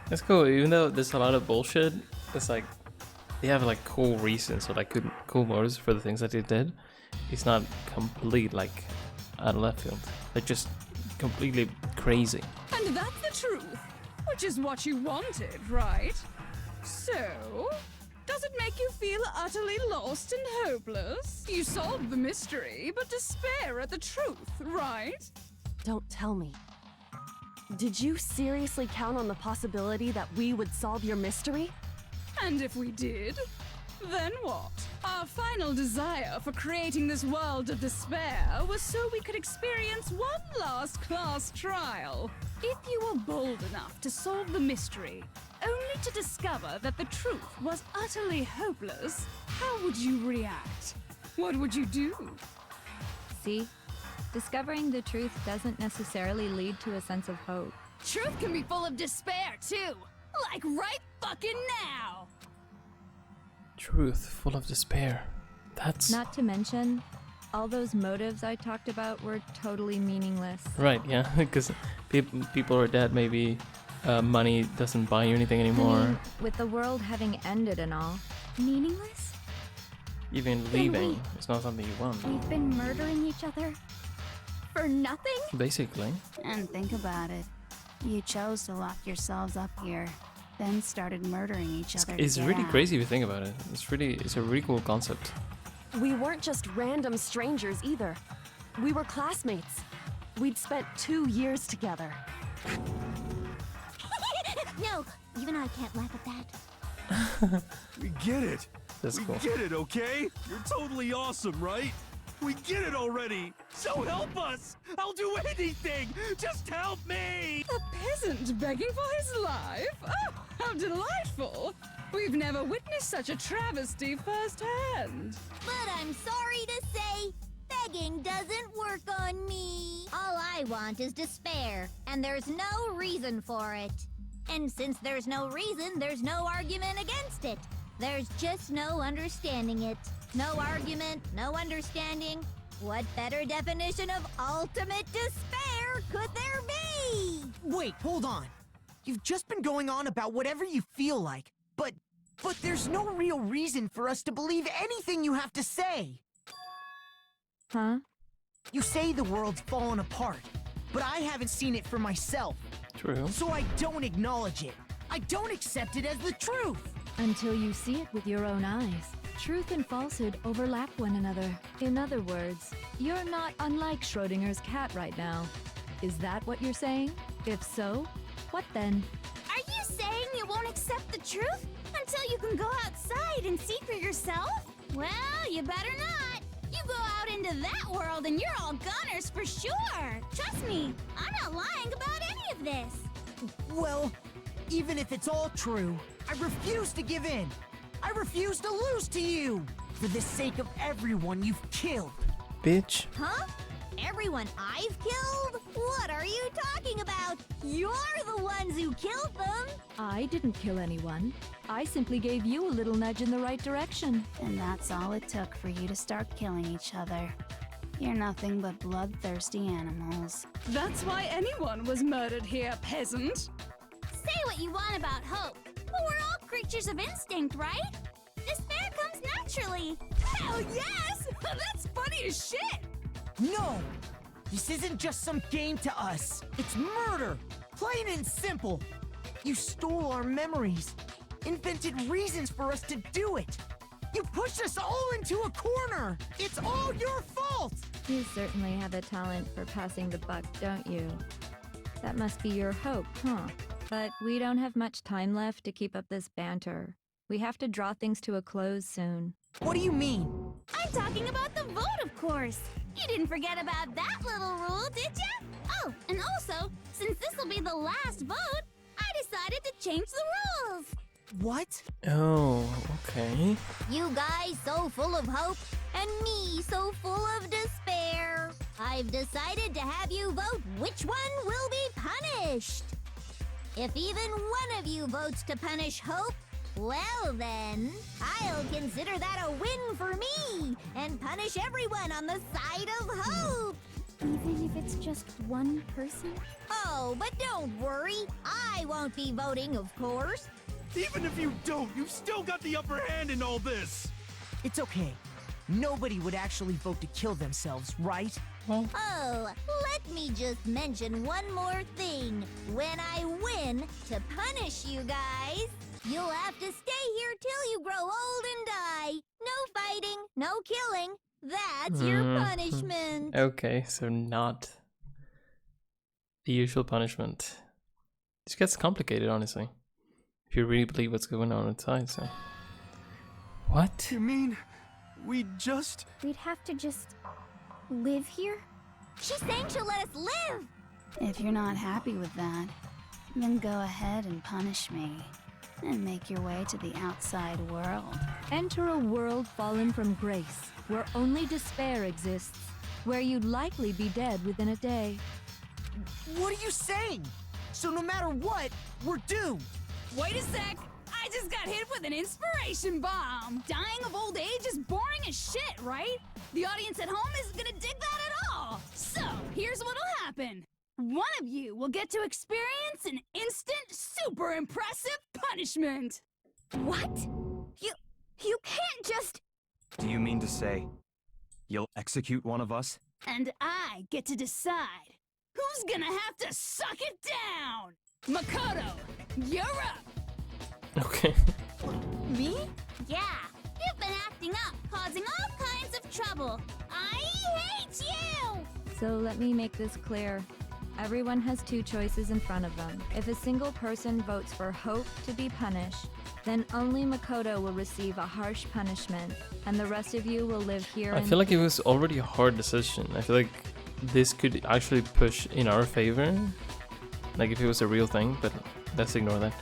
That's cool. Even though there's a lot of bullshit, it's like they have like cool reasons or like cool motives for the things that they did. It's not complete like out of left field. They're just completely crazy. And that's the truth, which is what you wanted, right? So, does it make you feel utterly lost and hopeless? You solved the mystery, but despair at the truth, right? Don't tell me. Did you seriously count on the possibility that we would solve your mystery? And if we did, Then what? Our final desire for creating this world of despair was so we could experience one last class trial. If you were bold enough to solve the mystery, only to discover that the truth was utterly hopeless, how would you react? What would you do? See? Discovering the truth doesn't necessarily lead to a sense of hope. Truth can be full of despair, too! Like right fucking now! Truth full of despair. That's... Not to mention, all those motives I talked about were totally meaningless. Right, yeah, because people are dead, maybe money doesn't buy you anything anymore. I mean, with the world having ended and all, meaningless? Even leaving is not something you want. We've been murdering each other for nothing? Basically. And think about it. You chose to lock yourselves up here, then started murdering each other. It's really crazy if you think about it. It's a really cool concept. We weren't just random strangers either. We were classmates. We'd spent 2 years together. No, even I can't laugh at that. We get it. That's cool. We get it, okay? You're totally awesome, right? We get it already. So help us. I'll do anything. Just help me. A peasant begging for his life? Oh, how delightful! We've never witnessed such a travesty firsthand. But I'm sorry to say, begging doesn't work on me. All I want is despair, and there's no reason for it. And since there's no reason, there's no argument against it. There's just no understanding it. No argument, no understanding. What better definition of ultimate despair could there be? Wait, hold on. You've just been going on about whatever you feel like, but there's no real reason for us to believe anything you have to say. Huh? You say the world's fallen apart, but I haven't seen it for myself. True. So I don't acknowledge it. I don't accept it as the truth. Until you see it with your own eyes. Truth and falsehood overlap one another. In other words, you're not unlike Schrodinger's cat right now. Is that what you're saying? If so, what then? Are you saying you won't accept the truth until you can go outside and see for yourself? Well, you better not. You go out into that world and you're all goners for sure. Trust me, I'm not lying about any of this. Well, even if it's all true, I refuse to give in. I refuse to lose to you. For the sake of everyone you've killed. Bitch. Huh? Everyone I've killed? What are you talking about? You're the ones who killed them. I didn't kill anyone. I simply gave you a little nudge in the right direction. And that's all it took for you to start killing each other. You're nothing but bloodthirsty animals. That's why anyone was murdered here, peasant. Say what you want about hope, but we're all creatures of instinct, right? Despair comes naturally. Hell yes! That's funny as shit! No! This isn't just some game to us. It's murder! Plain and simple. You stole our memories. Invented reasons for us to do it. You pushed us all into a corner. It's all your fault! You certainly have a talent for passing the buck, don't you? That must be your hope, huh? But we don't have much time left to keep up this banter. We have to draw things to a close soon. What do you mean? I'm talking about the vote, of course. You didn't forget about that little rule, did ya? Oh, and also, since this will be the last vote, I decided to change the rules. What? Oh, okay. You guys so full of hope, and me so full of despair. I've decided to have you vote which one will be punished. If even one of you votes to punish Hope, well then, I'll consider that a win for me and punish everyone on the side of Hope. Even if it's just one person? Oh, but don't worry. I won't be voting, of course. Even if you don't, you've still got the upper hand in all this. It's okay. Nobody would actually vote to kill themselves, right? Oh, let me just mention one more thing. When I win to punish you guys, you'll have to stay here till you grow old and die. No fighting, no killing. That's your punishment. Okay, so not the usual punishment. This gets complicated, honestly. If you really believe what's going on inside, so. What? You mean we just... We'd have to just live here? She's saying she'll let us live! If you're not happy with that, then go ahead and punish me. And make your way to the outside world. Enter a world fallen from grace, where only despair exists, where you'd likely be dead within a day. What are you saying? So no matter what, we're doomed. Wait a sec! I just got hit with an inspiration bomb! Dying of old age is boring as shit, right? The audience at home isn't gonna dig that at all! So, here's what'll happen. One of you will get to experience an instant, super impressive punishment! What? You can't just... Do you mean to say you'll execute one of us? And I get to decide who's gonna have to suck it down! Makoto, you're up! Okay. Me? Yeah, you've been acting up, causing all kinds of trouble. I hate you! So let me make this clear. Everyone has two choices in front of them. If a single person votes for Hope to be punished, then only Makoto will receive a harsh punishment, and the rest of you will live here. I feel like it was already a hard decision. I feel like this could actually push in our favor. Like if it was a real thing, but let's ignore that.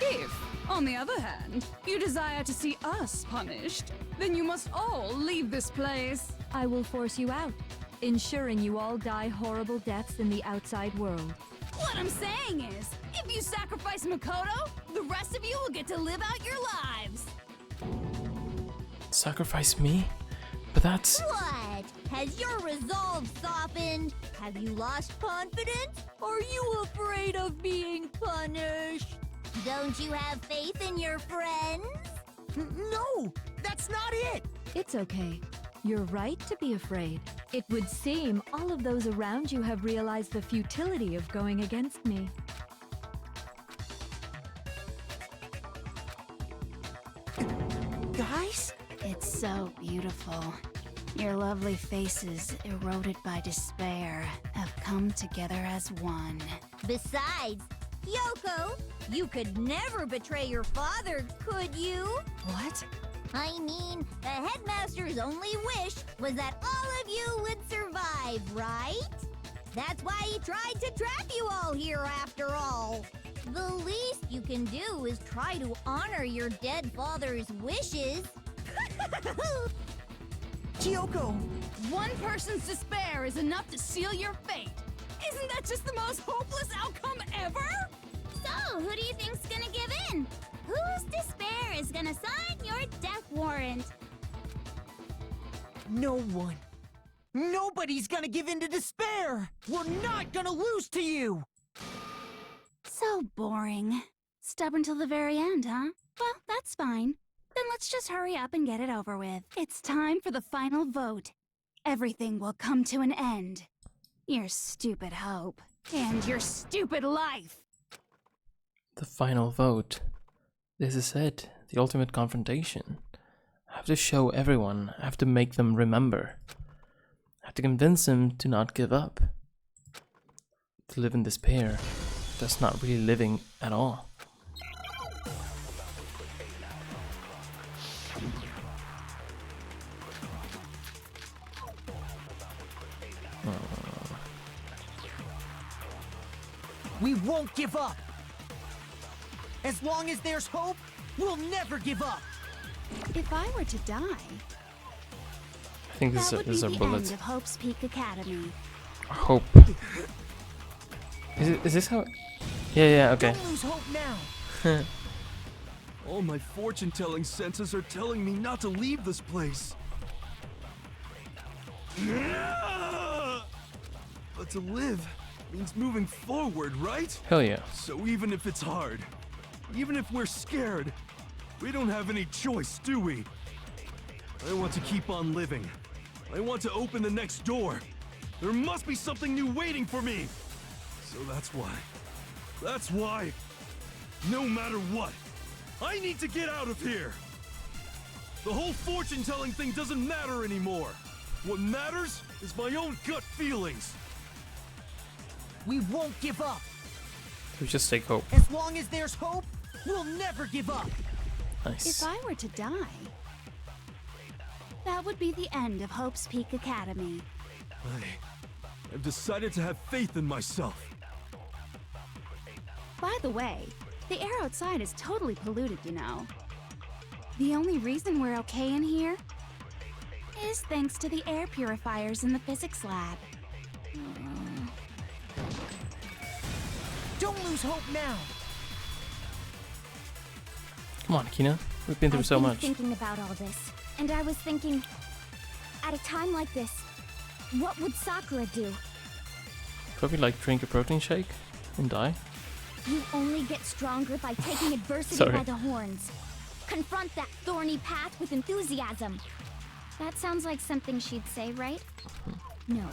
If, on the other hand, you desire to see us punished, then you must all leave this place. I will force you out, ensuring you all die horrible deaths in the outside world. What I'm saying is, if you sacrifice Makoto, the rest of you will get to live out your lives. Sacrifice me? But that's... What? Has your resolve softened? Have you lost confidence? Are you afraid of being punished? Don't you have faith in your friends? No, that's not it. It's okay. You're right to be afraid. It would seem all of those around you have realized the futility of going against me. Guys? It's so beautiful. Your lovely faces, eroded by despair, have come together as one. Besides, Yoko, you could never betray your father, could you? What? I mean, the headmaster's only wish was that all of you would survive, right? That's why he tried to trap you all here after all. The least you can do is try to honor your dead father's wishes. Kyoko! One person's despair is enough to seal your fate. Isn't that just the most hopeless outcome ever? So, who do you think's gonna give in? Whose despair is gonna sign your death warrant? No one. Nobody's gonna give in to despair! We're not gonna lose to you! So boring. Stubborn till the very end, huh? Well, that's fine. Then let's just hurry up and get it over with. It's time for the final vote. Everything will come to an end. Your stupid hope. And your stupid life. The final vote. This is it. The ultimate confrontation. I have to show everyone. I have to make them remember. I have to convince them to not give up. To live in despair. That's not really living at all. We won't give up! As long as there's hope, we'll never give up! If I were to die, I think that would be these are the bullets. end of Hope's Peak Academy. Hope. Is this how? Yeah, okay. Don't lose hope now! All my fortune-telling senses are telling me not to leave this place. But to live means moving forward, right? Hell yeah. So even if it's hard, even if we're scared, we don't have any choice, do we? I want to keep on living. I want to open the next door. There must be something new waiting for me. So that's why, no matter what, I need to get out of here. The whole fortune-telling thing doesn't matter anymore. What matters is my own gut feelings. We won't give up! We just take hope. As long as there's hope, we'll never give up! If Nice. I were to die, That would be the end of Hope's Peak Academy. I've decided to have faith in myself. By the way, the air outside is totally polluted, you know. The only reason we're okay in here is thanks to the air purifiers in the physics lab. Don't lose hope now. Come on, Akina. We've been through so much. I've been thinking about all this, and I was thinking, at a time like this, what would Sakura do? Probably like drink a protein shake and die. You only get stronger by taking adversity Sorry. by the horns. Confront that thorny path with enthusiasm. That sounds like something she'd say, right? No.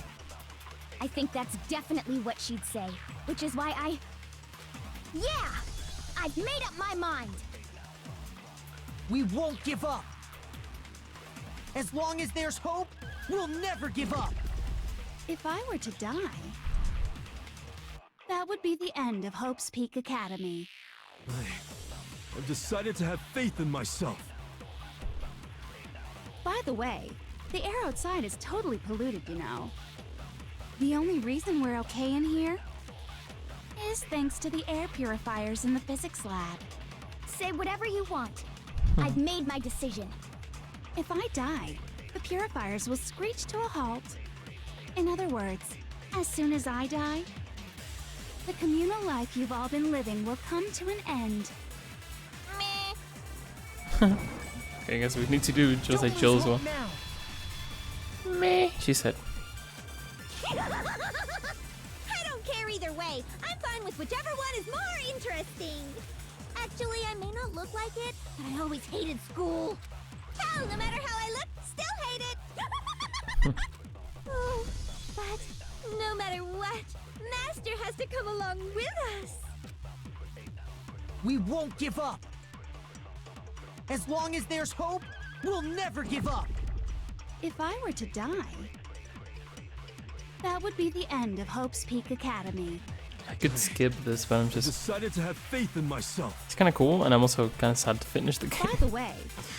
I think that's definitely what she'd say, which is why Yeah! I've made up my mind! We won't give up. As long as there's hope, we'll never give up. If I were to die, that would be the end of Hope's Peak Academy. I've decided to have faith in myself. By the way, the air outside is totally polluted, you know. The only reason we're okay in here is thanks to the air purifiers in the physics lab. Say whatever you want. I've made my decision. If I die, the purifiers will screech to a halt. In other words, as soon as I die, the communal life you've all been living will come to an end. Okay, I guess we need to do just like Jill's one. Meh, she said. I don't care either way. I'm fine with whichever one is more interesting. Actually, I may not look like it, but I always hated school. Hell, no matter how I look, still hate it. Oh, but no matter what, Master has to come along with us. We won't give up. As long as there's hope, we'll never give up. If I were to die, that would be the end of Hope's Peak Academy. I could skip this, but I'm I just... decided to have faith in myself. It's kind of cool, and I'm also kind of sad to finish the game. By the way,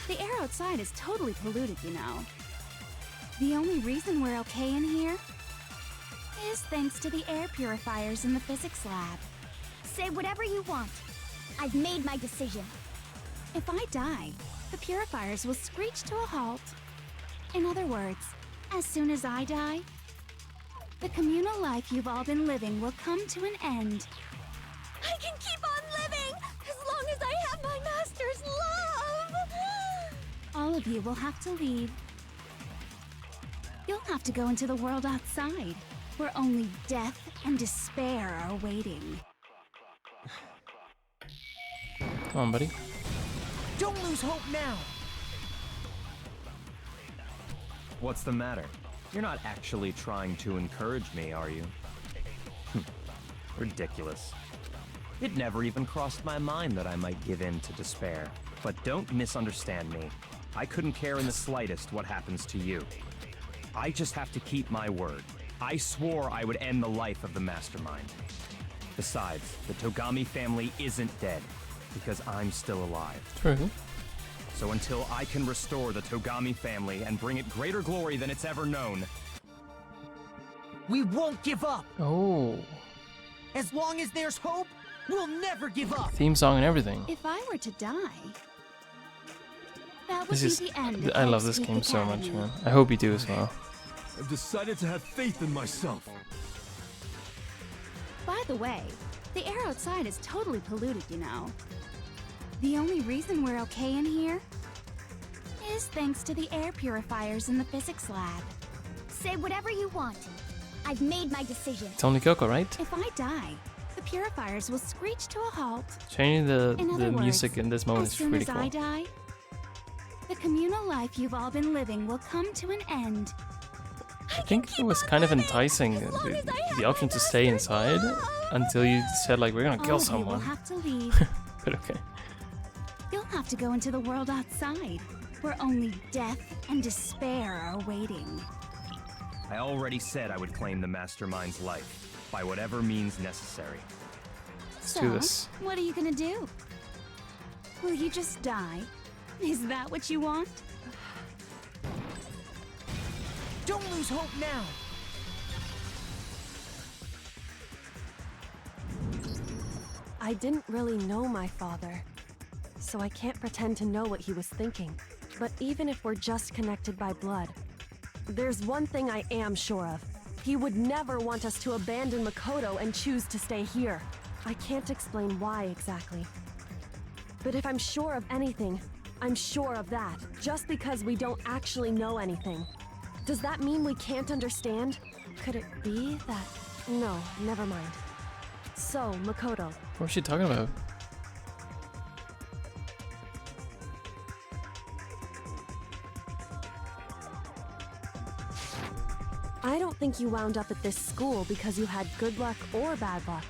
the air outside is totally polluted, you know. The only reason we're okay in here is thanks to the air purifiers in the physics lab. Say whatever you want. I've made my decision. If I die, the purifiers will screech to a halt. In other words, as soon as I die, the communal life you've all been living will come to an end. I can keep on living as long as I have my master's love! All of you will have to leave. You'll have to go into the world outside, where only death and despair are waiting. Come on, buddy. Don't lose hope now. What's the matter? You're not actually trying to encourage me, are you? Ridiculous. It never even crossed my mind that I might give in to despair. But don't misunderstand me. I couldn't care in the slightest what happens to you. I just have to keep my word. I swore I would end the life of the Mastermind. Besides, the Togami family isn't dead, because I'm still alive. True. So until I can restore the Togami family and bring it greater glory than it's ever known, We won't give up. Oh. As long as there's hope, we'll never give up. Theme song and everything. If I were to die, that would This be is... the end of I love Hope's this Peak game so much, Academy. man. I hope you do as well. I've decided to have faith in myself. By the way, the air outside is totally polluted, you know. The only reason we're okay in here is thanks to the air purifiers in the physics lab. Say whatever you want. I've made my decision. It's only Coco, right? If I die, the purifiers will screech to a halt. Changing the In other words, music in this moment as is soon really as cool. I die, the communal life you've all been living will come to an end. I think it was kind of enticing, the option to stay inside, until you said like, we're gonna All kill of you will someone. have to leave. But okay. You'll have to go into the world outside, where only death and despair are waiting. I already said I would claim the Mastermind's life, by whatever means necessary. Let's So, do this. what are you gonna do? Will you just die? Is that what you want? Don't lose hope now. I didn't really know my father, so I can't pretend to know what he was thinking. But even if we're just connected by blood, there's one thing I am sure of. He would never want us to abandon Makoto and choose to stay here. I can't explain why exactly. But if I'm sure of anything, I'm sure of that. Just because we don't actually know anything. Does that mean we can't understand? Could it be that... No, never mind. So, Makoto. What is she talking about? I don't think you wound up at this school because you had good luck or bad luck.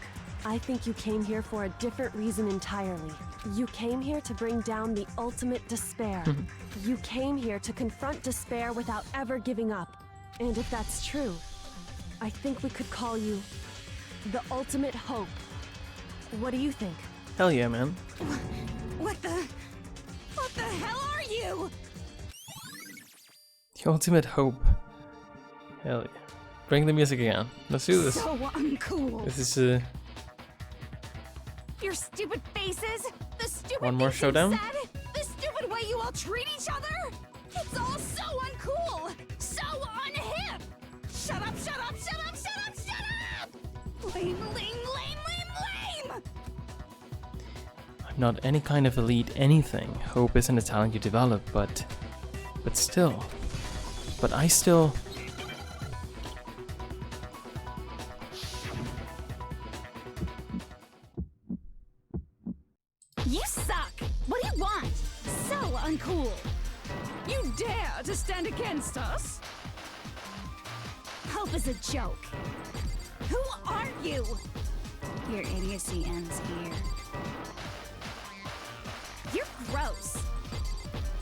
I think you came here for a different reason entirely. You came here to bring down the ultimate despair. You came here to confront despair without ever giving up. And if that's true, I think we could call you the ultimate hope. What do you think? Hell yeah, man. What the hell are you? The ultimate hope. Hell yeah. Bring the music again. Let's do this. So uncool. This is Your stupid faces. The stupid one more things you showdown? said, the stupid way you all treat each other. It's all so uncool. So unhip. Shut up, shut up, shut up, shut up, shut up. Lame, lame, lame, lame, lame. I'm not any kind of elite anything. Hope isn't a talent you develop, but still. But I still... You suck. What do you want? So uncool. You dare to stand against us? Hope is a joke. Who are you? Your idiocy ends here. You're gross.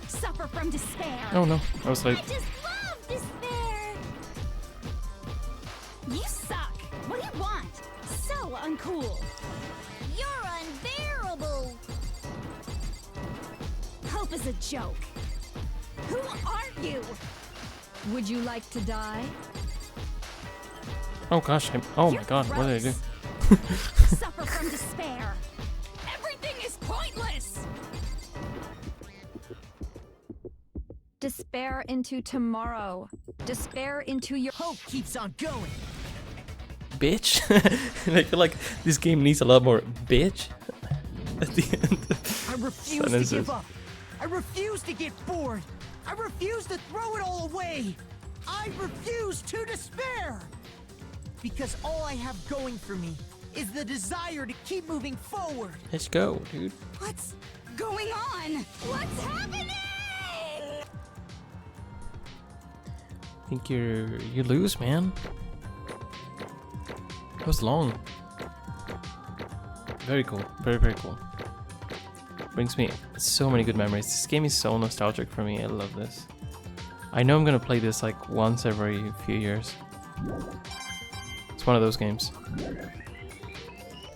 Suffer from despair. Oh no, I was like... I just love despair. You suck. What do you want? So uncool. You're unbearable. Hope is a joke. Who are you? Would you like to die? Oh gosh, oh my You're god, what did I do? Suffer from despair. Everything is pointless. Despair into tomorrow. Despair into your Hope keeps on going. Bitch? And I feel like this game needs a lot more bitch at the end. I refuse to Sentences. give up. I refuse to get bored. I refuse to throw it all away. I refuse to despair. Because all I have going for me is the desire to keep moving forward. Let's go, dude. What's going on? What's happening? I think you lose, man. That was long. Very cool. Very, very cool. Brings me so many good memories. This game is so nostalgic for me. I love this. I know I'm gonna play this like once every few years. It's one of those games.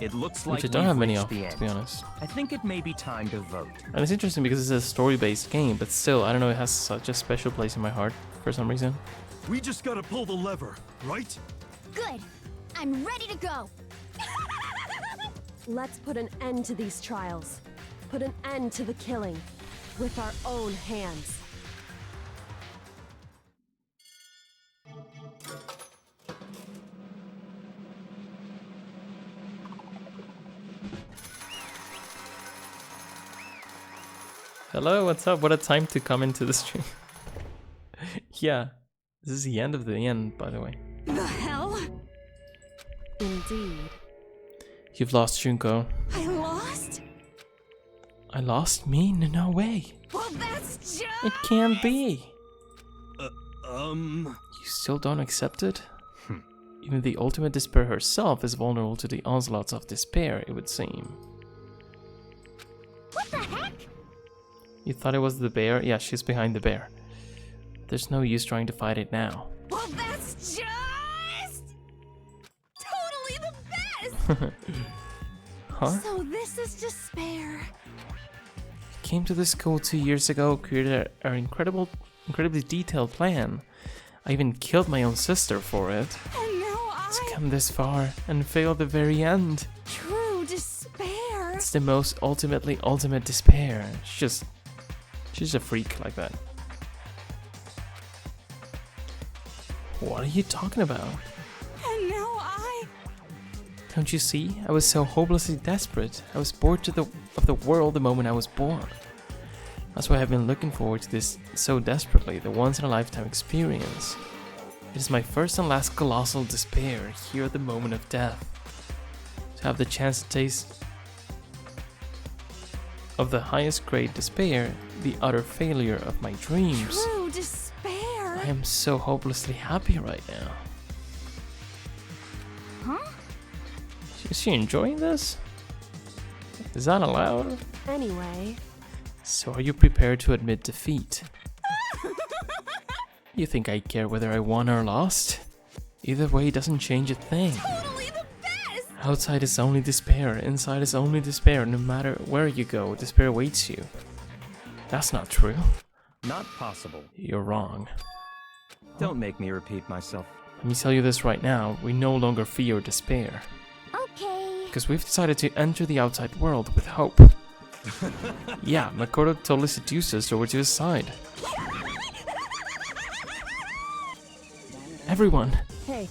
It looks like Which I don't have we've many reached of, the to end. be honest. I think it may be time to vote. And it's interesting because it's a story-based game, but still, I don't know, it has such a special place in my heart for some reason. We just gotta pull the lever, right? Good. I'm ready to go. Let's put an end to these trials. Put an end to the killing. With our own hands. Hello, what's up? What a time to come into the stream. Yeah, this is the end of the end, by the way. The hell? Indeed. You've lost Junko. I lost? I lost me? No way. Well, that's just... It can't be. You You still don't accept it? Even the ultimate despair herself is vulnerable to the onslaughts of despair, it would seem. What the heck? You thought it was the bear? Yeah, she's behind the bear. There's no use trying to fight it now. Well, that's just... totally the best! Huh? So this is despair. Came to this school 2 years ago, created an incredibly detailed plan. I even killed my own sister for it. And now It's come this far and failed at the very end. True despair. It's the most ultimate despair. She's a freak like that. What are you talking about? And now Don't you see? I was so hopelessly desperate. I was bored of the world the moment I was born. That's why I've been looking forward to this so desperately, the once-in-a-lifetime experience. It is my first and last colossal despair, here at the moment of death. To have the chance to taste of the highest grade despair, the utter failure of my dreams. true despair. I am so hopelessly happy right now. Huh? Is she enjoying this? Is that allowed? Anyway, So are you prepared to admit defeat? You think I care whether I won or lost? Either way doesn't change a thing. Totally the best. Outside is only despair, inside is only despair. No matter where you go, despair awaits you. That's not true. Not possible. You're wrong. Don't make me repeat myself. Let me tell you this right now, we no longer fear despair. Okay. Because we've decided to enter the outside world with hope. Yeah, Makoto totally seduced us over to his side. Everyone! hey,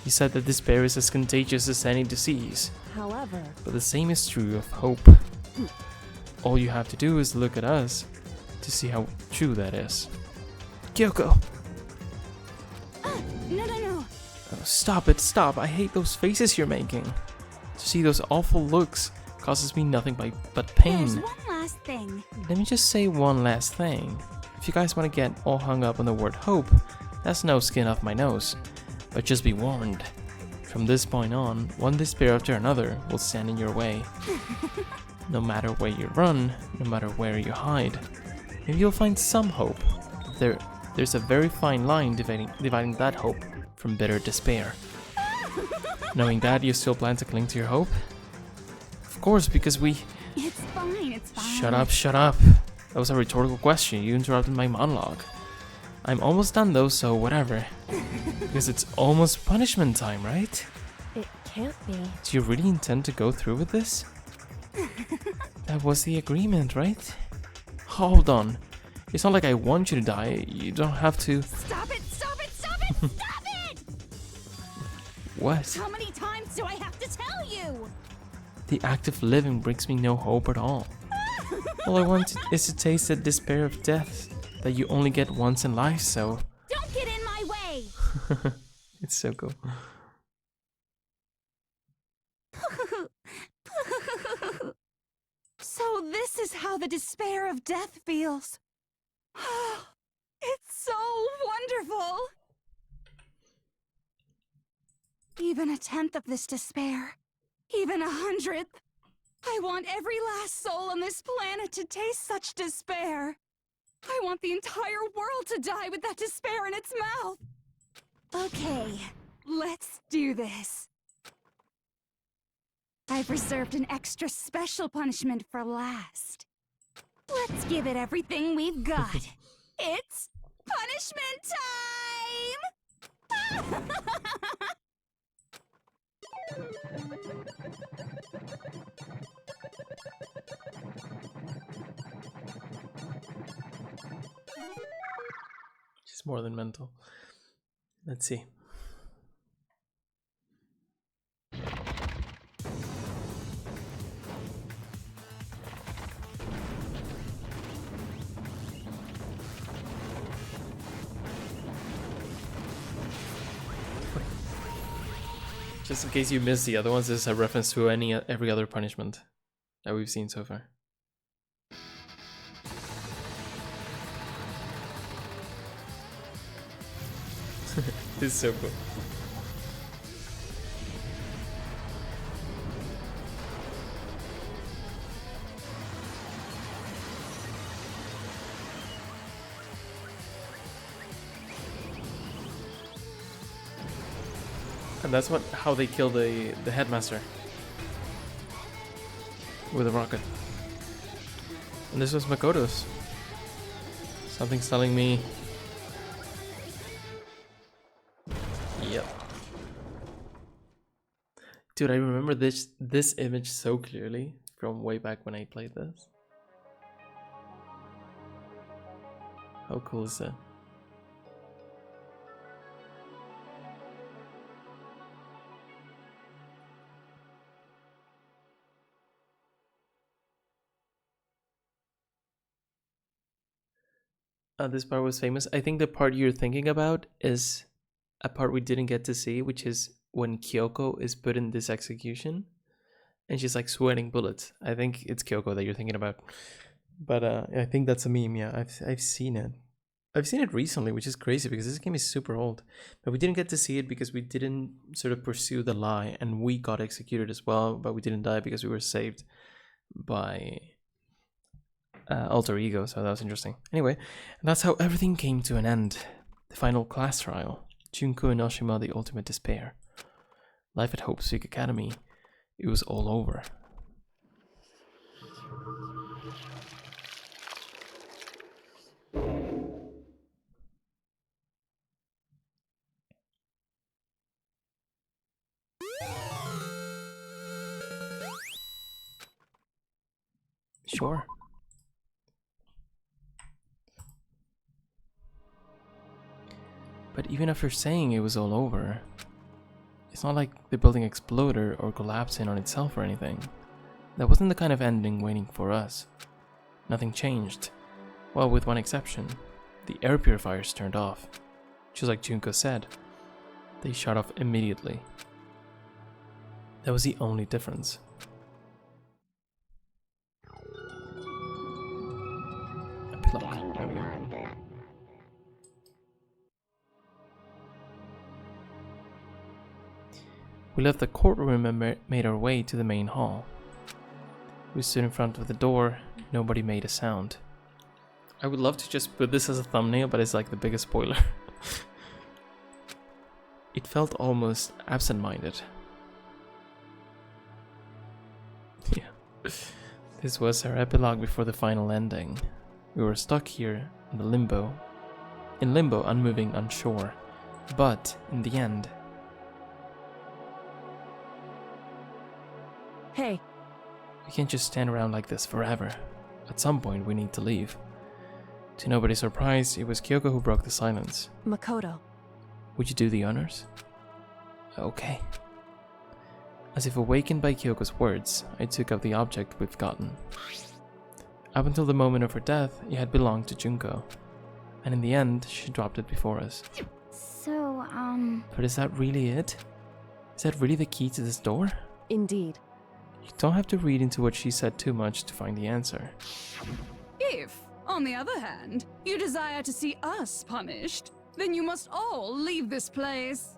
He said that despair is as contagious as any disease. however, But the same is true of hope. All you have to do is look at us to see how true that is. Kyoko! No. Oh, stop it, stop. I hate those faces you're making. To see those awful looks causes me nothing but pain. There's one last thing. Let me just say one last thing. If you guys want to get all hung up on the word hope, that's no skin off my nose. But just be warned. From this point on, one despair after another will stand in your way. No matter where you run, no matter where you hide. Maybe you'll find some hope. There's a very fine line dividing that hope from bitter despair. Knowing that, you still plan to cling to your hope? Of course, because we... It's fine. Shut up. That was a rhetorical question. You interrupted my monologue. I'm almost done though, so whatever. Because it's almost punishment time, right? it can't be. Do you really intend to go through with this? That was the agreement, right? Hold on. It's not like I want you to die. You don't have to... Stop it! Stop it! What? How many times do I have to tell you? The act of living brings me no hope at all. All I want is to taste the despair of death that you only get once in life, so... Don't get in my way! It's so cool. So this is how the despair of death feels. It's so wonderful! Even a tenth of this despair, even 100th. I want every last soul on this planet to taste such despair. I want the entire world to die with that despair in its mouth. Okay, let's do this. I've reserved an extra special punishment for last. Let's give it everything we've got. It's punishment time! She's more than mental. Let's see. Just in case you missed the other ones, this is a reference to every other punishment that we've seen so far. This is so cool. And that's how they kill the headmaster. With a rocket. And this was Makoto's. Something's telling me Dude, I remember this image so clearly from way back when I played this. How cool is that? This part was famous. I think the part you're thinking about is a part we didn't get to see, which is when Kyoko is put in this execution and she's like sweating bullets. I think it's Kyoko that you're thinking about. But I think that's a meme, yeah. I've seen it. I've seen it recently, which is crazy because this game is super old. But we didn't get to see it because we didn't sort of pursue the lie, and we got executed as well, but we didn't die because we were saved by alter ego, so that was interesting. Anyway, that's how everything came to an end. The final class trial. Junko and Oshima, the ultimate despair. Life at Hope Peak Academy. It was all over. Sure. But even after saying it was all over, it's not like the building exploded or collapsed in on itself or anything. That wasn't the kind of ending waiting for us. Nothing changed. Well, with one exception. The air purifiers turned off. Just like Junko said. They shut off immediately. That was the only difference. Epilogue. There we go. We left the courtroom and made our way to the main hall. We stood in front of the door. Nobody made a sound. I would love to just put this as a thumbnail, but it's like the biggest spoiler. It felt almost absent-minded. Yeah. This was our epilogue before the final ending. We were stuck here in limbo, unmoving, unsure. But in the end... Hey. We can't just stand around like this forever. At some point, we need to leave. To nobody's surprise, it was Kyoko who broke the silence. Makoto. Would you do the honors? Okay. As if awakened by Kyoko's words, I took up the object we've gotten. Up until the moment of her death, it had belonged to Junko. And in the end, she dropped it before us. So, But is that really it? Is that really the key to this door? Indeed. You don't have to read into what she said too much to find the answer. If, on the other hand, you desire to see us punished, then you must all leave this place.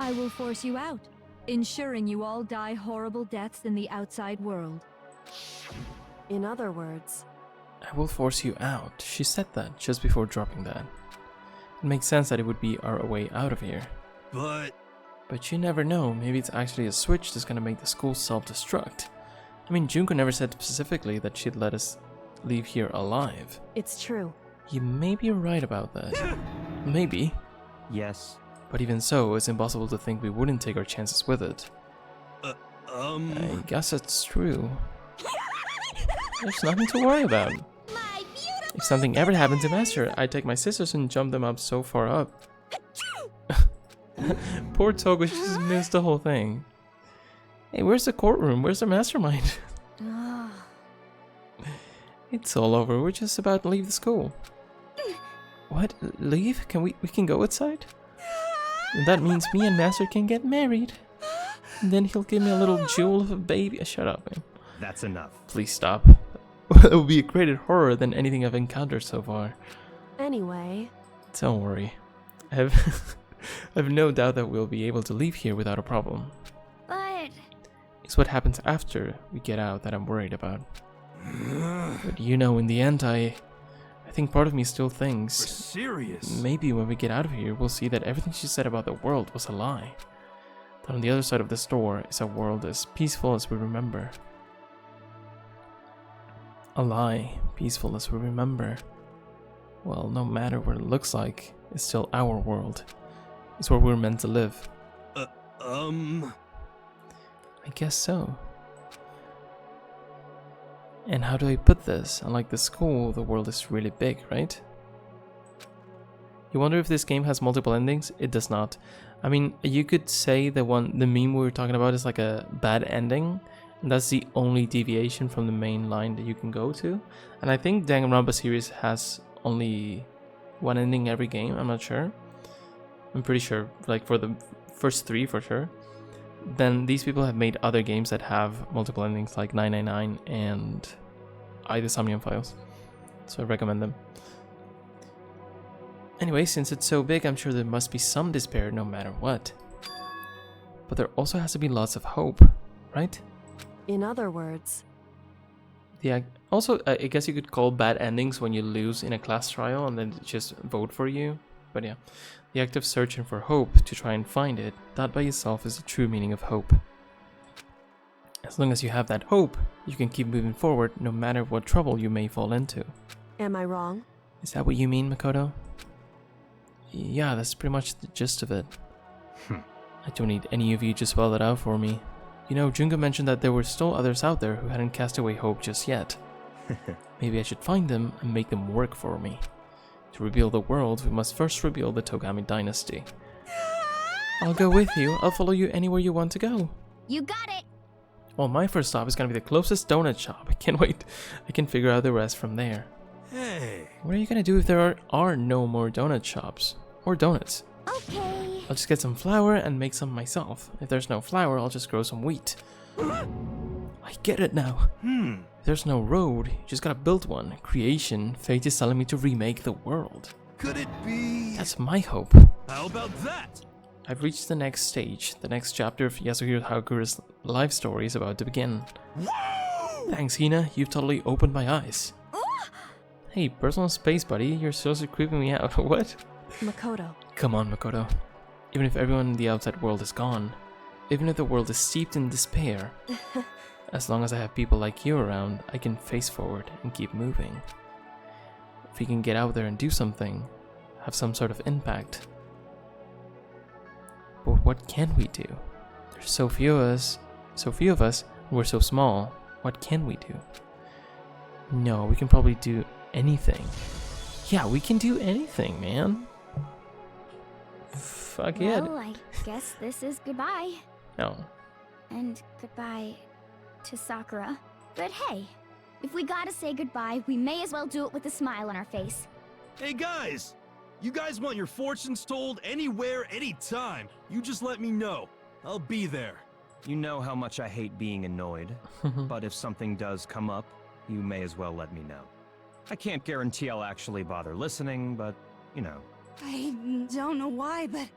I will force you out, ensuring you all die horrible deaths in the outside world. In other words... I will force you out. She said that just before dropping that. It makes sense that it would be our way out of here. But you never know, maybe it's actually a switch that's gonna make the school self-destruct. I mean, Junko never said specifically that she'd let us leave here alive. It's true. You may be right about that. Maybe. Yes. But even so, it's impossible to think we wouldn't take our chances with it. I guess that's true. There's nothing to worry about. If something ever happened to Master, I'd take my sisters and jump them up so far up. Poor Togo, she just missed the whole thing. Hey, where's the courtroom? Where's the mastermind? It's all over. We're just about to leave the school. What? Leave? We can go outside? That means me and Master can get married. And then he'll give me a little jewel of a baby. Shut up, man. That's enough. Please stop. It would be a greater horror than anything I've encountered so far. Anyway... Don't worry. I've no doubt that we'll be able to leave here without a problem. but... It's what happens after we get out that I'm worried about. But you know, in the end, I think part of me still thinks... serious? Maybe when we get out of here, we'll see that everything she said about the world was a lie. That on the other side of this door is a world as peaceful as we remember. A lie, peaceful as we remember. Well, no matter what it looks like, it's still our world. It's where we're meant to live. I guess so. And how do I put this? Unlike the school, the world is really big, right? You wonder if this game has multiple endings? It does not. I mean, you could say the meme we were talking about is like a bad ending, and that's the only deviation from the main line that you can go to. And I think Danganronpa series has only one ending every game, I'm not sure. I'm pretty sure, like for the first 3 for sure. Then these people have made other games that have multiple endings, like 999 and The Somnium Files. So I recommend them. Anyway, since it's so big, I'm sure there must be some despair no matter what. But there also has to be lots of hope, right? In other words, Yeah. Also, I guess you could call bad endings when you lose in a class trial and then just vote for you. But yeah, the act of searching for hope to try and find it, that by itself is the true meaning of hope. As long as you have that hope, you can keep moving forward no matter what trouble you may fall into. am I wrong? Is that what you mean, Makoto? Yeah, that's pretty much the gist of it. I don't need any of you to spell that out for me. You know, Junko mentioned that there were still others out there who hadn't cast away hope just yet. Maybe I should find them and make them work for me. To reveal the world, we must first reveal the Togami dynasty. I'll go with you. I'll follow you anywhere you want to go. You got it! Well, my first stop is gonna be the closest donut shop. I can't wait. I can figure out the rest from there. Hey. What are you gonna do if there are no more donut shops? Or donuts? Okay. I'll just get some flour and make some myself. If there's no flour, I'll just grow some wheat. I get it now. If there's no road, you just gotta build one. Creation, fate is telling me to remake the world. Could it be? That's my hope. How about that? I've reached the next stage. The next chapter of Yasuhiro Haku's life story is about to begin. Whoa! Thanks, Hina. You've totally opened my eyes. Hey, personal space, buddy. You're seriously creeping me out. What? Makoto. Come on, Makoto. Even if everyone in the outside world is gone, even if the world is steeped in despair, as long as I have people like you around, I can face forward and keep moving. If we can get out there and do something, have some sort of impact. But what can we do? There's so few of us, and we're so small. What can we do? No, we can probably do anything. Yeah, we can do anything, man. Fuck it. Well, I guess this is goodbye. No. And goodbye to Sakura. But hey, if we gotta say goodbye, we may as well do it with a smile on our face. Hey guys! You guys want your fortunes told anywhere, anytime. You just let me know. I'll be there. You know how much I hate being annoyed, but if something does come up, you may as well let me know. I can't guarantee I'll actually bother listening, but, you know. I don't know why, but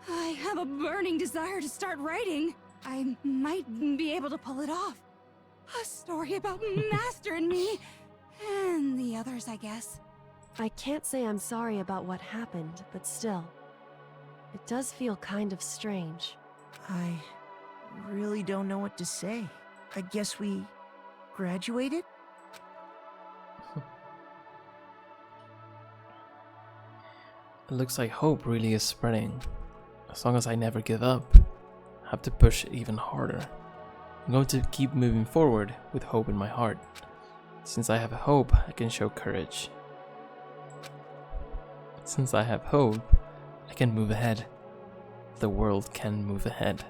I have a burning desire to start writing. I might be able to pull it off. A story about Master and me, and the others, I guess. I can't say I'm sorry about what happened, but still, it does feel kind of strange. I really don't know what to say. I guess we graduated? It looks like hope really is spreading. As long as I never give up, I have to push it even harder. I'm going to keep moving forward with hope in my heart. Since I have hope, I can show courage. Since I have hope, I can move ahead. The world can move ahead.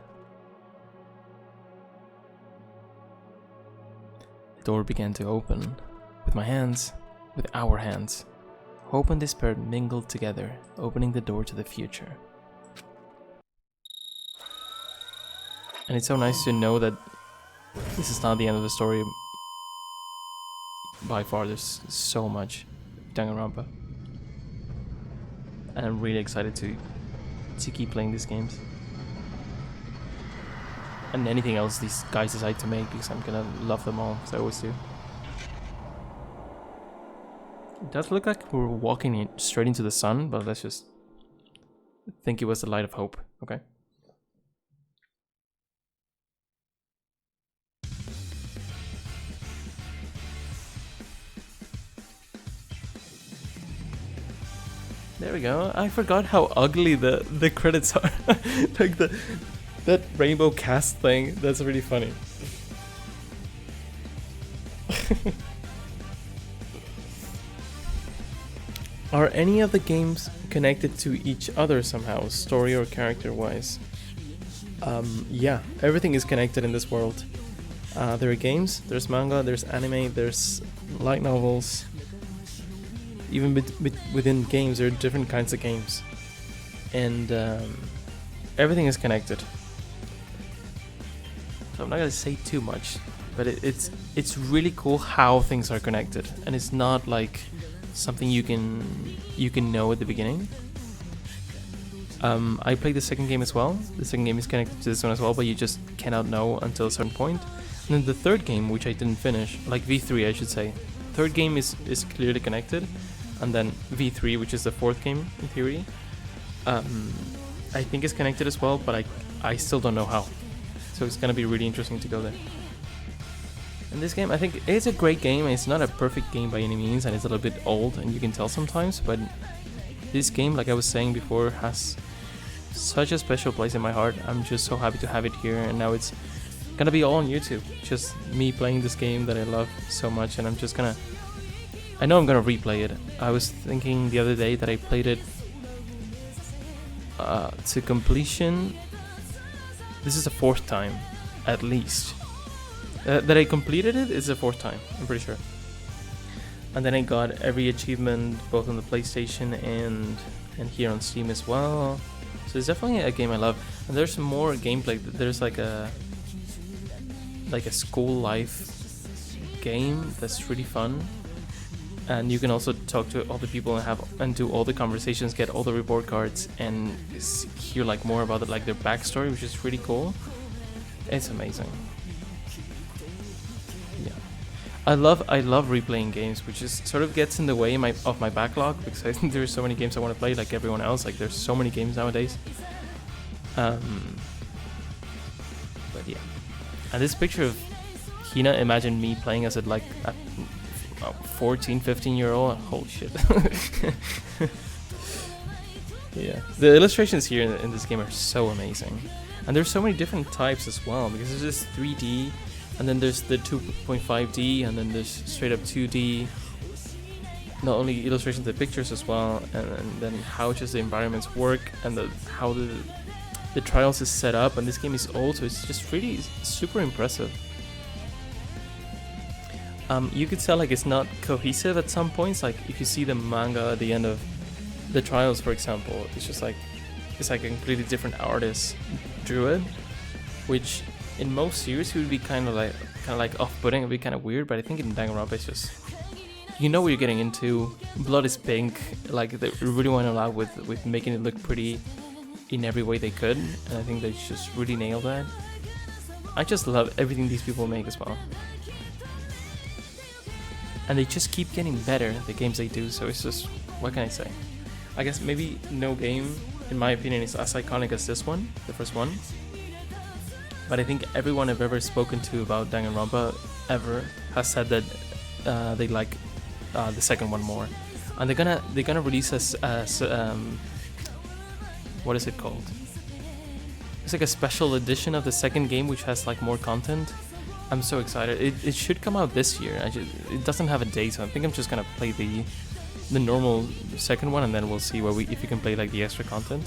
The door began to open. With my hands, with our hands. Hope and despair mingled together, opening the door to the future. And it's so nice to know that this is not the end of the story. By far, there's so much Danganronpa. And I'm really excited to keep playing these games. And anything else these guys decide to make, because I'm gonna love them all, as I always do. It does look like we're walking straight into the sun, but let's just think it was the light of hope, okay? There we go. I forgot how ugly the credits are. Like the That rainbow cast thing, that's really funny. Are any of the games connected to each other somehow, story or character-wise? Yeah, everything is connected in this world. There are games, there's manga, there's anime, there's light novels. Even within games, there are different kinds of games. And everything is connected. So I'm not gonna say too much, but it's really cool how things are connected, and it's not like something you can know at the beginning. I played the second game as well. The second game is connected to this one as well, but you just cannot know until a certain point. And then the third game, which I didn't finish, like V3 I should say. Third game is clearly connected, and then V3, which is the fourth game in theory, I think is connected as well, but I still don't know how. So it's gonna be really interesting to go there. And this game, I think it's a great game. It's not a perfect game by any means, and it's a little bit old, and you can tell sometimes, but this game, like I was saying before, has such a special place in my heart. I'm just so happy to have it here, and now it's gonna be all on YouTube. Just me playing this game that I love so much, and I know I'm gonna replay it. I was thinking the other day that I played it to completion. This is the fourth time, at least. That I completed it is the fourth time, I'm pretty sure. And then I got every achievement both on the PlayStation and here on Steam as well. So it's definitely a game I love. And there's more gameplay. There's like a school life game that's really fun. And you can also talk to all the people and do all the conversations, get all the report cards, and hear like more about it, like their backstory, which is really cool. It's amazing. Yeah, I love replaying games, which is sort of gets in the way of my backlog, because I think there's so many games I want to play, like everyone else. Like there's so many games nowadays. But yeah, and this picture of Hina, imagine me playing as a 14, 15-year-old. Holy shit. Yeah, the illustrations here in this game are so amazing, and there's so many different types as well, because there's this 3D, and then there's the 2.5D, and then there's straight up 2D. Not only illustrations, the pictures as well, and then how just the environments work, and how the trials is set up. And this game is old, so it's just really super impressive. You could tell like it's not cohesive at some points. Like if you see the manga at the end of the trials, for example, it's just like it's like a completely different artist drew it, which in most series would be kind of like off-putting. It'd be kind of weird. But I think in Danganronpa it's just, you know what you're getting into. Blood is pink. Like they really went all out with making it look pretty in every way they could, and I think they just really nailed that. I just love everything these people make as well. And they just keep getting better, the games they do, so it's just, what can I say? I guess maybe no game, in my opinion, is as iconic as this one, the first one. But I think everyone I've ever spoken to about Danganronpa ever has said that they like the second one more. And they're gonna release as what is it called? It's like a special edition of the second game, which has like more content. I'm so excited. It should come out this year. It doesn't have a date, so I think I'm just gonna play the normal second one, and then we'll see if we can play like the extra content.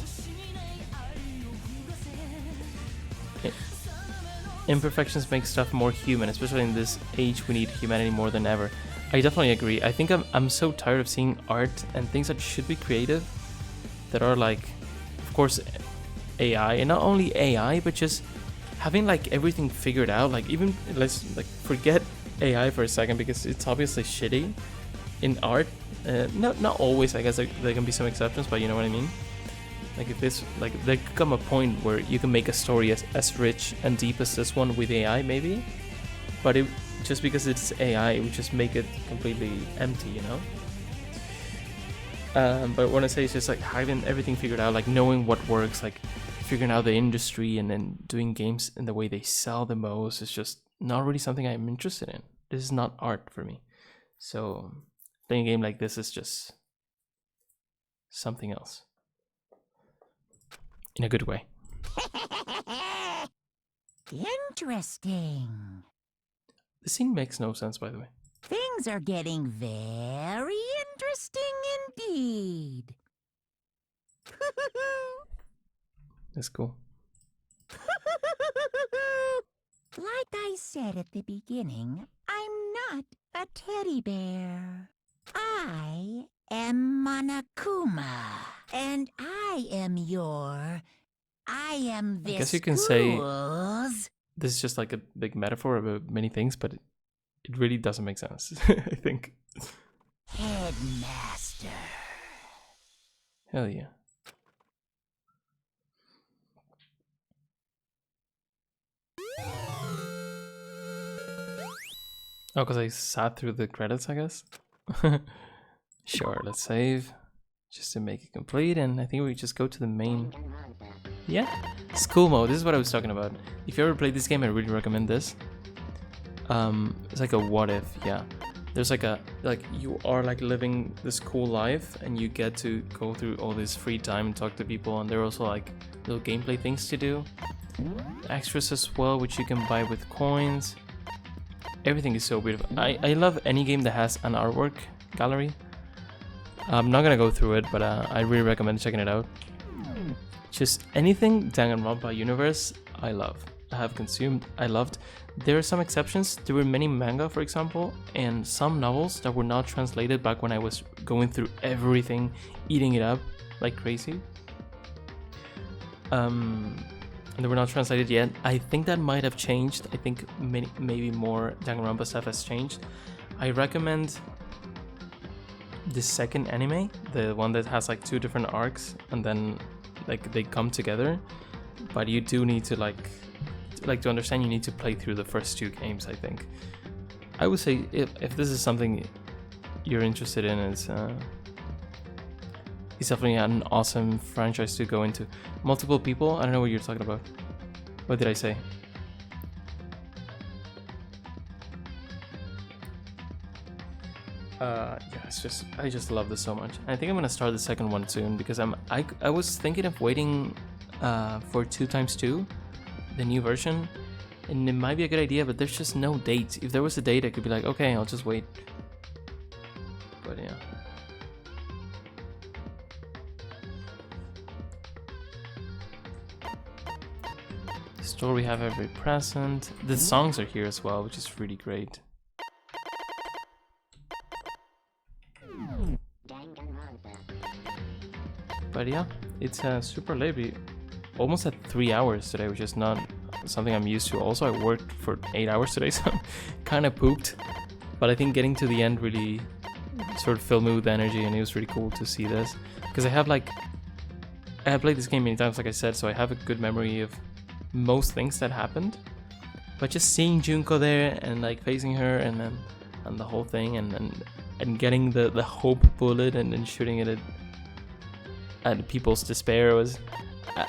Imperfections make stuff more human, especially in this age. We need humanity more than ever. I definitely agree. I think I'm so tired of seeing art and things that should be creative that are like, of course, AI, and not only AI, but just having like everything figured out. Like even let's like forget AI for a second, because it's obviously shitty in art. Not always, I guess there can be some exceptions, but you know what I mean. Like if this, like there could come a point where you can make a story as rich and deep as this one with AI maybe, but it just because it's AI, it would just make it completely empty, you know. But what I say is just like having everything figured out, like knowing what works, like figuring out the industry, and then doing games in the way they sell the most is just not really something I'm interested in. This is not art for me. So playing a game like this is just something else. In a good way. Interesting. The scene makes no sense, by the way. Things are getting very interesting indeed. That's cool. Like I said at the beginning, I'm not a teddy bear. I am Monokuma, and I am this I guess you can say school's this is just like a big metaphor about many things, but it really doesn't make sense, I think. headmaster. Hell yeah. Oh, because I sat through the credits, I guess? Sure, let's save. Just to make it complete, and I think we just go to the main... Yeah, school mode, this is what I was talking about. If you ever played this game, I really recommend this. It's like a what if, yeah. There's like you are like living this cool life, and you get to go through all this free time and talk to people, and there are also like little gameplay things to do. Extras as well, which you can buy with coins. Everything is so beautiful. I love any game that has an artwork gallery. I'm not gonna go through it, but I really recommend checking it out. Just anything Danganronpa universe, I love. I have consumed, I loved. There are some exceptions. There were many manga, for example, and some novels that were not translated back when I was going through everything, eating it up like crazy. And they were not translated yet. I think that might have changed. I think maybe more Danganronpa stuff has changed. I recommend the second anime, the one that has like 2 different arcs and then like they come together. But you do need to like to understand, you need to play through the first 2 games, I think. I would say if this is something you're interested in, it's definitely an awesome franchise to go into. Multiple people, I don't know what you're talking about. What did I say? Yeah, I just love this so much. I think I'm gonna start the second one soon because I was thinking of waiting for 2x2, the new version, and it might be a good idea, but there's just no date. If there was a date, I could be like, okay, I'll just wait. But yeah. The store we have every present. The songs are here as well, which is really great. But yeah, it's super late. We almost at 3 hours today, which is not something I'm used to. Also, I worked for 8 hours today, so I'm kind of pooped. But I think getting to the end really sort of filled me with energy, and it was really cool to see this. Because I have played this game many times, like I said, so I have a good memory of most things that happened. But just seeing Junko there and like facing her and then the whole thing and getting the hope bullet and then shooting it at people's despair was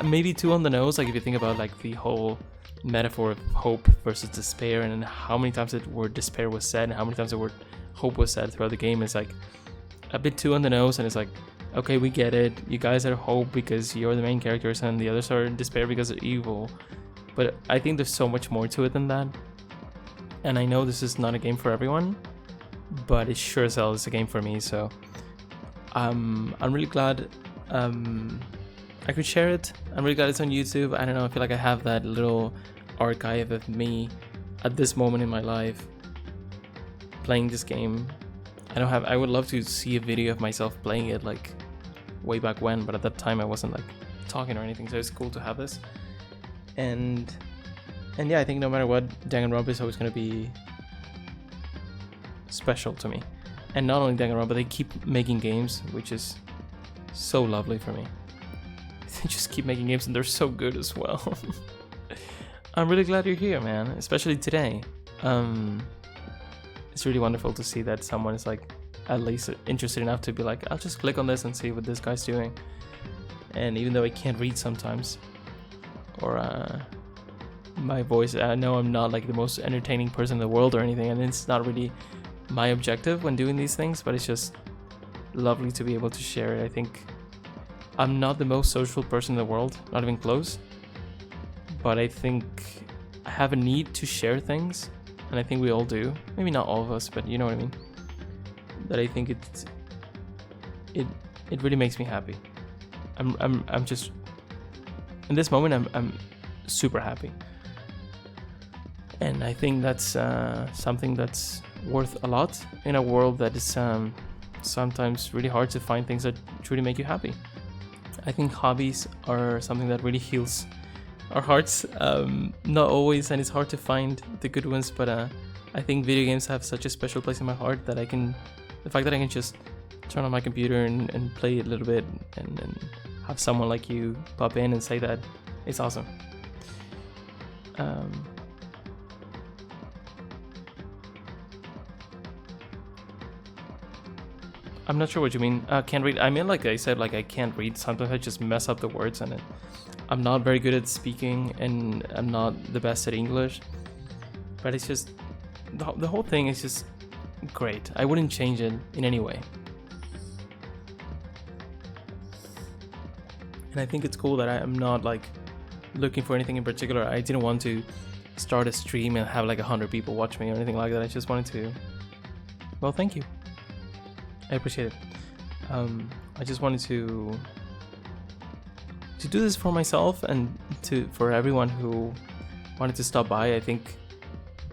maybe too on the nose. Like if you think about like the whole metaphor of hope versus despair and how many times the word despair was said and how many times the word hope was said throughout the game, is like a bit too on the nose. And it's like, okay, we get it, you guys are hope because you're the main characters and the others are in despair because of evil. But I think there's so much more to it than that, and I know this is not a game for everyone, but it sure as hell is a game for me. So I'm really glad I could share it. I'm really glad it's on YouTube. I don't know, I feel like I have that little archive of me at this moment in my life playing this game. I would love to see a video of myself playing it like way back when, but at that time I wasn't like talking or anything, so it's cool to have this. And yeah, I think no matter what, Danganronpa is always going to be special to me. And not only Danganronpa, they keep making games, which is so lovely for me. They just keep making games and they're so good as well. I'm really glad you're here, man, especially today. It's really wonderful to see that someone is like at least interested enough to be like, I'll just click on this and see what this guy's doing. And even though I can't read sometimes, or my voice, I know I'm not like the most entertaining person in the world or anything, and it's not really my objective when doing these things, but it's just lovely to be able to share it. I think I'm not the most social person in the world, not even close, but I think I have a need to share things, and I think we all do. Maybe not all of us, but you know what I mean. That I think it really makes me happy. I'm just in this moment I'm super happy, and I think that's something that's worth a lot in a world that is sometimes really hard to find things that truly make you happy. I think hobbies are something that really heals our hearts. Not always, and it's hard to find the good ones, but I think video games have such a special place in my heart that the fact that I can just turn on my computer and play it a little bit and have someone like you pop in and say that, it's awesome. I'm not sure what you mean. Can't read. I mean, like I said, like I can't read. Sometimes I just mess up the words, and I'm not very good at speaking, and I'm not the best at English. But it's just the whole thing is just great. I wouldn't change it in any way. And I think it's cool that I'm not like looking for anything in particular. I didn't want to start a stream and have like 100 people watch me or anything like that. I just wanted to. Well, thank you. I appreciate it. I just wanted to do this for myself and for everyone who wanted to stop by. I think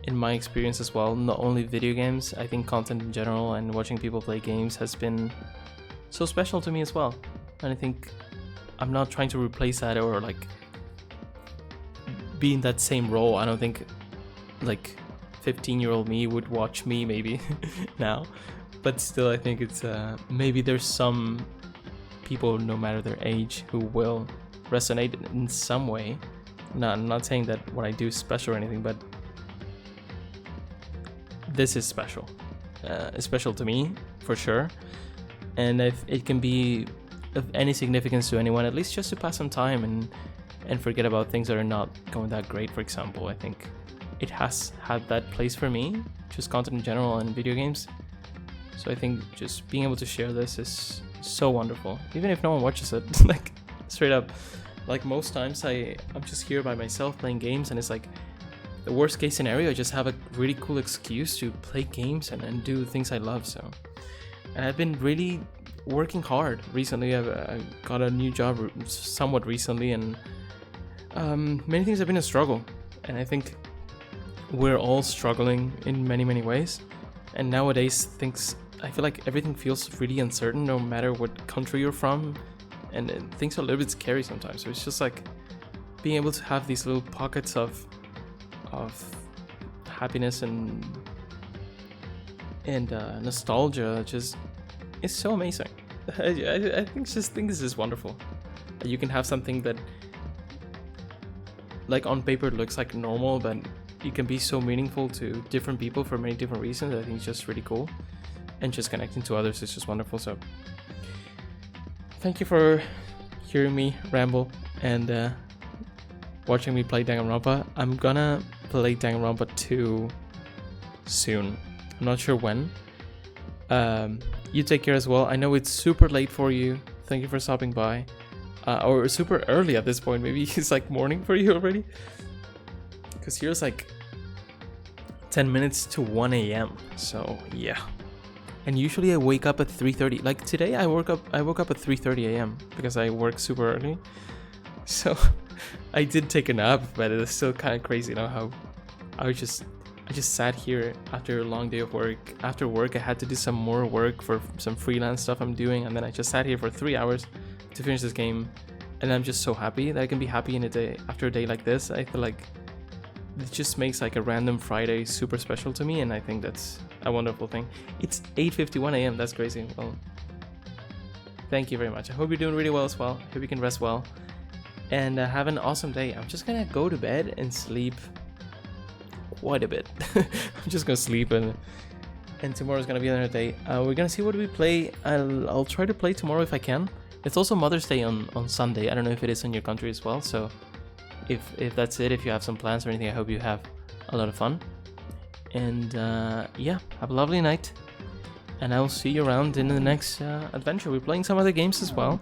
in my experience as well, not only video games, I think content in general and watching people play games has been so special to me as well. And I think I'm not trying to replace that or like be in that same role. I don't think like 15-year-old me would watch me maybe now. But still, I think it's maybe there's some people, no matter their age, who will resonate in some way. I'm not saying that what I do is special or anything, but this is special. It's special to me, for sure. And if it can be of any significance to anyone, at least just to pass some time and forget about things that are not going that great, for example, I think it has had that place for me, just content in general and video games. So I think just being able to share this is so wonderful, even if no one watches it. Like straight up, like most times I'm just here by myself playing games, and it's like the worst case scenario, I just have a really cool excuse to play games and do things I love. So, and I've been really working hard recently. I got a new job somewhat recently, and many things have been a struggle, and I think we're all struggling in many ways. And nowadays I feel like everything feels really uncertain, no matter what country you're from, and things are a little bit scary sometimes. So it's just like being able to have these little pockets of happiness and nostalgia just is so amazing. I think this is wonderful. You can have something that like on paper looks like normal, but it can be so meaningful to different people for many different reasons. I think it's just really cool. And just connecting to others is just wonderful. So thank you for hearing me ramble and watching me play Danganronpa. I'm gonna play Danganronpa 2 soon. I'm not sure when. You take care as well. I know it's super late for you. Thank you for stopping by. Or super early at this point. Maybe it's like morning for you already. Because here's like 10 minutes to 1 a.m. So yeah. And usually I wake up at 3:30. Like today I woke up at 3:30 a.m. because I work super early. So I did take a nap, but it's still kind of crazy, you know, how I just sat here after a long day of work. After work I had to do some more work for some freelance stuff I'm doing, and then I just sat here for 3 hours to finish this game. And I'm just so happy that I can be happy in a day after a day like this. I feel like it just makes like a random Friday super special to me, and I think that's a wonderful thing. It's 8:51 a.m. That's crazy. Well, thank you very much. I hope you're doing really well as well. I hope you can rest well and have an awesome day. I'm just gonna go to bed and sleep quite a bit. I'm just gonna sleep, and tomorrow's gonna be another day. We're gonna see what we play. I'll try to play tomorrow if I can. It's also Mother's Day on Sunday. I don't know if it is in your country as well, so if that's it, if you have some plans or anything, I hope you have a lot of fun. And yeah, have a lovely night, and I will see you around in the next adventure. We're playing some other games as well,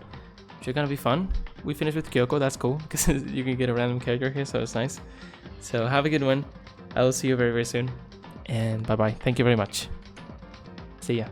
which are gonna be fun. We finished with Kyoko, that's cool, because you can get a random character here, so it's nice. So have a good one. I will see you very, very soon. And bye-bye. Thank you very much. See ya.